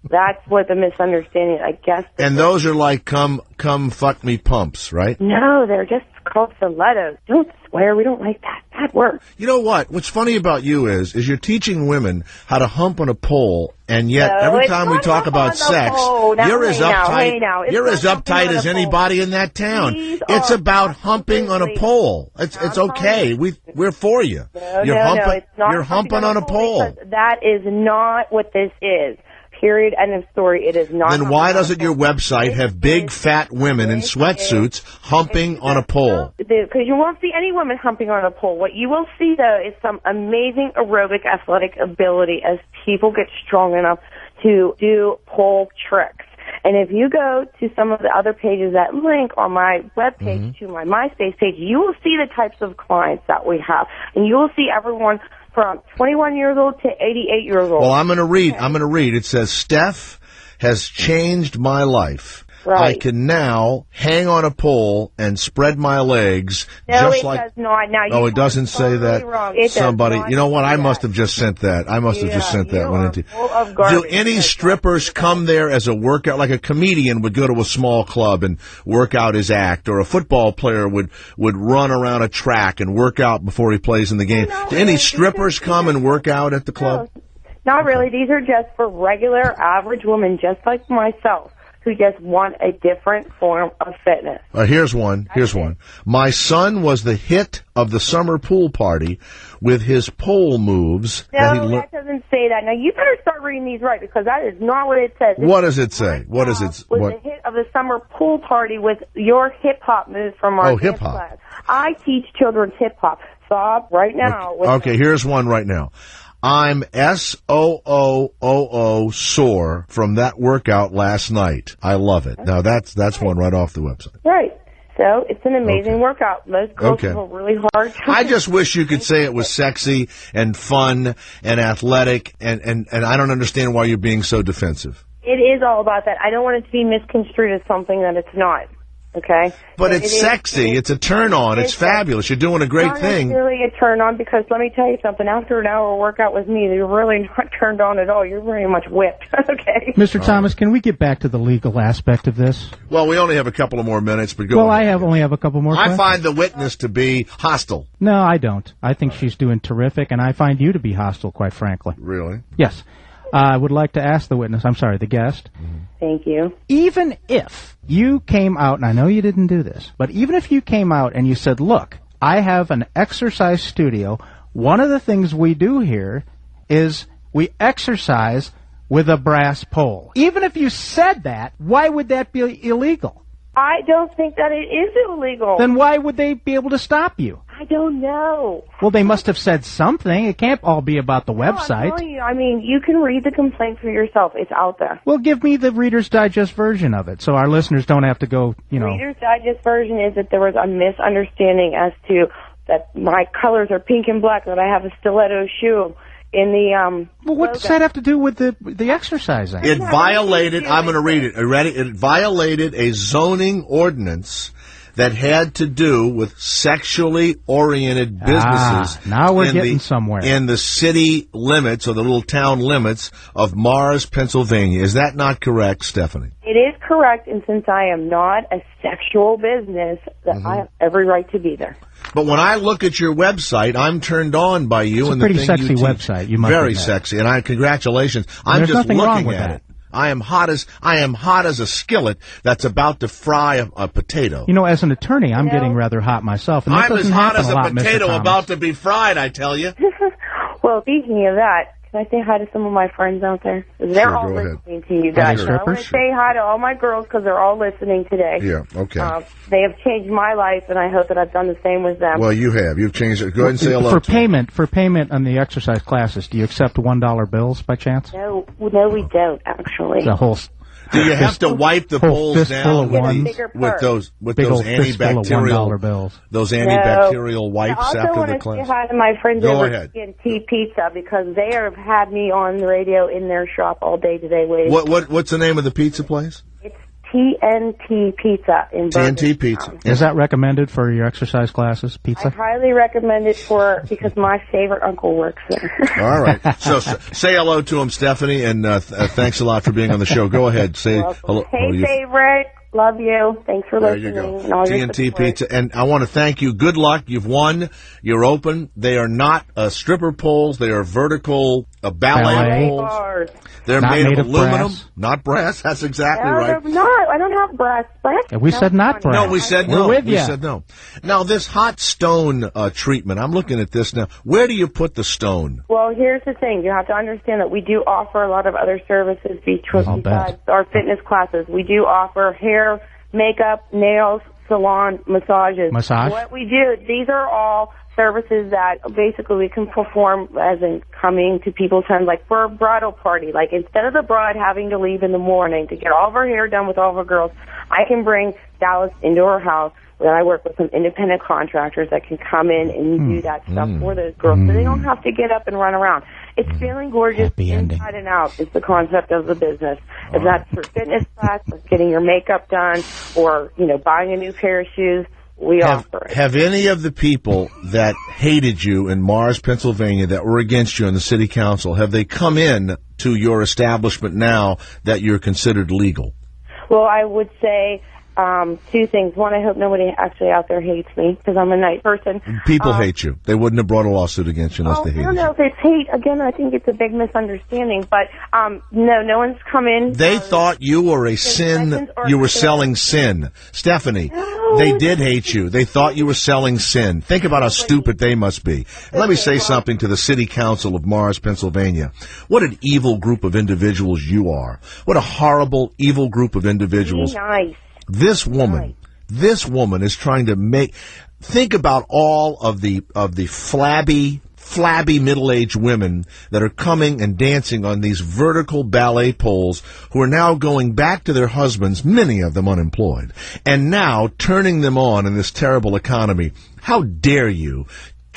That's what the misunderstanding, I guess. And those are like come fuck me pumps, right? No, they're just called stilettos. Don't swear. We don't like that. Bad word. You know what? What's funny about you is you're teaching women how to hump on a pole, and yet every time we talk about sex, you're as uptight as anybody in that town. It's about humping on a pole. It's okay. We're for you. You're humping on a pole. That is not what this is. Period. End of story. It is not. Then why doesn't your website have big fat women in sweatsuits humping on a pole? Because you won't see any women humping on a pole. What you will see, though, is some amazing aerobic athletic ability as people get strong enough to do pole tricks. And if you go to some of the other pages that link on my webpage to my MySpace page, you will see the types of clients that we have. And you will see everyone from 21 years old to 88 years old. Well, I'm going to read. It says, Steph has changed my life. Right. I can now hang on a pole and spread my legs just like... No, it does not. Now, it doesn't say that. Somebody... You know what? I must have just sent that. I must have just sent that one into... Do any strippers come there as a workout? Like a comedian would go to a small club and work out his act, or a football player would run around a track and work out before he plays in the game. Do any strippers come and work out at the club? Not really. These are just for regular, average women just like myself, who just want a different form of fitness. Here's one. My son was the hit of the summer pool party with his pole moves. No, that doesn't say that. Now, you better start reading these right, because that is not what it says. What does it say? What is it? Was the hit of the summer pool party with your hip-hop moves from our dance class. I teach children's hip-hop. Stop right now. Okay, here's one right now. I'm SOOOO sore from that workout last night. I love it. Now, that's one right off the website. Right. So, it's an amazing workout. Most girls have a really hard time. I just wish you could say it was sexy and fun and athletic, and I don't understand why you're being so defensive. It is all about that. I don't want it to be misconstrued as something that it's not. Okay? But it's sexy. It's a turn-on. It's fabulous. You're doing a great thing. It's not necessarily a turn-on, because let me tell you something. After an hour workout with me, you're really not turned on at all. You're very much whipped. Okay? Mr. Thomas, can we get back to the legal aspect of this? Well, we only have a couple of more minutes, but go Well, on. I only have a couple more I questions. find the witness to be hostile. No, I don't. I think she's doing terrific, and I find you to be hostile, quite frankly. Really? Yes. I would like to ask the witness, the guest. Thank you. Even if you came out, and I know you didn't do this, but even if you came out and you said, look, I have an exercise studio, one of the things we do here is we exercise with a brass pole. Even if you said that, why would that be illegal? I don't think that it is illegal. Then why would they be able to stop you? I don't know. Well, they must have said something. It can't all be about the website. I'm telling you, I mean, you can read the complaint for yourself. It's out there. Well, give me the Reader's Digest version of it, so our listeners don't have to go, Reader's Digest version is that there was a misunderstanding as to that my colors are pink and black, that I have a stiletto shoe in the Well, what does that have to do with the exercising? It violated, I'm going to read it. Are you ready? It violated a zoning ordinance that had to do with sexually oriented businesses. Now we're getting somewhere. In the city limits, or the little town limits of Mars, Pennsylvania. Is that not correct, Stephanie? It is correct, and since I am not a sexual business, that I have every right to be there. But when I look at your website, I'm turned on by you. It's and a pretty the thing sexy you teach. website. You must Very admit. sexy, and congratulations. I'm There's just nothing wrong looking with at that. it. I am hot as a skillet that's about to fry a potato. As an attorney, I'm getting rather hot myself. And that I'm as doesn't hot happen as a a lot, Mr. potato Thomas. about to be fried, I tell you. Well, speaking of that, can I say hi to some of my friends out there? They're Sure, all go ahead. listening to you guys. Sure. So I want to say hi to all my girls because they're all listening today. Yeah, okay. They have changed my life, and I hope that I've done the same with them. Well, you have. You've changed it. Go ahead and say hello. For payment on the exercise classes, do you accept $1 bills by chance? No, we don't, actually. The whole... Do you have to wipe the whole bowls fistful down of with ones? with Big those old fistful of $1 bills? those antibacterial wipes I also after want the to class? say hi to my friends Go over ahead. at TNT Pizza because they have had me on the radio in their shop all day today waiting. What's the name of the pizza place? It's TNT Pizza in TNT Pizza. Is that recommended for your exercise classes, I pizza? highly recommend it because my favorite uncle works there. All right. So say hello to him, Stephanie, and thanks a lot for being on the show. Go ahead. Say hello. Hey, favorite. Love you. Thanks for There listening. you go. And all your TNT support. Pizza. And I want to thank you. Good luck. You've won. You're open. They are not stripper poles. They are vertical ballet poles. Bars. They're Not made made of of aluminum, brass. not brass. That's exactly No, right. they're not. I don't have brass. We said not brass. No, we said We're no. with We ya. said no. Now, this hot stone treatment, I'm looking at this now. Where do you put the stone? Well, here's the thing. You have to understand that we do offer a lot of other services besides our fitness classes. We do offer hair, makeup, nails, salon, massages. Massage? What we do, these are all services that basically we can perform as in coming to people's homes, like for a bridal party. Like instead of the bride having to leave in the morning to get all of her hair done with all of her girls, I can bring Dallas into her house. Then I work with some independent contractors that can come in and do that stuff for those girls, so they don't have to get up and run around. It's feeling gorgeous inside and out is the concept of the business. If that's for fitness class, or getting your makeup done, or buying a new pair of shoes, we offer it. Have any of the people that hated you in Mars, Pennsylvania, that were against you in the city council, have they come in to your establishment now that you're considered legal? Well, I would say two things. One, I hope nobody actually out there hates me because I'm a nice person. People hate you. They wouldn't have brought a lawsuit against you unless they I hated don't you. know if it's hate. Again, I think it's a big misunderstanding. But no one's come in. They thought you were a sin. You were selling sin. Stephanie, they did hate you. They thought you were selling sin. Think about how stupid they must be. And let me say something to the City Council of Mars, Pennsylvania. What an evil group of individuals you are. What a horrible, evil group of individuals. Be nice. This woman is trying to think about all of the flabby middle-aged women that are coming and dancing on these vertical ballet poles who are now going back to their husbands, many of them unemployed, and now turning them on in this terrible economy. How dare you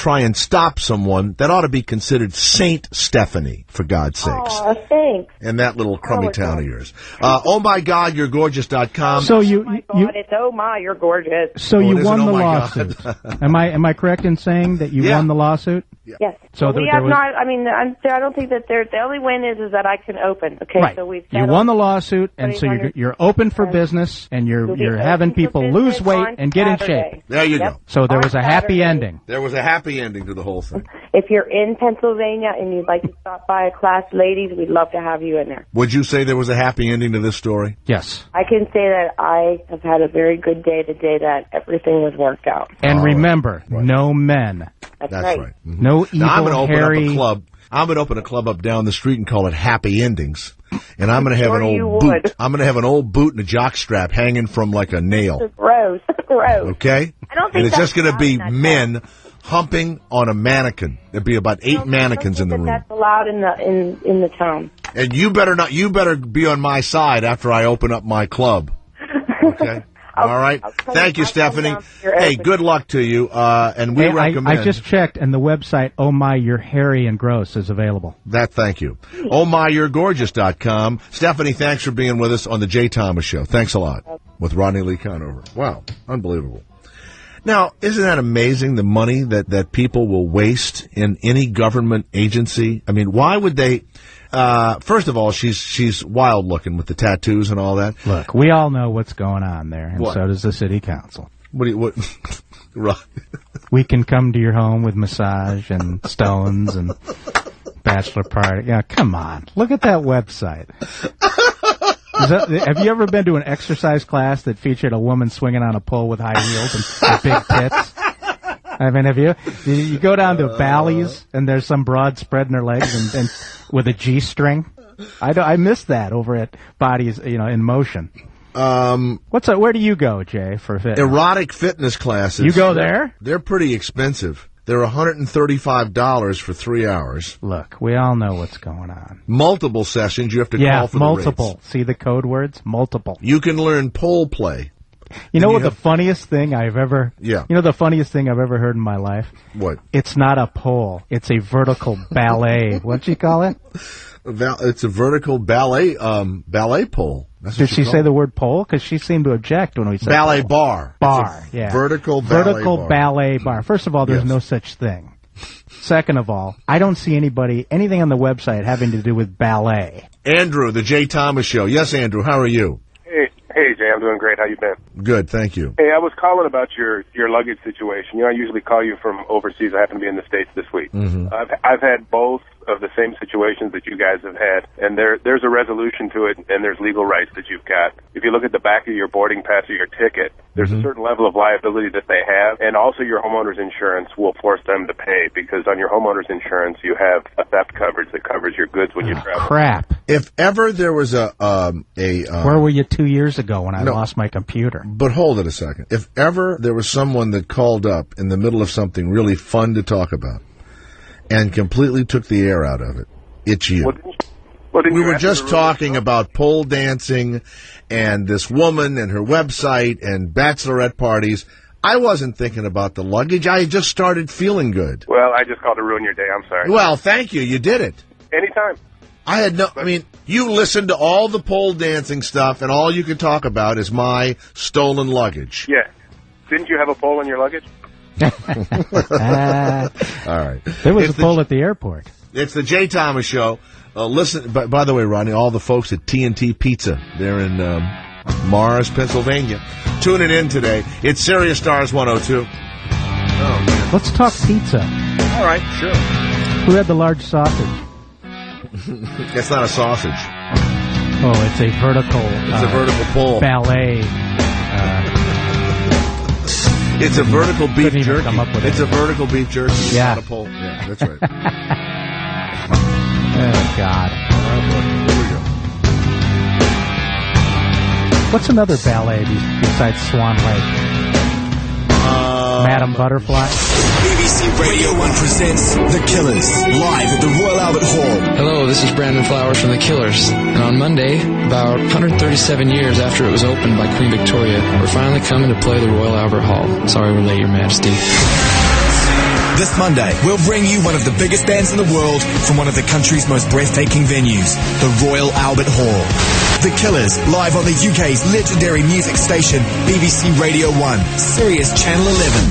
try and stop someone that ought to be considered Saint Stephanie, for God's sakes. Oh, thanks. And that little crummy town of yours. OhMyGodYou'reGorgeous.com. So God, it's oh my, you're gorgeous. So you it won isn't, the oh my lawsuit. God. Am I correct in saying that you won the lawsuit? Yes. So we there have was- not. I mean, I don't think that the only win is that I can open. Okay, Right. so we've You won the lawsuit, and so you're open for business, and you're having people lose weight and get in shape. There you go. So there was a happy Saturday. ending. There was a happy ending to the whole thing. If you're in Pennsylvania and you'd like to stop by a class, ladies, we'd love to have you in there. Would you say there was a happy ending to this story? Yes. I can say that I have had a very good day today, that everything was worked out. And remember, no men. That's That's right. right. No evil, Now, I'm going to open hairy... up a club. I'm going to open a club up down the street and call it Happy Endings. And I'm going to have an you old would. boot. I'm going to have an old boot and a jock strap hanging from like a nail. Gross. Gross. Okay? I don't think And it's that's just going to be allowed in that men humping on a mannequin. There'd be about 8 mannequins in the room. That's allowed in the town. And you better be on my side after I open up my club. Okay? All right. Thank you, Stephanie. Hey, good luck to you. And we recommend. I just checked, and the website, Oh My, You're Hairy and Gross, is available. Thank you. OhMyYou'reGorgeous.com. Stephanie, thanks for being with us on the Jay Thomas Show. Thanks a lot. With Rodney Lee Conover. Wow. Unbelievable. Now, isn't that amazing, the money that people will waste in any government agency? I mean, why would they... first of all, she's wild looking with the tattoos and all that. Look, we all know what's going on there, and What? so does the city council. What? Right. We can come to your home with massage and stones and bachelor party. Yeah, come on. Look at that website. Have you ever been to an exercise class that featured a woman swinging on a pole with high heels and big tits? I mean, have you? You go down to Bally's and there's some broad spreading her legs and with a G-string. I miss that over at Bodies, in Motion. Where do you go, Jay, for fitness? Erotic fitness classes. You go there? They're pretty expensive. They're $135 for 3 hours. Look, we all know what's going on. Multiple sessions. You have to call for multiple. the rates. See the code words? Multiple. You can learn pole play. You know what the funniest thing I've ever... Yeah. You know the funniest thing I've ever heard in my life? What? It's not a pole. It's a vertical ballet. What'd you call it? It's a vertical ballet pole. That's what Did she call say it. the word pole? Because she seemed to object when we said ballet pole. bar? Bar, It's a yeah. Vertical ballet bar. First of all, there's no such thing. Second of all, I don't see anything on the website having to do with ballet. Andrew, the Jay Thomas Show. Yes, Andrew, how are you? Hey, Jay, I'm doing great. How you been? Good, thank you. Hey, I was calling about your luggage situation. I usually call you from overseas. I happen to be in the States this week. Mm-hmm. I've had both of the same situations that you guys have had, and there's a resolution to it, and there's legal rights that you've got. If you look at the back of your boarding pass or your ticket, there's a certain level of liability that they have, and also your homeowner's insurance will force them to pay, because on your homeowner's insurance, you have a theft coverage that covers your goods when you travel. Crap. If ever there was Where were you 2 years ago when I lost my computer? But hold it a second. If ever there was someone that called up in the middle of something really fun to talk about and completely took the air out of it, it's you. We were just talking about pole dancing and this woman and her website and bachelorette parties. I wasn't thinking about the luggage. I just started feeling good. Well, I just called to ruin your day. I'm sorry. Well, thank you. You did it. Anytime. You listened to all the pole dancing stuff, and all you could talk about is my stolen luggage. Yeah. Didn't you have a pole in your luggage? All right. There was a pole at the airport. It's the Jay Thomas Show. Listen, by the way, Rodney, all the folks at TNT Pizza, they're in Mars, Pennsylvania, tuning in today. It's Sirius Stars 102. Let's talk pizza. All right, sure. Who had the large sausage? It's not a sausage. Oh, it's a vertical. It's a vertical pole. Ballet. It's a vertical beef jerky. Come up with It's a vertical beef jerky. It's Yeah. not a pole. Yeah, that's right. Oh, God. Here we go. What's another ballet besides Swan Lake? Madam Butterfly? BBC Radio 1 presents The Killers, live at the Royal Albert Hall. Hello, this is Brandon Flowers from The Killers. And on Monday, about 137 years after it was opened by Queen Victoria, we're finally coming to play the Royal Albert Hall. Sorry we're late, Your Majesty. This Monday, we'll bring you one of the biggest bands in the world from one of the country's most breathtaking venues, the Royal Albert Hall. The Killers, live on the UK's legendary music station, BBC Radio 1, Sirius Channel 11.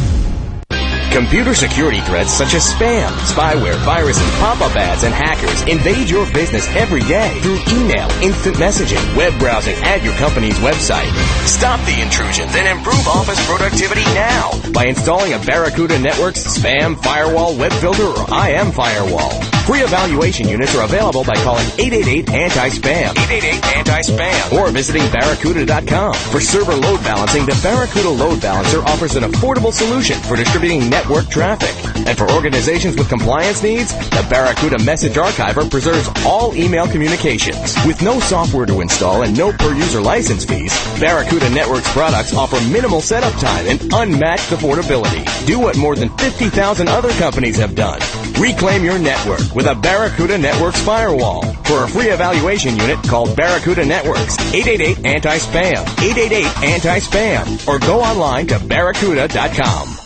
Computer security threats such as spam, spyware, viruses, pop-up ads, and hackers invade your business every day through email, instant messaging, web browsing, and your company's website. Stop the intrusions and improve office productivity now by installing a Barracuda Networks spam, firewall, web filter, or IM firewall. Free evaluation units are available by calling 888-ANTI-SPAM, 888-ANTI-SPAM, or visiting Barracuda.com. For server load balancing, the Barracuda Load Balancer offers an affordable solution for distributing network traffic. And for organizations with compliance needs, the Barracuda Message Archiver preserves all email communications. With no software to install and no per-user license fees, Barracuda Networks products offer minimal setup time and unmatched affordability. Do what more than 50,000 other companies have done. Reclaim your network with a Barracuda Networks firewall. For a free evaluation unit, call Barracuda Networks, 888-ANTI-SPAM, 888-ANTI-SPAM, or go online to Barracuda.com.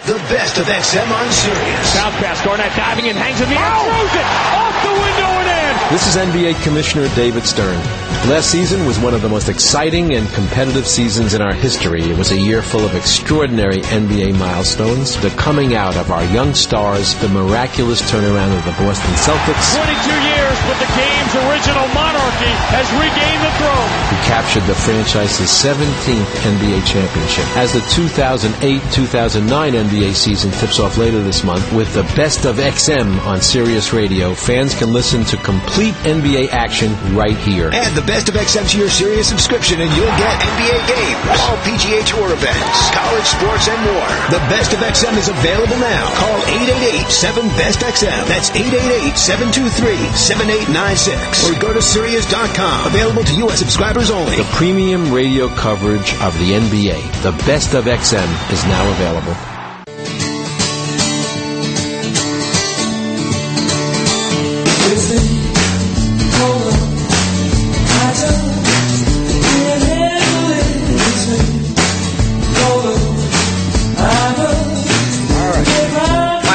The best of XM on Sirius. South pass, Garnett diving and hangs in the air, throws it off the window and in. This is NBA Commissioner David Stern. Last season was one of the most exciting and competitive seasons in our history. It was a year full of extraordinary NBA milestones, the coming out of our young stars, the miraculous turnaround of the Boston Celtics. 22 years, but the game's original monarchy has regained the throne. Who captured the franchise's 17th NBA championship. As the 2008-2009 NBA season tips off later this month with the best of XM on Sirius Radio, fans can listen to complete NBA action right here. Add the best of XM to your Sirius subscription and you'll get NBA games, all PGA Tour events, college sports, and more. The best of XM is available now. Call 888-7-BEST-XM. That's 888-723-7896. Or go to Sirius.com. Available to U.S. subscribers only. The premium radio coverage of the NBA, the best of XM, is now available.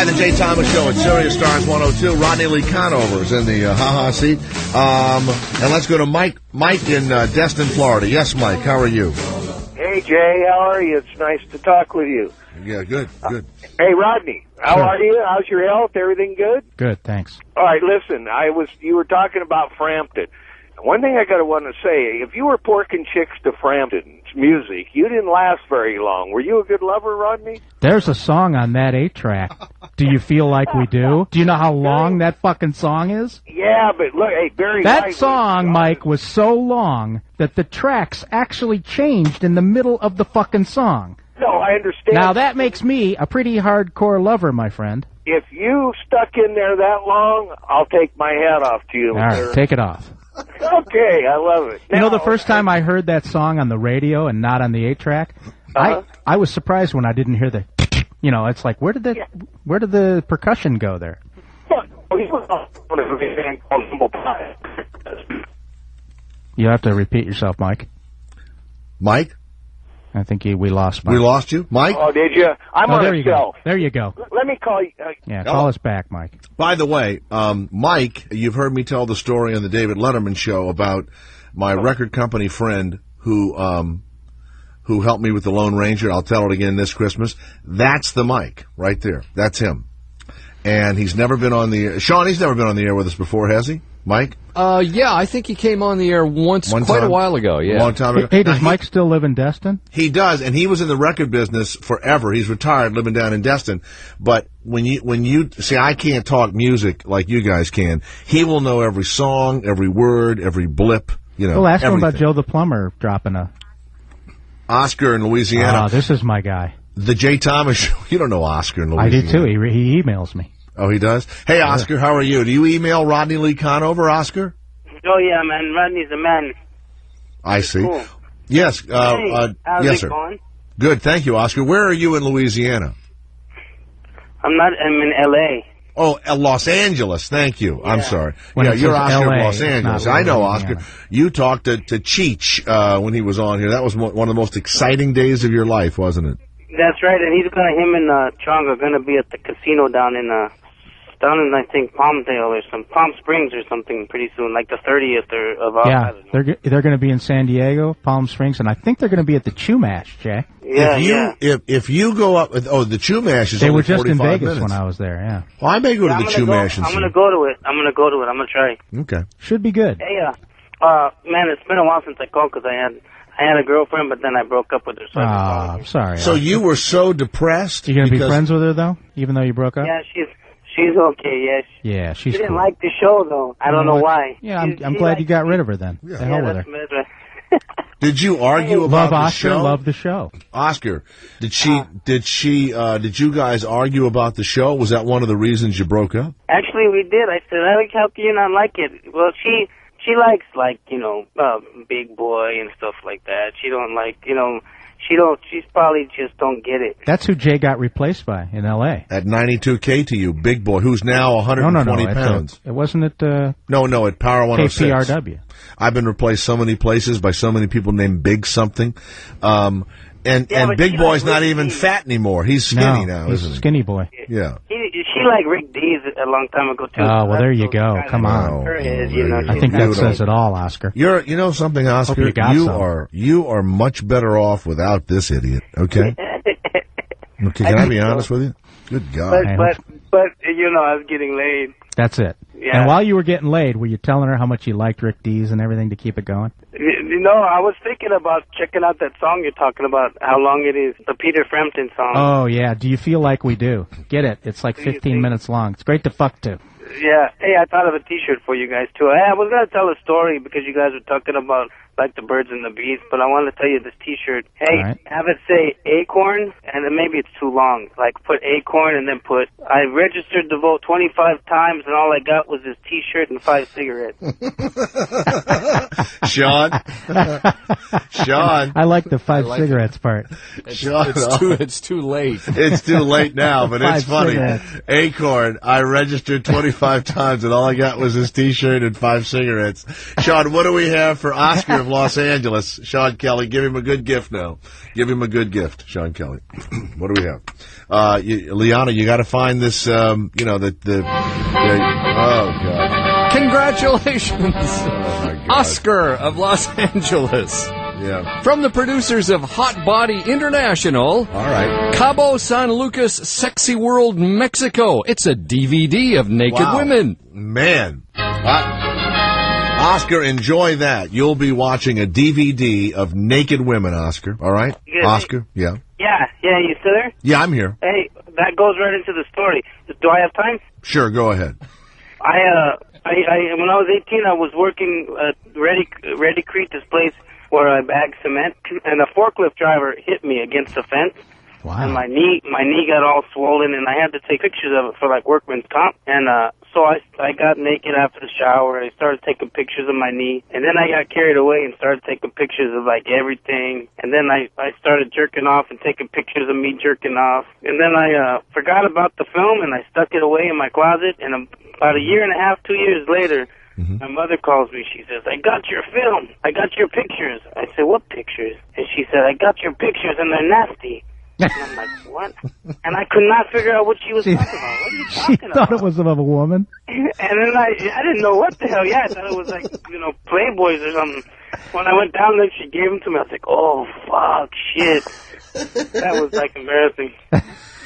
The Jay Thomas Show at Sirius Stars 102. Rodney Lee Conover is in the ha-ha seat. And let's go to Mike in Destin, Florida. Yes, Mike, how are you? Hey, Jay, how are you? It's nice to talk with you. Yeah, good. Hey, Rodney, how are you? How's your health? Everything good? Good, thanks. All right, listen, you were talking about Frampton. One thing I want to say, if you were porking chicks to Frampton's music, you didn't last very long. Were you a good lover, Rodney? There's a song on that 8-track. Do you feel like we do? Do you know how long that fucking song is? Yeah, but look, hey, Barry That White song, Mike, was so long that the tracks actually changed in the middle of the fucking song. No, I understand. Now, that makes me a pretty hardcore lover, my friend. If you stuck in there that long, I'll take my hat off to you. All right, take it off. Okay, I love it. You know, the first time I heard that song on the radio and not on the 8-track, I was surprised when I didn't hear the, it's like, where did the percussion go there? You have to repeat yourself, Mike. Mike? I think we lost Mike. We lost you? Mike? Oh, did you? I'm on there a you cell. go. There you go. Let me call you. Call us back, Mike. By the way, Mike, you've heard me tell the story on the David Letterman show about my record company friend who helped me with the Lone Ranger. I'll tell it again this Christmas. That's the Mike right there. That's him. And he's never been on the air. Sean, he's never been on the air with us before, has he? Mike? Yeah, I think he came on the air quite a while ago. Yeah, long time ago. Hey, does Mike still live in Destin? He does, and he was in the record business forever. He's retired, living down in Destin. But when you see, I can't talk music like you guys can. He will know every song, every word, every blip. Well, ask him about Joe the Plumber dropping a Oscar in Louisiana. Oh, this is my guy. The Jay Thomas Show. You don't know Oscar in Louisiana. I do too. He emails me. Oh, he does? Hey, Oscar, how are you? Do you email Rodney Lee Conover, Oscar? Oh, yeah, man. Rodney's a man. I see. Cool. Yes. How's yes, it sir. going? Good, thank you, Oscar. Where are you in Louisiana? I'm in L.A. Oh, Los Angeles. Thank you. Yeah. I'm sorry. When you're Oscar LA, of Los Angeles. I know Oscar. You talked to Cheech when he was on here. That was one of the most exciting days of your life, wasn't it? That's right, and him and Chong are gonna be at the casino down in I think Palmdale or Palm Springs or something pretty soon, like the 30th of August. Yeah, they're going to be in San Diego, Palm Springs, and I think they're going to be at the Chumash, Jay. Yeah, if you go up, the Chumash is they only were just 45 in Vegas minutes. when I was there. Yeah. Well, I may go to the Chumash and I'm see. gonna go to it. I'm gonna try. Okay. Should be good. Hey, man, it's been a while since I called because I had a girlfriend, but then I broke up with her. So I'm sorry. So you were so depressed. You going to be friends with her though, even though you broke up? Yeah, she's okay. Yes. Yeah, she's She didn't cool. like the show though. I don't know why. Yeah, I'm glad you got rid of her then. The hell with her. That's right. Did you argue Love about the Oscar, show? love the show. Oscar, did you guys argue about the show? Was that one of the reasons you broke up? Actually, we did. I said, how can you not like it? Well, she likes Big Boy and stuff like that. She don't like she's probably just don't get it. That's who Jay got replaced by in L.A. At 92 KTU, Big Boy, who's now 120 pounds. It wasn't at No, at Power 106. KPRW. I've been replaced so many places by so many people named Big something. And Big Boy's not even fat anymore. He's skinny now, he's isn't he? Skinny boy. Yeah. She liked Rick Dees a long time ago too. Oh, well, there you go. Come on. I think that says it all, Oscar. You know something, Oscar? Hope you got some. You are much better off without this idiot, okay? Okay, can I be honest with you? Good God. But I was getting laid. That's it. Yeah. And while you were getting laid, were you telling her how much you liked Rick Dees and everything to keep it going? I was thinking about checking out that song you're talking about, how long it is, the Peter Frampton song. Oh, yeah. Do you feel like we do? Get it. It's like 15 minutes long. It's great to fuck to. Yeah. Hey, I thought of a T-shirt for you guys, too. I was going to tell a story because you guys were talking about, like, the birds and the bees, but I want to tell you this T-shirt. Hey, have it say Acorn, and then maybe it's too long. Like, put Acorn and then put, I registered to vote 25 times, and all I got was this T-shirt and 5 cigarettes. Sean? I like the 5 cigarettes part. Sean, It's too late. It's too late now, but it's 5 funny. cigarettes. Acorn, I registered 25 times, and all I got was this T-shirt and 5 cigarettes. Sean, what do we have for Oscar of Los Angeles? Sean Kelly, give him a good gift now. Give him a good gift, Sean Kelly. What do we have? Liana, you got to find this. Oh God! Congratulations, Oscar of Los Angeles. Yeah. From the producers of Hot Body International. All right. Cabo San Lucas, Sexy World, Mexico. It's a DVD of naked women. Man. Oscar, enjoy that. You'll be watching a DVD of naked women, Oscar. All right? Yeah, Oscar? Yeah. Yeah, you still there? Yeah, I'm here. Hey, that goes right into the story. Do I have time? Sure, go ahead. I when I was 18, I was working at Ready Crete, this place where I bagged cement, and a forklift driver hit me against the fence. Wow. And my knee got all swollen, and I had to take pictures of it for like workman's comp. And so I got naked after the shower, and I started taking pictures of my knee. And then I got carried away and started taking pictures of like everything. And then I started jerking off and taking pictures of me jerking off. And then I forgot about the film, and I stuck it away in my closet. And about a year and a half, 2 years later, my mother calls me. She says, I got your film. I got your pictures. I said, what pictures? And she said, I got your pictures, and they're nasty. And I'm like, what? And I could not figure out what she was talking about. What are you talking She thought it was of a woman. And then I didn't know what the hell. Yeah, I thought it was like, Playboys or something. When I went down there, she gave them to me. I was like, oh, fuck, shit. That was like embarrassing.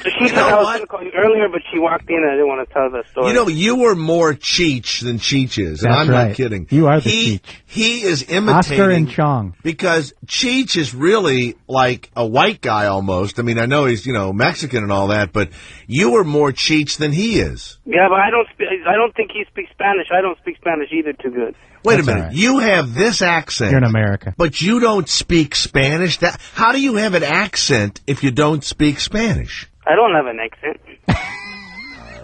So she said I was going to call you earlier, but she walked in and I didn't want to tell the story. You were more Cheech than Cheech is, and That's I'm right. not kidding. You are the Cheech. He is imitating Oscar and Chong. because Cheech is really like a white guy almost. I mean, I know he's Mexican and all that, but you were more Cheech than he is. Yeah, but I don't think he speaks Spanish. I don't speak Spanish either too good. Wait That's a minute. all right. You have this accent. You're in America. But you don't speak Spanish. How do you have an accent if you don't speak Spanish? I don't have an accent.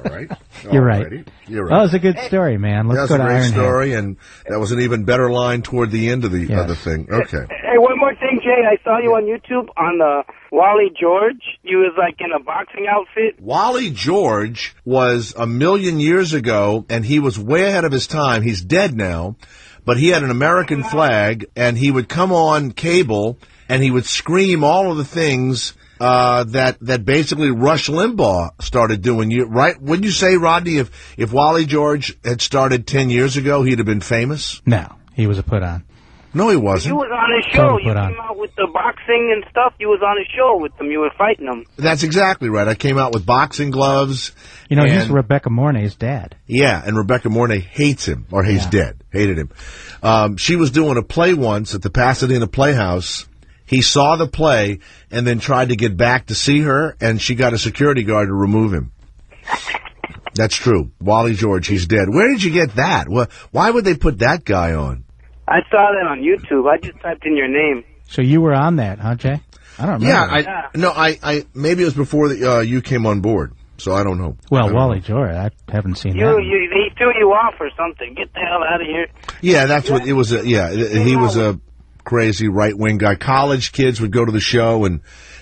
All right. You're right. You're right. That was a good story, man. Let's That's go to a great Ironhead. story, and that was an even better line toward the end of the other thing. Okay. Hey, one more thing, Jay. I saw you on YouTube on the Wally George. You was like in a boxing outfit. Wally George was 1,000,000 years ago, and he was way ahead of his time. He's dead now, but he had an American flag, and he would come on cable, and he would scream all of the things that basically Rush Limbaugh started doing. You right? Wouldn't you say, Rodney, if Wally George had started 10 years ago, he'd have been famous? No, he was a put on. No, he wasn't. You was on his show. You came out with the boxing and stuff. You was on his show with them. You were fighting them. That's exactly right. I came out with boxing gloves. You know, he's Rebecca Mornay's dad. Yeah, and Rebecca Mornay hates him, or he's dead. Hated him. She was doing a play once at the Pasadena Playhouse. He saw the play and then tried to get back to see her, and she got a security guard to remove him. That's true. Wally George, he's dead. Where did you get that? Why would they put that guy on? I saw that on YouTube. I just typed in your name. So you were on that, huh, Jay? I don't remember. Yeah, I maybe it was before you came on board, so I don't know. Well, Wally George, I haven't seen that. He threw you off or something. Get the hell out of here. Yeah, that's what it was. He was a crazy right-wing guy. College kids would go to the show and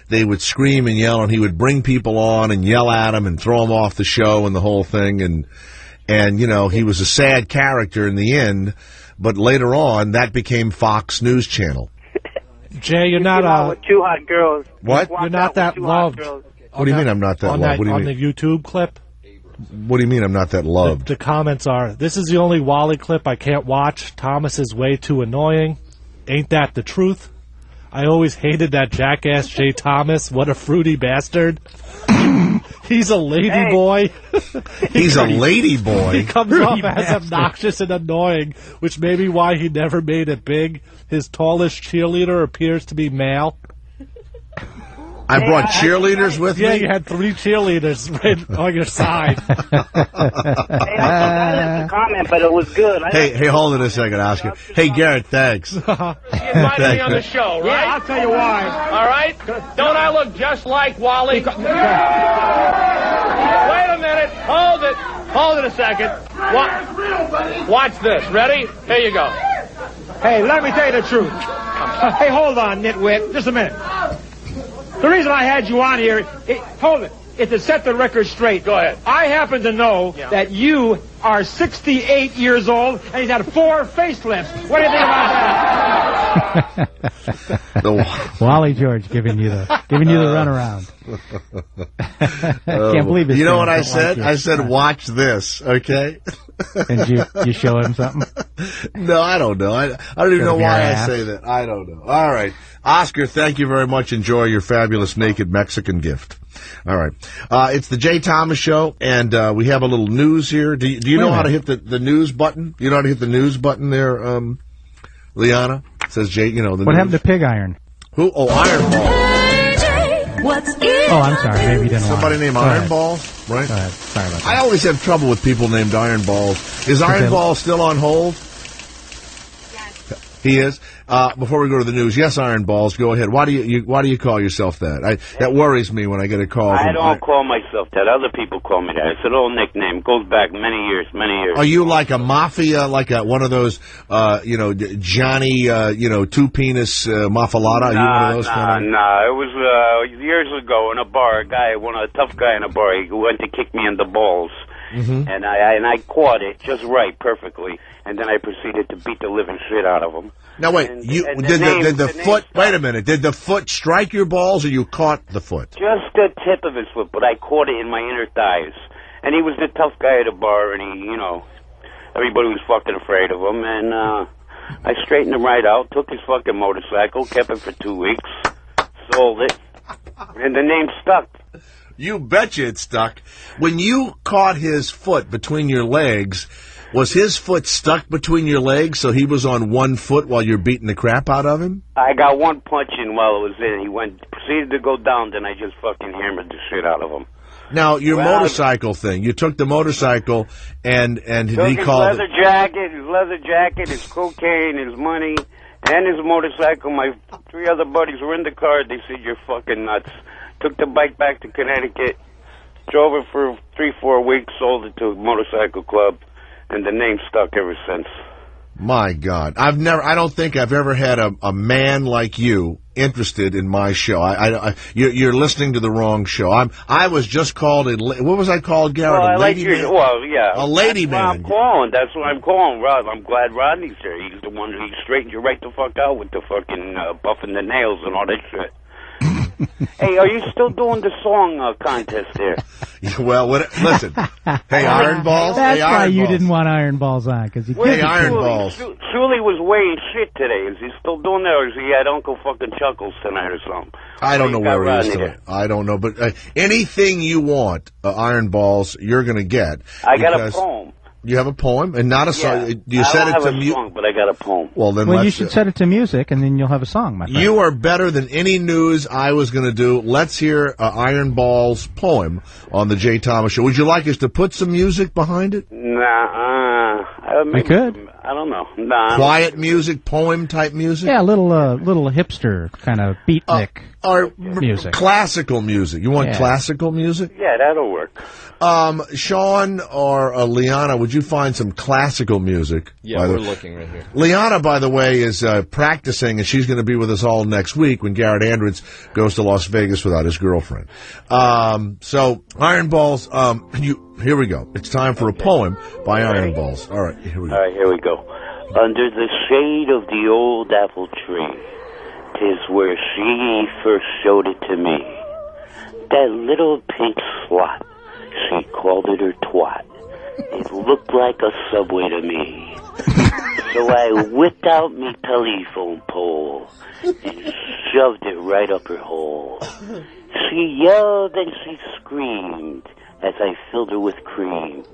they would scream and yell, and he would bring people on and yell at them and throw them off the show and the whole thing. And you know, he was a sad character in the end. But later on, that became Fox News Channel. Jay, you're not with two hot girls. What? You're not that loved. What do you mean I'm not that loved? What do you mean? On the YouTube clip? What do you mean I'm not that loved? The comments are, this is the only Wally clip I can't watch. Thomas is way too annoying. Ain't that the truth? I always hated that jackass Jay Thomas. What a fruity bastard. He's a lady boy. He's a lady boy. He comes off as obnoxious and annoying, which may be why he never made it big. His tallest cheerleader appears to be male. I brought cheerleaders with me? Yeah, you had 3 cheerleaders right on your side. Hey, I forgot the comment, but it was good. Hey, hold it a second, Oscar. Hey, Garrett, thanks. You invited me on the show, right? Yeah, I'll tell you why. All right? Don't I look just like Wally? Wait a minute. Hold it. Hold it a second. Watch this. Ready? Here you go. Hey, let me tell you the truth. Hey, hold on, nitwit. Just a minute. The reason I had you on here, hold it, is to set the record straight. Go ahead. I happen to know that you are 68 years old, and he's had 4 facelifts. What do you think about that? Wally George giving you the runaround. I can't believe it. You know what I said? I said, watch this, okay? And you show him something? No, I don't know. I don't even know why I say that. I don't know. All right. Oscar, thank you very much. Enjoy your fabulous naked Mexican gift. All right. It's the Jay Thomas Show, and we have a little news here. Do you know how to hit the news button? You know how to hit the news button there, Liana? It says Jay, you know, the What news. happened to Pig Iron? Who? Oh, Iron Ball. What's Oh, I'm sorry. Maybe you didn't Somebody want it. named Go Iron ahead. Ball, right? Go ahead. Sorry about that. I always have trouble with people named Iron Balls. Is Iron Ball still on hold? He is. Before we go to the news, yes, Iron Balls, go ahead. Why do you call yourself that? That worries me when I get a call. I don't call myself that. Other people call me that. It's an old nickname. Goes back many years. Are you like a mafia, like one of those, Johnny, two penis mafalata? Are you one of those kind of? Nah. It was years ago in a bar. A tough guy in a bar. He went to kick me in the balls. Mm-hmm. And I caught it just right, perfectly, and then I proceeded to beat the living shit out of him. Now wait, did the foot? Wait a minute. Did the foot strike your balls, or you caught the foot? Just the tip of his foot, but I caught it in my inner thighs. And he was the tough guy at the bar, and everybody was fucking afraid of him. And I straightened him right out, took his fucking motorcycle, kept it for 2 weeks, sold it, and the name stuck. You betcha it stuck. When you caught his foot between your legs, was his foot stuck between your legs so he was on one foot while you're beating the crap out of him? I got one punch in while it was in. He proceeded to go down, then I just fucking hammered the shit out of him. Now, your motorcycle thing, you took the motorcycle and he called his leather jacket, his cocaine, his money, and his motorcycle. My 3 other buddies were in the car. They said, "You're fucking nuts." Took the bike back to Connecticut, drove it for 3-4 weeks, sold it to a motorcycle club, and the name stuck ever since. My God. I don't think I've ever had a man like you interested in my show. You're listening to the wrong show. I was just called what was I called, Garrett? Well, a lady man? Yeah. A lady man. That's what I'm calling, Rod. I'm glad Rodney's here. He's the one who straightened you right the fuck out with the fucking buffing the nails and all that shit. Hey, are you still doing the song contest there? Well, listen. Hey, Iron Balls. That's hey, why Iron you Balls. didn't want Iron Balls on, because you Hey, couldn't. Iron Balls. Shuli was weighing shit today. Is he still doing that, or is he at Uncle fucking Chuckles tonight or something? I don't know where he is Rodney tonight. I don't know, but anything you want, Iron Balls, you're going to get. I got a poem. You have a poem and not a song. Yeah. You said I it don't to have a mute. song, but I got a poem. Well, then Well, you let's should set it to music, and then you'll have a song, my friend. You are better than any news I was going to do. Let's hear Iron Ball's poem on the Jay Thomas Show. Would you like us to put some music behind it? Nah, We could. I don't know. Nah. Quiet music, poem type music? Yeah, a little hipster kind of beatnik or music. Classical music. You want Yeah. classical music? Yeah, that'll work. Sean or Liana, would you find some classical music? Yeah, we're looking right here. Liana, by the way, is practicing, and she's going to be with us all next week when Garrett Andrews goes to Las Vegas without his girlfriend. So, Iron Balls, here we go. It's time for a poem by Iron Balls. All right, here we go. All right, here we go. Under the shade of the old apple tree, 'tis where she first showed it to me. That little pink slot, she called it her twat. It looked like a subway to me. So I whipped out me telephone pole and shoved it right up her hole. She yelled and she screamed as I filled her with cream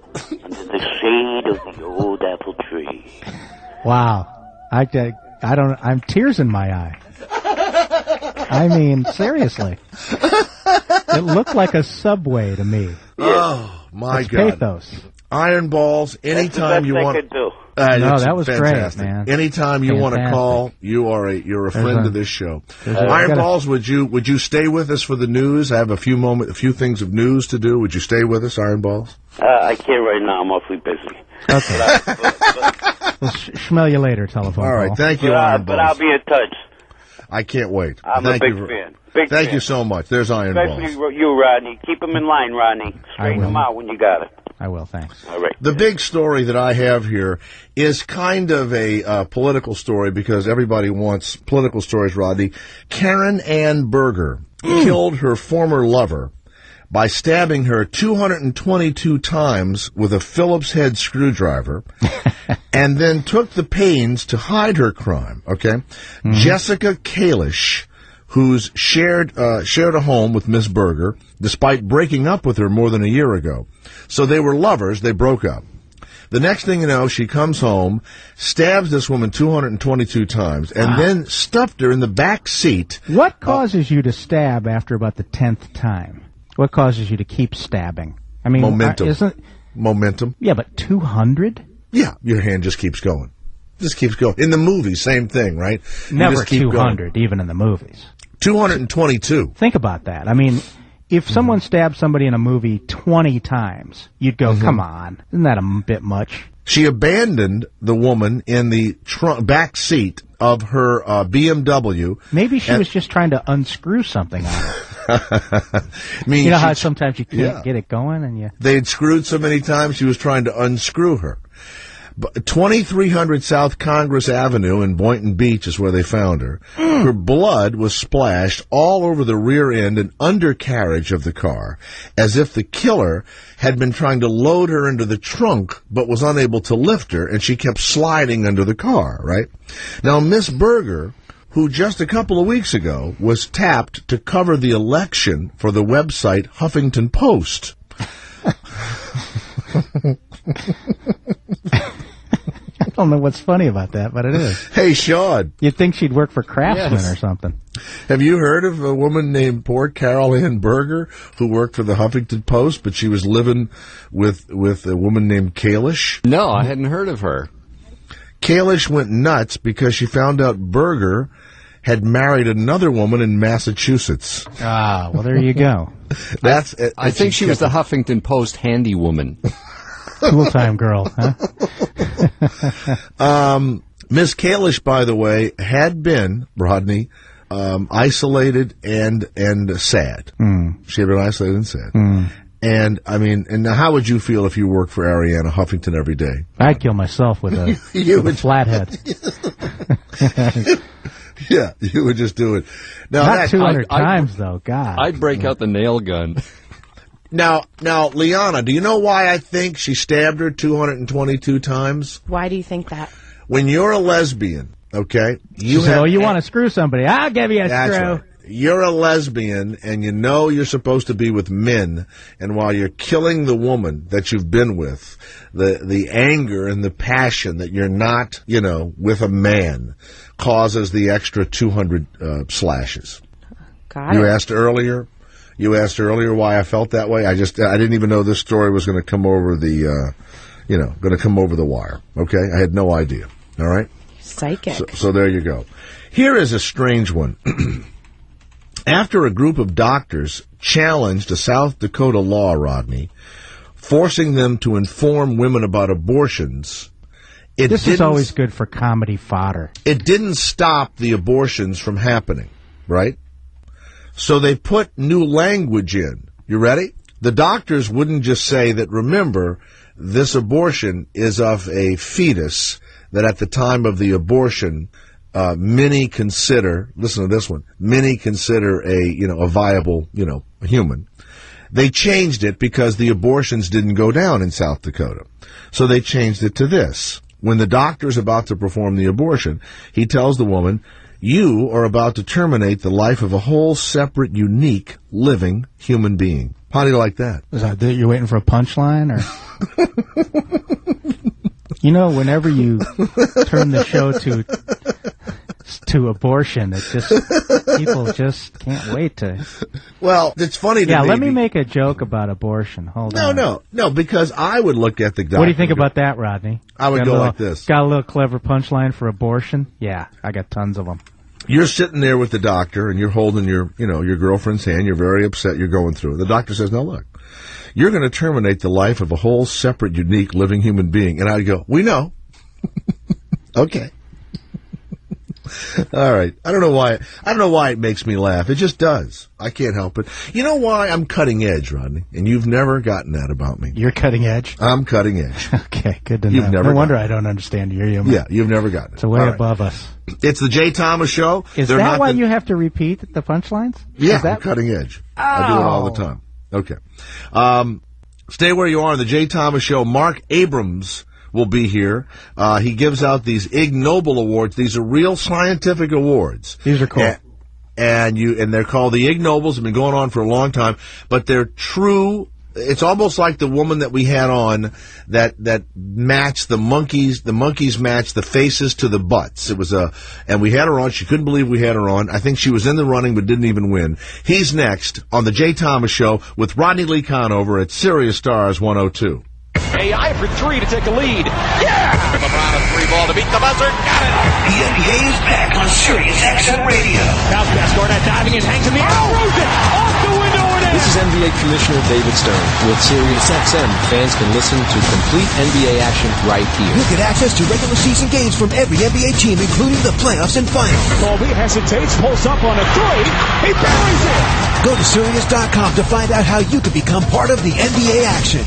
under the shade of the old apple tree. Wow. I'm tears in my eye. I mean, seriously. It looked like a subway to me. Oh, my It's God. pathos. Iron Balls, anytime you want. Could do. No, it's that was fantastic. great, man. Anytime you want to Fantastic. call, you're a friend of this show. there's Iron gotta- Balls, would you stay with us for the news? I have a few things of news to do. Would you stay with us, Iron Balls? I can't right now. I'm awfully busy. Okay. We'll smell you later, telephone All right, call. thank you, Iron But I'll Balls. be in touch. I can't wait. I'm Thank a big you. fan. Thank you so much. There's Iron Especially Balls. you, Rodney. Keep them in line, Rodney. Straighten will. them out when you got it. I will, thanks. All right. The big story that I have here is kind of a political story because everybody wants political stories, Rodney. Karen Ann Berger killed her former lover by stabbing her 222 times with a Phillips head screwdriver and then took the pains to hide her crime, okay? Jessica Kalish, who's shared a home with Miss Berger, despite breaking up with her more than a year ago. So they were lovers. They broke up. The next thing you know, she comes home, stabs this woman 222 times, and then stuffed her in the back seat. What causes you to stab after about the 10th time? What causes you to keep stabbing? I mean, Momentum. Isn't Momentum. Yeah, but 200? Yeah, your hand just keeps going. Just keeps going. In the movies, same thing, right? You Never just keep 200, going. even in the movies. 222. Think about that. I mean, if someone stabbed somebody in a movie 20 times, you'd go, come on, isn't that a bit much? She abandoned the woman in the back seat of her BMW. Maybe she was just trying to unscrew something on it. I mean, You know how sometimes you can't Yeah. get it going and you... They'd screwed so many times she was trying to unscrew her. But 2300 South Congress Avenue in Boynton Beach is where they found her. Her blood was splashed all over the rear end and undercarriage of the car, as if the killer had been trying to load her into the trunk but was unable to lift her, and she kept sliding under the car, right? Now, Miss Berger, who just a couple of weeks ago was tapped to cover the election for the website Huffington Post. I don't know what's funny about that, but it is. Hey, Sean. You'd think she'd work for Craftsman Yes. or something. Have you heard of a woman named poor Carol Ann Berger who worked for the Huffington Post, but she was living with a woman named Kalish? No, I hadn't heard of her. Kalish went nuts because she found out Berger had married another woman in Massachusetts. Ah, well, there you go. That's. I think she was the Huffington Post handy woman. Cool time girl, huh? Miss Kalish, by the way, had been, Rodney, isolated and sad. She had been isolated and sad. And, I mean, and now how would you feel if you worked for Ariana Huffington every day? I'd kill myself with a, You with a would- flathead. Yeah, you would just do it. Now, Not 200 times, though. God. I'd break out the nail gun. Now, Liana, do you know why I think she stabbed her 222 times? Why do you think that? When you're a lesbian, okay, She said, you want to screw somebody? I'll give you a That's screw. right. You're a lesbian, and you know you're supposed to be with men, and while you're killing the woman that you've been with, the anger and the passion that you're not, with a man causes the extra 200 slashes. Got You it. asked earlier why I felt that way. I didn't even know this story was going to come over the, going to come over the wire. Okay, I had no idea. All right, Psychic. so there you go. Here is a strange one. After a group of doctors challenged a South Dakota law, Rodney, forcing them to inform women about abortions, This is always good for comedy fodder. it didn't stop the abortions from happening, right? So they put new language in. You ready? The doctors wouldn't just say that, remember, this abortion is of a fetus that at the time of the abortion, many consider, listen to this one, many consider a viable, human. They changed it because the abortions didn't go down in South Dakota. So they changed it to this. When the doctor's about to perform the abortion, he tells the woman, you are about to terminate the life of a whole separate, unique, living human being. How do you like that? Is that you're waiting for a punchline, or? Whenever you turn the show to abortion, it just people just can't wait to. Well, it's funny to me. Yeah, let me make a joke about abortion. Hold on. No, because I would look at the doctor. What do you think about that, Rodney? I would go like this. Got a little clever punchline for abortion? Yeah, I got tons of them. You're sitting there with the doctor, and you're holding your girlfriend's hand. You're very upset. You're going through it. The doctor says, "No, look, you're going to terminate the life of a whole separate, unique, living human being." And I'd go, "We know." Okay. All right. I don't know why it makes me laugh. It just does. I can't help it. You know why? I'm cutting edge, Rodney, and you've never gotten that about me. You're cutting edge? I'm cutting edge. Okay, good to know. You've never no wonder I don't understand your humor. Yeah, you've never gotten it. It's way All right. above us. It's the Jay Thomas Show. Is They're that not why the- you have to repeat the punchlines? Yeah, Is that... I'm cutting edge. I do it all the time. Okay. Stay where you are on the Jay Thomas Show. Mark Abrams will be here. He gives out these Ig Nobel Awards. These are real scientific awards. These are cool. And they're called the Ig Nobels. Have been going on for a long time, but they're true. It's almost like the woman that we had on that matched the monkeys. The monkeys matched the faces to the butts. And we had her on. She couldn't believe we had her on. I think she was in the running but didn't even win. He's next on the Jay Thomas Show with Rodney Lee Conover at Sirius Stars 102. AI for three to take a lead. Yeah! LeBron a three ball to beat the buzzer. Got it! The NBA is back on Sirius XM Radio. Now pass Garnett diving and hangs in the air. Throws it off the window and in. This is NBA Commissioner David Stern. With SiriusXM, fans can listen to complete NBA action right here. You'll get access to regular season games from every NBA team, including the playoffs and finals. Colby hesitates, pulls up on a three. He buries it. Go to Sirius.com to find out how you can become part of the NBA action.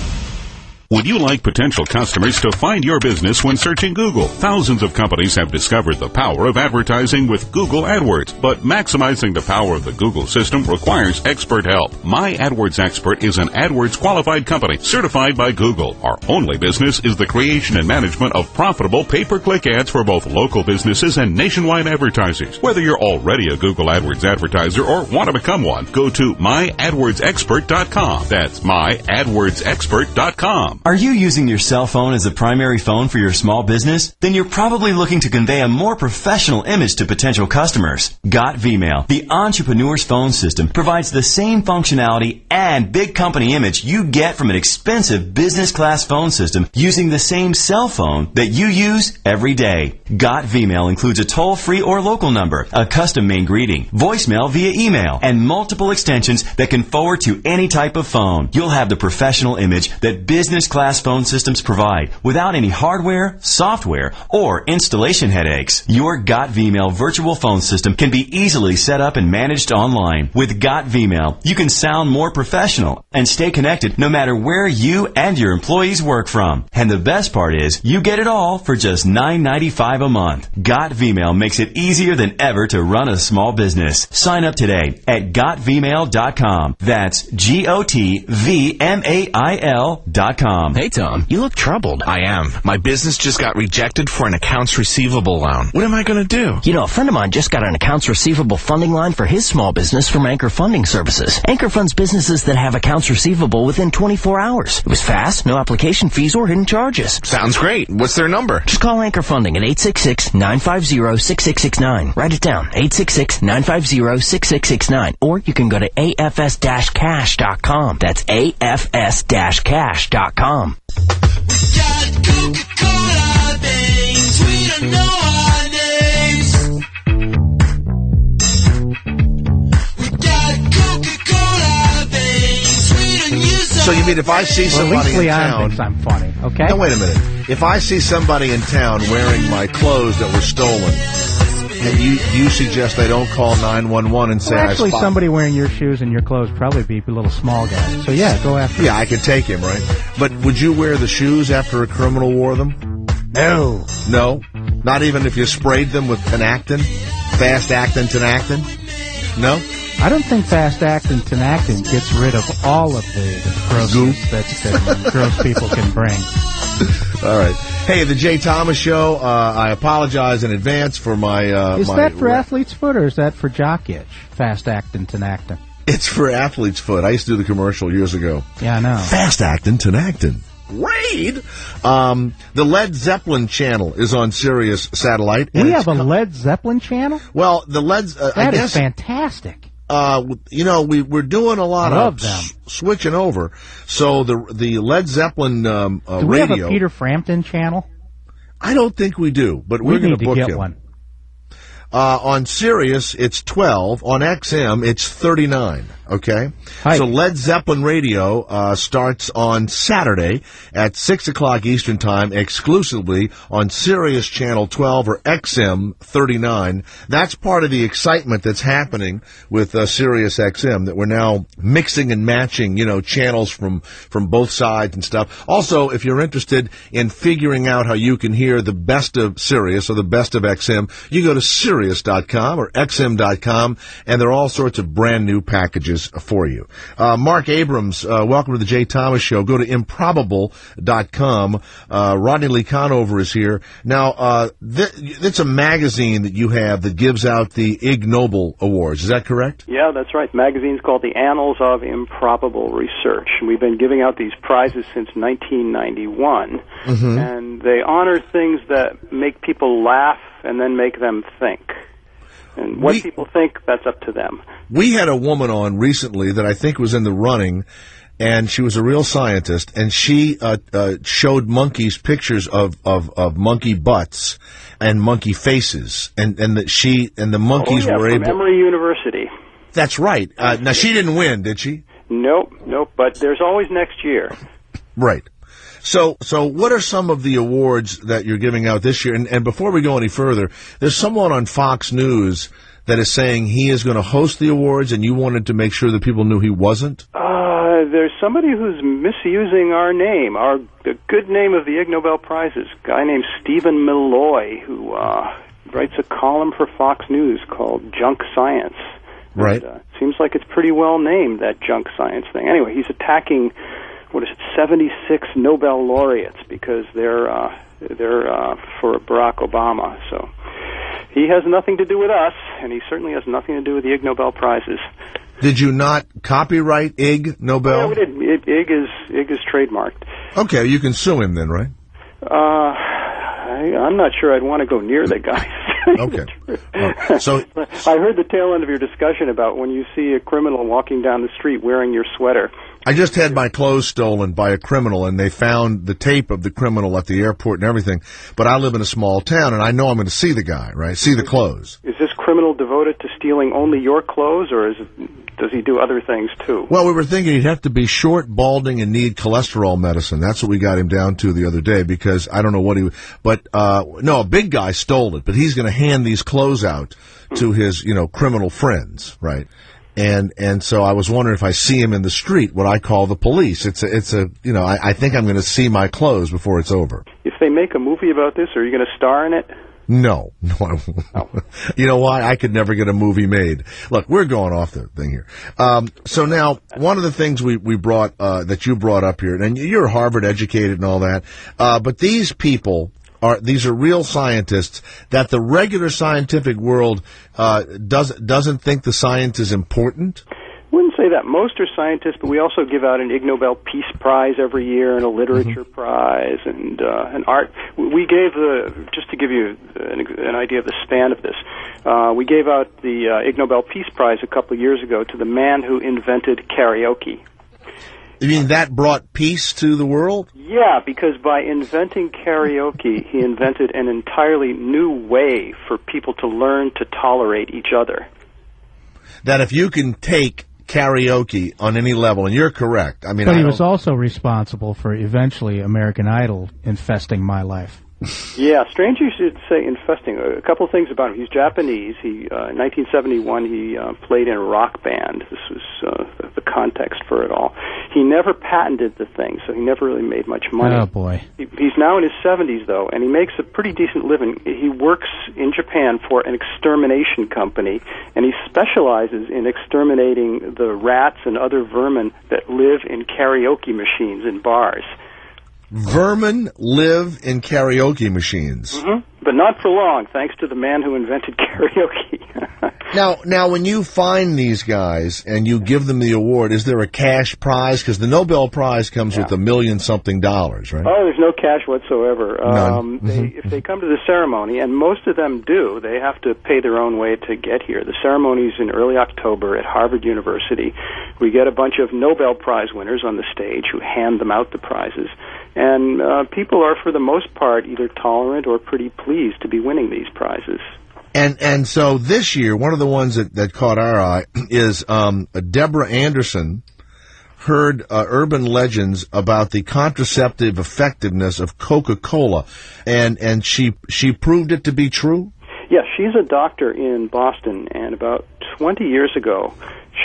Would you like potential customers to find your business when searching Google? Thousands of companies have discovered the power of advertising with Google AdWords, but maximizing the power of the Google system requires expert help. My AdWords Expert is an AdWords qualified company certified by Google. Our only business is the creation and management of profitable pay-per-click ads for both local businesses and nationwide advertisers. Whether you're already a Google AdWords advertiser or want to become one, go to myadwordsexpert.com. That's myadwordsexpert.com. Are you using your cell phone as a primary phone for your small business? Then you're probably looking to convey a more professional image to potential customers. Got Vmail, the entrepreneur's phone system, provides the same functionality and big company image you get from an expensive business class phone system using the same cell phone that you use every day. Got Vmail includes a toll-free or local number, a custom main greeting, voicemail via email, and multiple extensions that can forward to any type of phone. You'll have the professional image that business business-class phone systems provide without any hardware, software, or installation headaches. Your Got Vmail virtual phone system can be easily set up and managed online. With Got Vmail, you can sound more professional and stay connected no matter where you and your employees work from. And the best part is, you get it all for just $9.95 a month. Got Vmail makes it easier than ever to run a small business. Sign up today at gotvmail.com. That's GOTVMAIL.com. Hey, Tom, you look troubled. I am. My business just got rejected for an accounts receivable loan. What am I going to do? You know, a friend of mine just got an accounts receivable funding line for his small business from Anchor Funding Services. Anchor funds businesses that have accounts receivable within 24 hours. It was fast, no application fees or hidden charges. Sounds great. What's their number? Just call Anchor Funding at 866-950-6669. Write it down, 866-950-6669. Or you can go to afs-cash.com. That's afs-cash.com. Coca-Cola things, we don't know our names. We got Coca-Cola things, we don't use So you mean if I see somebody in town, thinks I'm funny, okay? Now wait a minute. If I see somebody in town wearing my clothes that were stolen, and you suggest I don't call 911 and say Well, actually, I spot somebody wearing your shoes and your clothes probably be a little small guy. So yeah, go after him. Yeah, I could take him, right? But would you wear the shoes after a criminal wore them? No. No? Not even if you sprayed them with Tenactin? Fast actin Tenactin? No? I don't think fast actin Tenactin gets rid of all of the grossness that gross people can bring. All right. Hey, the Jay Thomas Show, I apologize in advance for my... Is that for athlete's foot or is that for jock itch? Fast actin Tenactin. It's for athlete's foot. I used to do the commercial years ago. Yeah, I know. Fast actin Tenactin. Raid! The Led Zeppelin channel is on Sirius Satellite. We have a Led Zeppelin channel? Well, the Led... That is fantastic. You know, we're doing a lot Love of them. switching over. So the Led Zeppelin Do we radio... have a Peter Frampton channel? I don't think we do, but We we're going need to to book get him. one. On Sirius, it's 12. On XM, it's 39. Okay? Hi. So Led Zeppelin Radio starts on Saturday at 6 o'clock Eastern Time, exclusively on Sirius Channel 12 or XM 39. That's part of the excitement that's happening with Sirius XM, that we're now mixing and matching, you know, channels from both sides and stuff. Also, if you're interested in figuring out how you can hear the best of Sirius or the best of XM, you go to Sirius.com or XM.com, and there are all sorts of brand new packages for you. Mark Abrams, welcome to the Jay Thomas Show. Go to improbable.com. Rodney Lee Conover is here. Now, it's a magazine that you have that gives out the Ig Nobel Awards. Is that correct? Yeah, that's right. The magazine's called the Annals of Improbable Research. We've been giving out these prizes since 1991, and they honor things that make people laugh and then make them think. And what people think, that's up to them. We had a woman on recently that I think was in the running, and she was a real scientist, and she showed monkeys pictures of monkey butts and monkey faces, and the monkeys were from able. Emory University. That's right. Now she didn't win, did she? Nope. But there's always next year. Right. So what are some of the awards that you're giving out this year? And before we go any further, there's someone on Fox News that is saying he is going to host the awards, and you wanted to make sure that people knew he wasn't? There's somebody who's misusing our name, the good name of the Ig Nobel Prizes, a guy named Stephen Milloy, who writes a column for Fox News called Junk Science. Right. And, seems like it's pretty well named, that junk science thing. Anyway, he's attacking... 76 Nobel laureates because they're for Barack Obama. So he has nothing to do with us, and he certainly has nothing to do with the Ig Nobel Prizes. Did you not copyright Ig Nobel? Yeah, we did. Ig is trademarked. Okay, you can sue him then, right? I'm not sure I'd want to go near the guy. Okay. So I heard the tail end of your discussion about when you see a criminal walking down the street wearing your sweater. I just had my clothes stolen by a criminal, and they found the tape of the criminal at the airport and everything. But I live in a small town, and I know I'm going to see the guy, right? See the clothes. Is this criminal devoted to stealing only your clothes, or does he do other things too? Well, we were thinking he'd have to be short, balding, and need cholesterol medicine. That's what we got him down to the other day, because I don't know what no, a big guy stole it, but he's going to hand these clothes out to his, criminal friends, right? And so I was wondering if I see him in the street, would I call the police? I think I'm going to see my clothes before it's over. If they make a movie about this, are you going to star in it? No, I won't. Oh. You know why? I could never get a movie made. Look, we're going off the thing here. So now, one of the things we brought, that you brought up here, and you're Harvard educated and all that, but these people these are real scientists that the regular scientific world, doesn't think the science is important? I wouldn't say that. Most are scientists, but we also give out an Ig Nobel Peace Prize every year and a Literature Prize and an art. We gave just to give you an idea of the span of this, we gave out the Ig Nobel Peace Prize a couple of years ago to the man who invented karaoke. You mean that brought peace to the world? Yeah, because by inventing karaoke, he invented an entirely new way for people to learn to tolerate each other. That if you can take karaoke on any level, and you're correct. I mean, but he was also responsible for eventually American Idol infesting my life. Yeah, strange you should say infesting. A couple of things about him. He's Japanese. In 1971, he played in a rock band. This was the context for it all. He never patented the thing, so he never really made much money. Oh, boy. He's now in his 70s, though, and he makes a pretty decent living. He works in Japan for an extermination company, and he specializes in exterminating the rats and other vermin that live in karaoke machines in bars. Vermin live in karaoke machines. Mm-hmm. But not for long, thanks to the man who invented karaoke. Now, when you find these guys and you give them the award, is there a cash prize? Because the Nobel Prize comes with $1 million something, right? Oh, there's no cash whatsoever. None. If they come to the ceremony, and most of them do, they have to pay their own way to get here. The ceremony's in early October at Harvard University. We get a bunch of Nobel Prize winners on the stage who hand them out the prizes. And people are, for the most part, either tolerant or pretty pleased to be winning these prizes. And so this year, one of the ones that caught our eye is Deborah Anderson heard urban legends about the contraceptive effectiveness of Coca-Cola, and she proved it to be true? Yeah, she's a doctor in Boston, and about 20 years ago,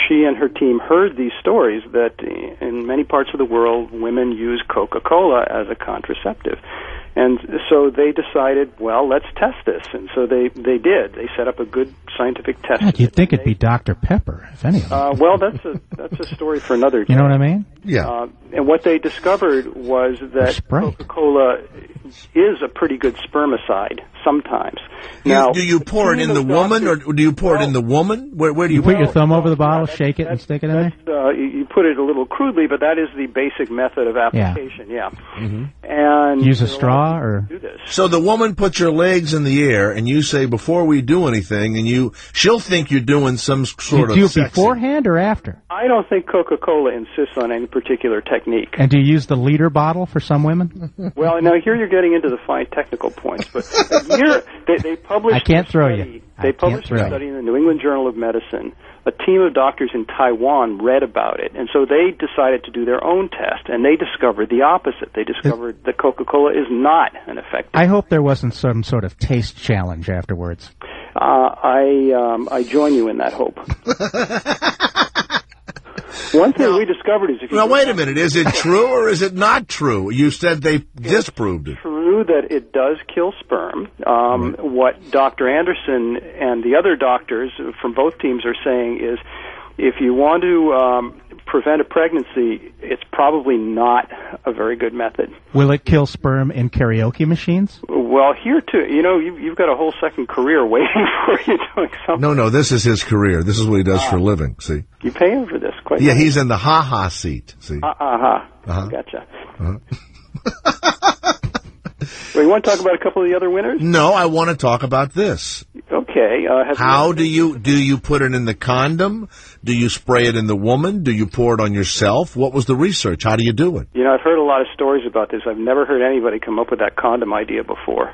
she and her team heard these stories that in many parts of the world, women use Coca-Cola as a contraceptive. And so they decided, well, let's test this. And so they did. They set up a good scientific test. God, you'd think it'd be Dr. Pepper, if anything. Well, that's a story for another day. You know what I mean? Yeah. And what they discovered was that Coca-Cola is a pretty good spermicide sometimes. Now, do you pour it in the woman, or do you pour it in the woman? Where do you put your thumb over the bottle, shake it, and stick it in there? You put it a little crudely, but that is the basic method of application. Yeah. Mm-hmm. And use a straw, or so the woman puts your legs in the air, and you say, "Before we do anything," and she'll think you're doing some sort of. Do you do it beforehand or after? I don't think Coca-Cola insists on any particular technique. And do you use the liter bottle for some women? Well, now here you're getting into the fine technical points, but here they published. I can't throw study. you. They published a study in the New England Journal of Medicine. A team of doctors in Taiwan read about it, and so they decided to do their own test, and they discovered the opposite. They discovered that Coca-Cola is not an effective. I hope there wasn't some sort of taste challenge afterwards. I join you in that hope. One thing we discovered is if you... Now, wait a minute. Is it true or is it not true? You said they disproved it. It's true that it does kill sperm. What Dr. Anderson and the other doctors from both teams are saying is if you want to prevent a pregnancy, it's probably not a very good method. Will it kill sperm in karaoke machines? Well, here too, you've got a whole second career waiting for you doing something. No, this is his career. This is what he does for a living, see? You pay him for this, quite Yeah, nice. he's in the ha-ha seat, see? Gotcha. Well, you want to talk about a couple of the other winners? No, I want to talk about this. Okay. How do you put it in the condom? Do you spray it in the woman? Do you pour it on yourself? What was the research? How do you do it? I've heard a lot of stories about this. I've never heard anybody come up with that condom idea before.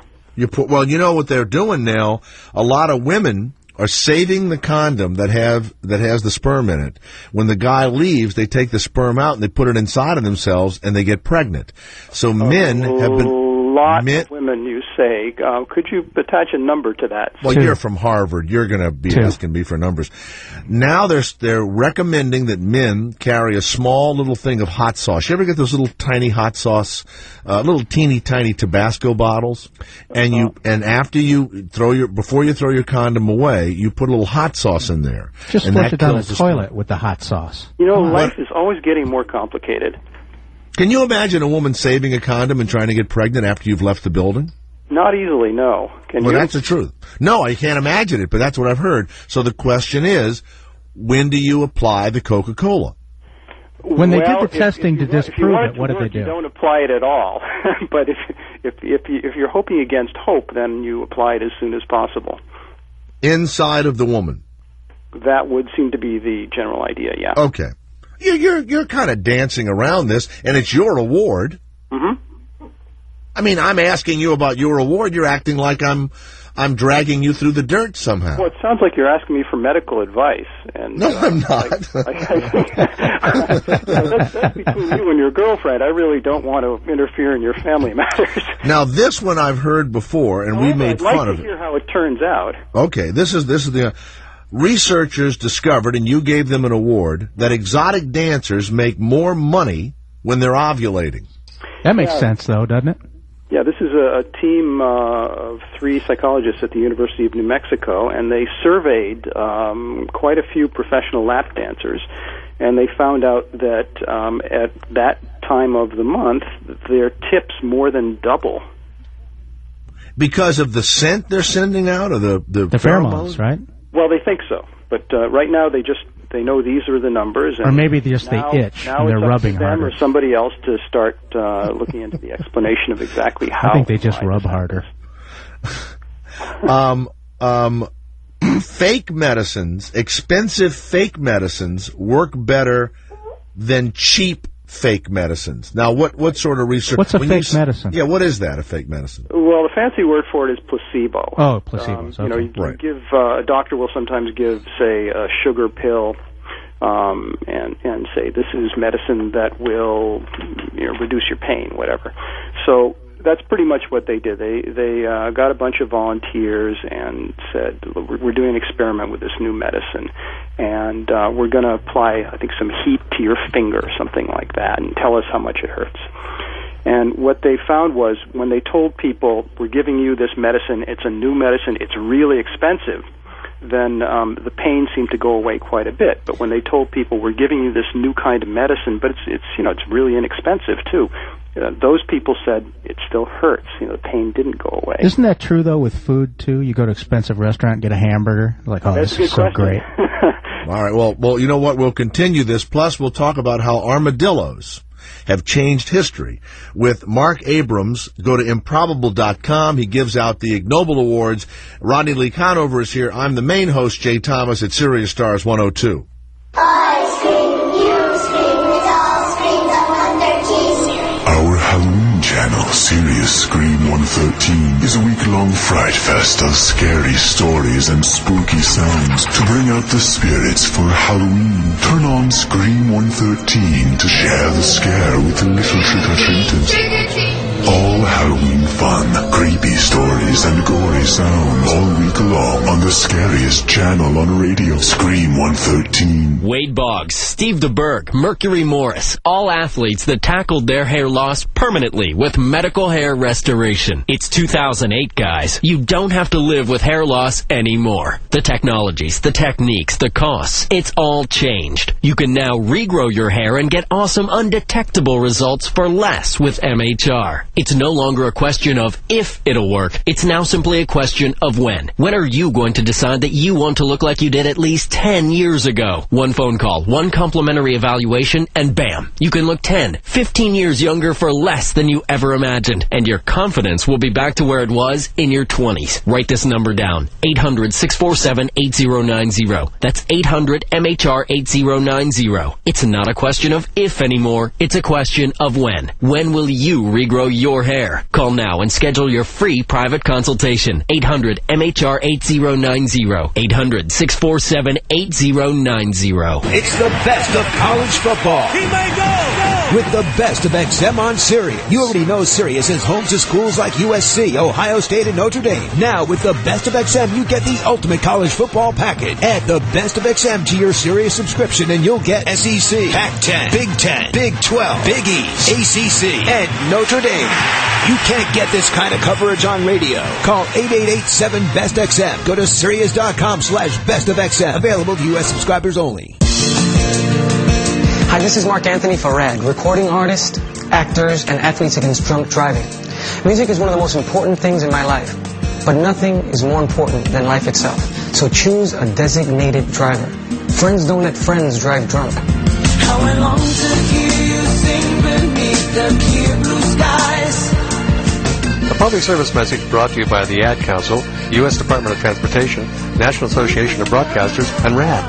Well, you know what they're doing now? A lot of women are saving the condom that has the sperm in it. When the guy leaves, they take the sperm out and they put it inside of themselves and they get pregnant. So men have been... lot of women, you say. Could you attach a number to that? Well, you're from Harvard. You're going to be asking me for numbers. Now they're recommending that men carry a small little thing of hot sauce. You ever get those little tiny hot sauce, little teeny tiny Tabasco bottles? And before you throw your condom away, you put a little hot sauce in there. Just flush it down the toilet with the hot sauce. You know, life is always getting more complicated. Can you imagine a woman saving a condom and trying to get pregnant after you've left the building? Not easily, no. Can you? That's the truth. No, I can't imagine it, but that's what I've heard. So the question is, when do you apply the Coca-Cola? When they did the testing to disprove it, what did they do? You don't apply it at all. But if you're hoping against hope, then you apply it as soon as possible. Inside of the woman? That would seem to be the general idea, yeah. Okay. You're kind of dancing around this, and it's your award. Mm-hmm. I mean, I'm asking you about your award. You're acting like I'm dragging you through the dirt somehow. Well, it sounds like you're asking me for medical advice. And no, I'm not. That's between you and your girlfriend. I really don't want to interfere in your family matters. Now, this one I've heard before, and we made fun of it. I'd like to hear how it turns out. Okay, this is the... Researchers discovered, and you gave them an award, that exotic dancers make more money when they're ovulating. That makes sense, though, doesn't it? Yeah, this is a team of 3 psychologists at the University of New Mexico, and they surveyed quite a few professional lap dancers, and they found out that at that time of the month, their tips more than double. Because of the scent they're sending out, or the pheromones, right? Well, they think so, but right now they know these are the numbers. And or maybe they itch and they're rubbing harder. Or somebody else to start looking into the explanation of exactly how. I think they just rub harder. Fake medicines, expensive fake medicines, work better than cheap fake medicines. Now, what sort of research? What's a fake medicine? Yeah, what is that, a fake medicine? Well, the fancy word for it is placebo. Oh, placebo. You know, you give a doctor will sometimes give, say, a sugar pill, and say this is medicine that will reduce your pain, whatever. So that's pretty much what they did. They got a bunch of volunteers and said, we're doing an experiment with this new medicine, and we're going to apply, I think, some heat to your finger, something like that, and tell us how much it hurts. And what they found was when they told people, we're giving you this medicine, it's a new medicine, it's really expensive, then the pain seemed to go away quite a bit. But when they told people, we're giving you this new kind of medicine, but it's really inexpensive too, those people said it still hurts. The pain didn't go away. Isn't that true, though, with food, too? You go to an expensive restaurant and get a hamburger. Like, oh, this is so great. All right, well, you know what? We'll continue this. Plus, we'll talk about how armadillos have changed history. With Mark Abrams, go to improbable.com. He gives out the Ig Nobel Awards. Rodney Lee Conover is here. I'm the main host, Jay Thomas, at Sirius Stars 102. I scream, you scream, it's all screams at 113. Our Halloween channel, Sirius Scream 113, is a week-long fright fest of scary stories and spooky sounds to bring out the spirits for Halloween. Turn on Scream 113 to share the scare with the little trick-or-treaters. All Halloween fun, creepy stories, and gory sounds all week long on the scariest channel on radio, Scream 113. Wade Boggs, Steve DeBerg, Mercury Morris, all athletes that tackled their hair loss permanently with medical hair restoration. It's 2008, guys. You don't have to live with hair loss anymore. The technologies, the techniques, the costs, it's all changed. You can now regrow your hair and get awesome undetectable results for less with MHR. It's no longer a question of if it'll work. It's now simply a question of when. When are you going to decide that you want to look like you did at least 10 years ago? One phone call, one complimentary evaluation, and bam, you can look 10, 15 years younger for less than you ever imagined. And your confidence will be back to where it was in your 20s. Write this number down, 800-647-8090. That's 800-MHR-8090. It's not a question of if anymore, it's a question of when. When will you regrow your hair. Call now and schedule your free private consultation. 800-MHR-8090. 800-647-8090. It's the best of college football. He may go! With the best of XM on Sirius. You already know Sirius is home to schools like USC, Ohio State, and Notre Dame. Now, with the best of XM, you get the ultimate college football package. Add the best of XM to your Sirius subscription, and you'll get SEC, Pac-10, Big 10, Big 12, Big East, ACC, and Notre Dame. You can't get this kind of coverage on radio. Call 888-7-BEST-XM. Go to Sirius.com/bestofxm. Available to U.S. subscribers only. Hi, this is Mark Anthony Farag, recording artist, actors, and athletes against drunk driving. Music is one of the most important things in my life, but nothing is more important than life itself. So choose a designated driver. Friends don't let friends drive drunk. How I long to hear you sing beneath the clear blue skies. A public service message brought to you by the Ad Council, U.S. Department of Transportation, National Association of Broadcasters, and RAD.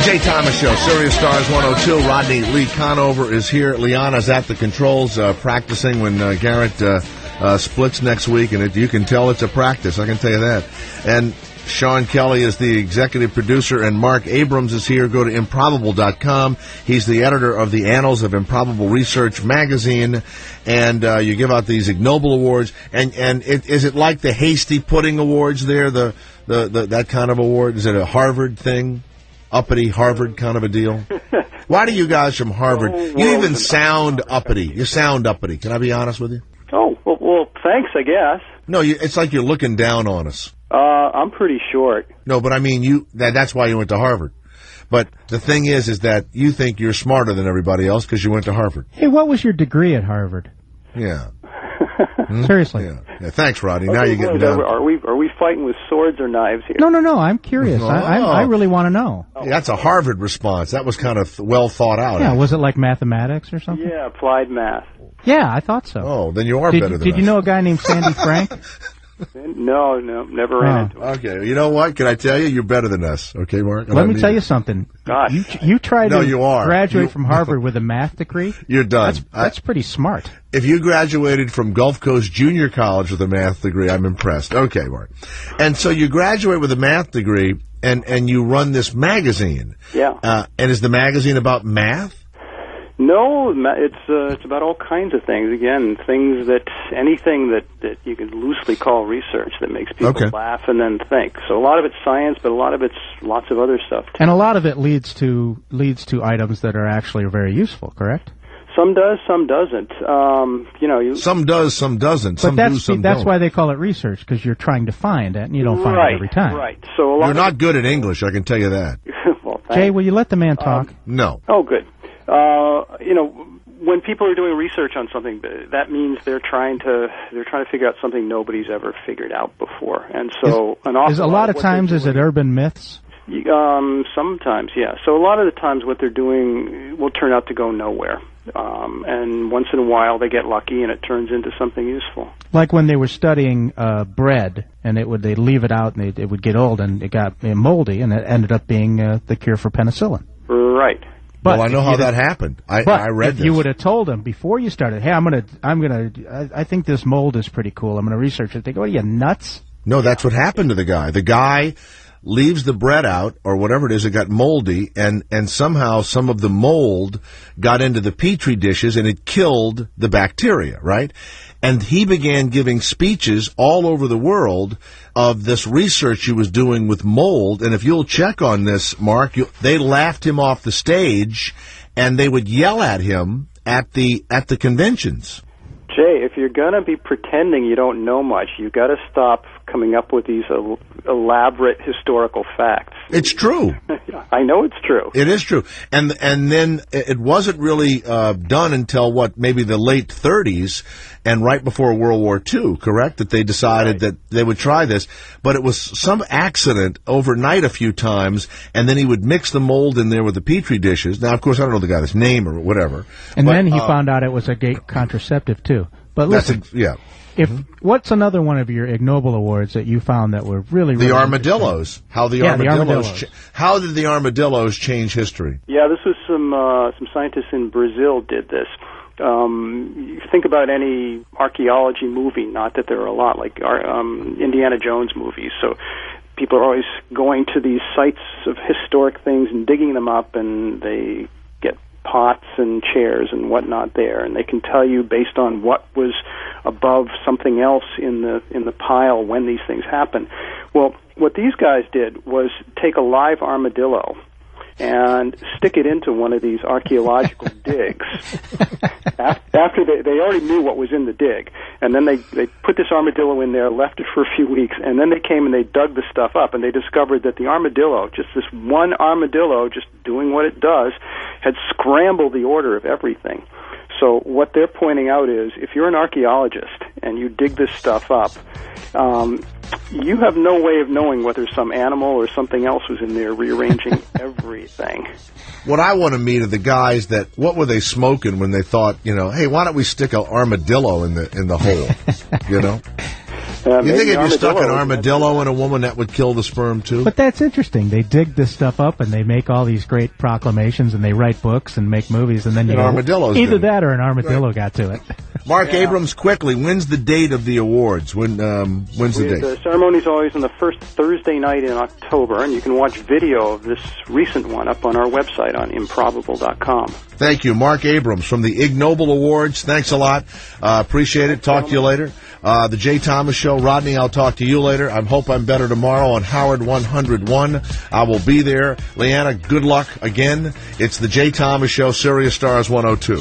Jay Thomas Show, Sirius Stars 102. Rodney Lee Conover is here. Liana's at the controls practicing when Garrett splits next week, and you can tell it's a practice, I can tell you that. And Sean Kelly is the executive producer, and Mark Abrams is here. Go to improbable.com. He's the editor of the Annals of Improbable Research magazine, and you give out these Ig Nobel awards. And is it like the Hasty Pudding Awards there, the that kind of award? Is it a Harvard thing? Uppity Harvard kind of a deal? Why do you guys from Harvard, you even sound uppity. You sound uppity. Can I be honest with you? Oh, well, thanks, I guess. No, it's like you're looking down on us. I'm pretty short. No, but I mean, that's why you went to Harvard. But the thing is that you think you're smarter than everybody else because you went to Harvard. Hey, what was your degree at Harvard? Yeah. Seriously. Yeah. Thanks, Rodney. Okay, now you're getting down. Are we fighting with swords or knives here? No. I'm curious. I really want to know. Yeah, that's a Harvard response. That was kind of well thought out. Yeah, was it like mathematics or something? Yeah, applied math. Yeah, I thought so. Oh, then you are better than us. Did you know a guy named Sandy Frank? No, never ran into him. Okay, you know what? Can I tell you? You're better than us. Okay, Mark? Let me tell you something. Gosh. You tried to you are. graduate from Harvard with a math degree? You're done. That's pretty smart. If you graduated from Gulf Coast Junior College with a math degree, I'm impressed. Okay, Mark. And so you graduate with a math degree, and you run this magazine. Yeah. And is the magazine about math? No, it's about all kinds of things. Again, anything that you could loosely call research that makes people laugh and then think. So a lot of it's science, but a lot of it's lots of other stuff too. And a lot of it leads to items that are actually very useful, correct? Some does, some doesn't. Some does, some doesn't. Some do, some that's don't. why they call it research, because you're trying to find it, and you don't find it every time. Right. So you're not good at English, I can tell you that. Well, Jay, will you let the man talk? No. Oh, good. When people are doing research on something, that means they're trying to figure out something nobody's ever figured out before. And so, a lot of times, is it urban myths? Sometimes, yeah. So a lot of the times, what they're doing will turn out to go nowhere. And once in a while, they get lucky, and it turns into something useful. Like when they were studying bread, and they'd leave it out, and it would get old, and it got moldy, and it ended up being the cure for penicillin. Right. Well, I know how that happened. I read if this. You would have told them before you started, hey, I think this mold is pretty cool. I'm going to research it. They go, are you nuts? No, that's what happened to the guy. The guy leaves the bread out, or whatever it is, it got moldy, and somehow some of the mold got into the Petri dishes, and it killed the bacteria, right? And he began giving speeches all over the world of this research he was doing with mold. And if you'll check on this, Mark, they laughed him off the stage, and they would yell at him at the conventions. Jay, if you're going to be pretending you don't know much, you've got to stop coming up with these elaborate historical facts. It's true. I know it's true. It is true. And then it wasn't really done until, maybe the late 30s and right before World War II, correct? That they decided that they would try this. But it was some accident overnight a few times, and then he would mix the mold in there with the Petri dishes. Now, of course, I don't know the guy's name or whatever. And then he found out it was a gay contraceptive, too. But listen, what's another one of your ignoble awards that you found that were really the armadillos? How the armadillos? How did the armadillos change history? Yeah, this was some scientists in Brazil did this. You think about any archaeology movie, not that there are a lot, like Indiana Jones movies. So people are always going to these sites of historic things and digging them up, and they get pots and chairs and whatnot there, and they can tell you based on what was above something else in the pile when these things happen. Well, what these guys did was take a live armadillo and stick it into one of these archaeological digs. After they already knew what was in the dig, and then they put this armadillo in there, left it for a few weeks, and then they came and they dug the stuff up, and they discovered that the armadillo, just this one armadillo, just doing what it does, had scrambled the order of everything. So what they're pointing out is, if you're an archaeologist and you dig this stuff up, you have no way of knowing whether some animal or something else was in there rearranging everything. What I want to meet are the guys what were they smoking when they thought, hey, why don't we stick an armadillo in the hole, you know? You think if you stuck an armadillo in a woman, that would kill the sperm, too? But that's interesting. They dig this stuff up, and they make all these great proclamations, and they write books and make movies, and then you go, either that or an armadillo got to it. Mark Abrams, quickly, when's the date of the awards? When's the date? The ceremony's always on the first Thursday night in October, and you can watch video of this recent one up on our website on improbable.com. Thank you. Mark Abrams from the Ig Nobel Awards. Thanks a lot. Appreciate it. Talk to you later. The Jay Thomas Show. Rodney, I'll talk to you later. I hope I'm better tomorrow on Howard 101. I will be there. Leanna, good luck again. It's the Jay Thomas Show, Sirius Stars 102.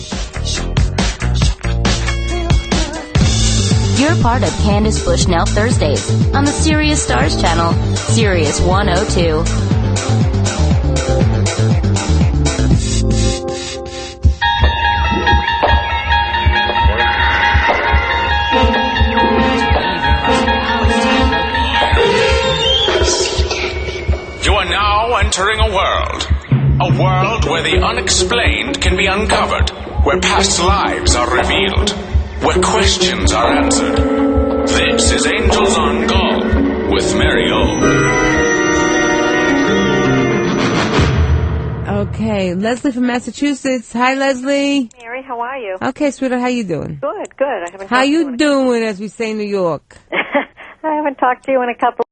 You're part of Candace Bushnell Thursdays on the Sirius Stars channel, Sirius 102. Entering a world where the unexplained can be uncovered, where past lives are revealed, where questions are answered. This is Angels on Call with Mary O. Okay, Leslie from Massachusetts. Hi, Leslie. Mary, how are you? Okay, sweetheart, how you doing? Good, good. I haven't. How you doing, as we say in New York? I haven't talked to you in a couple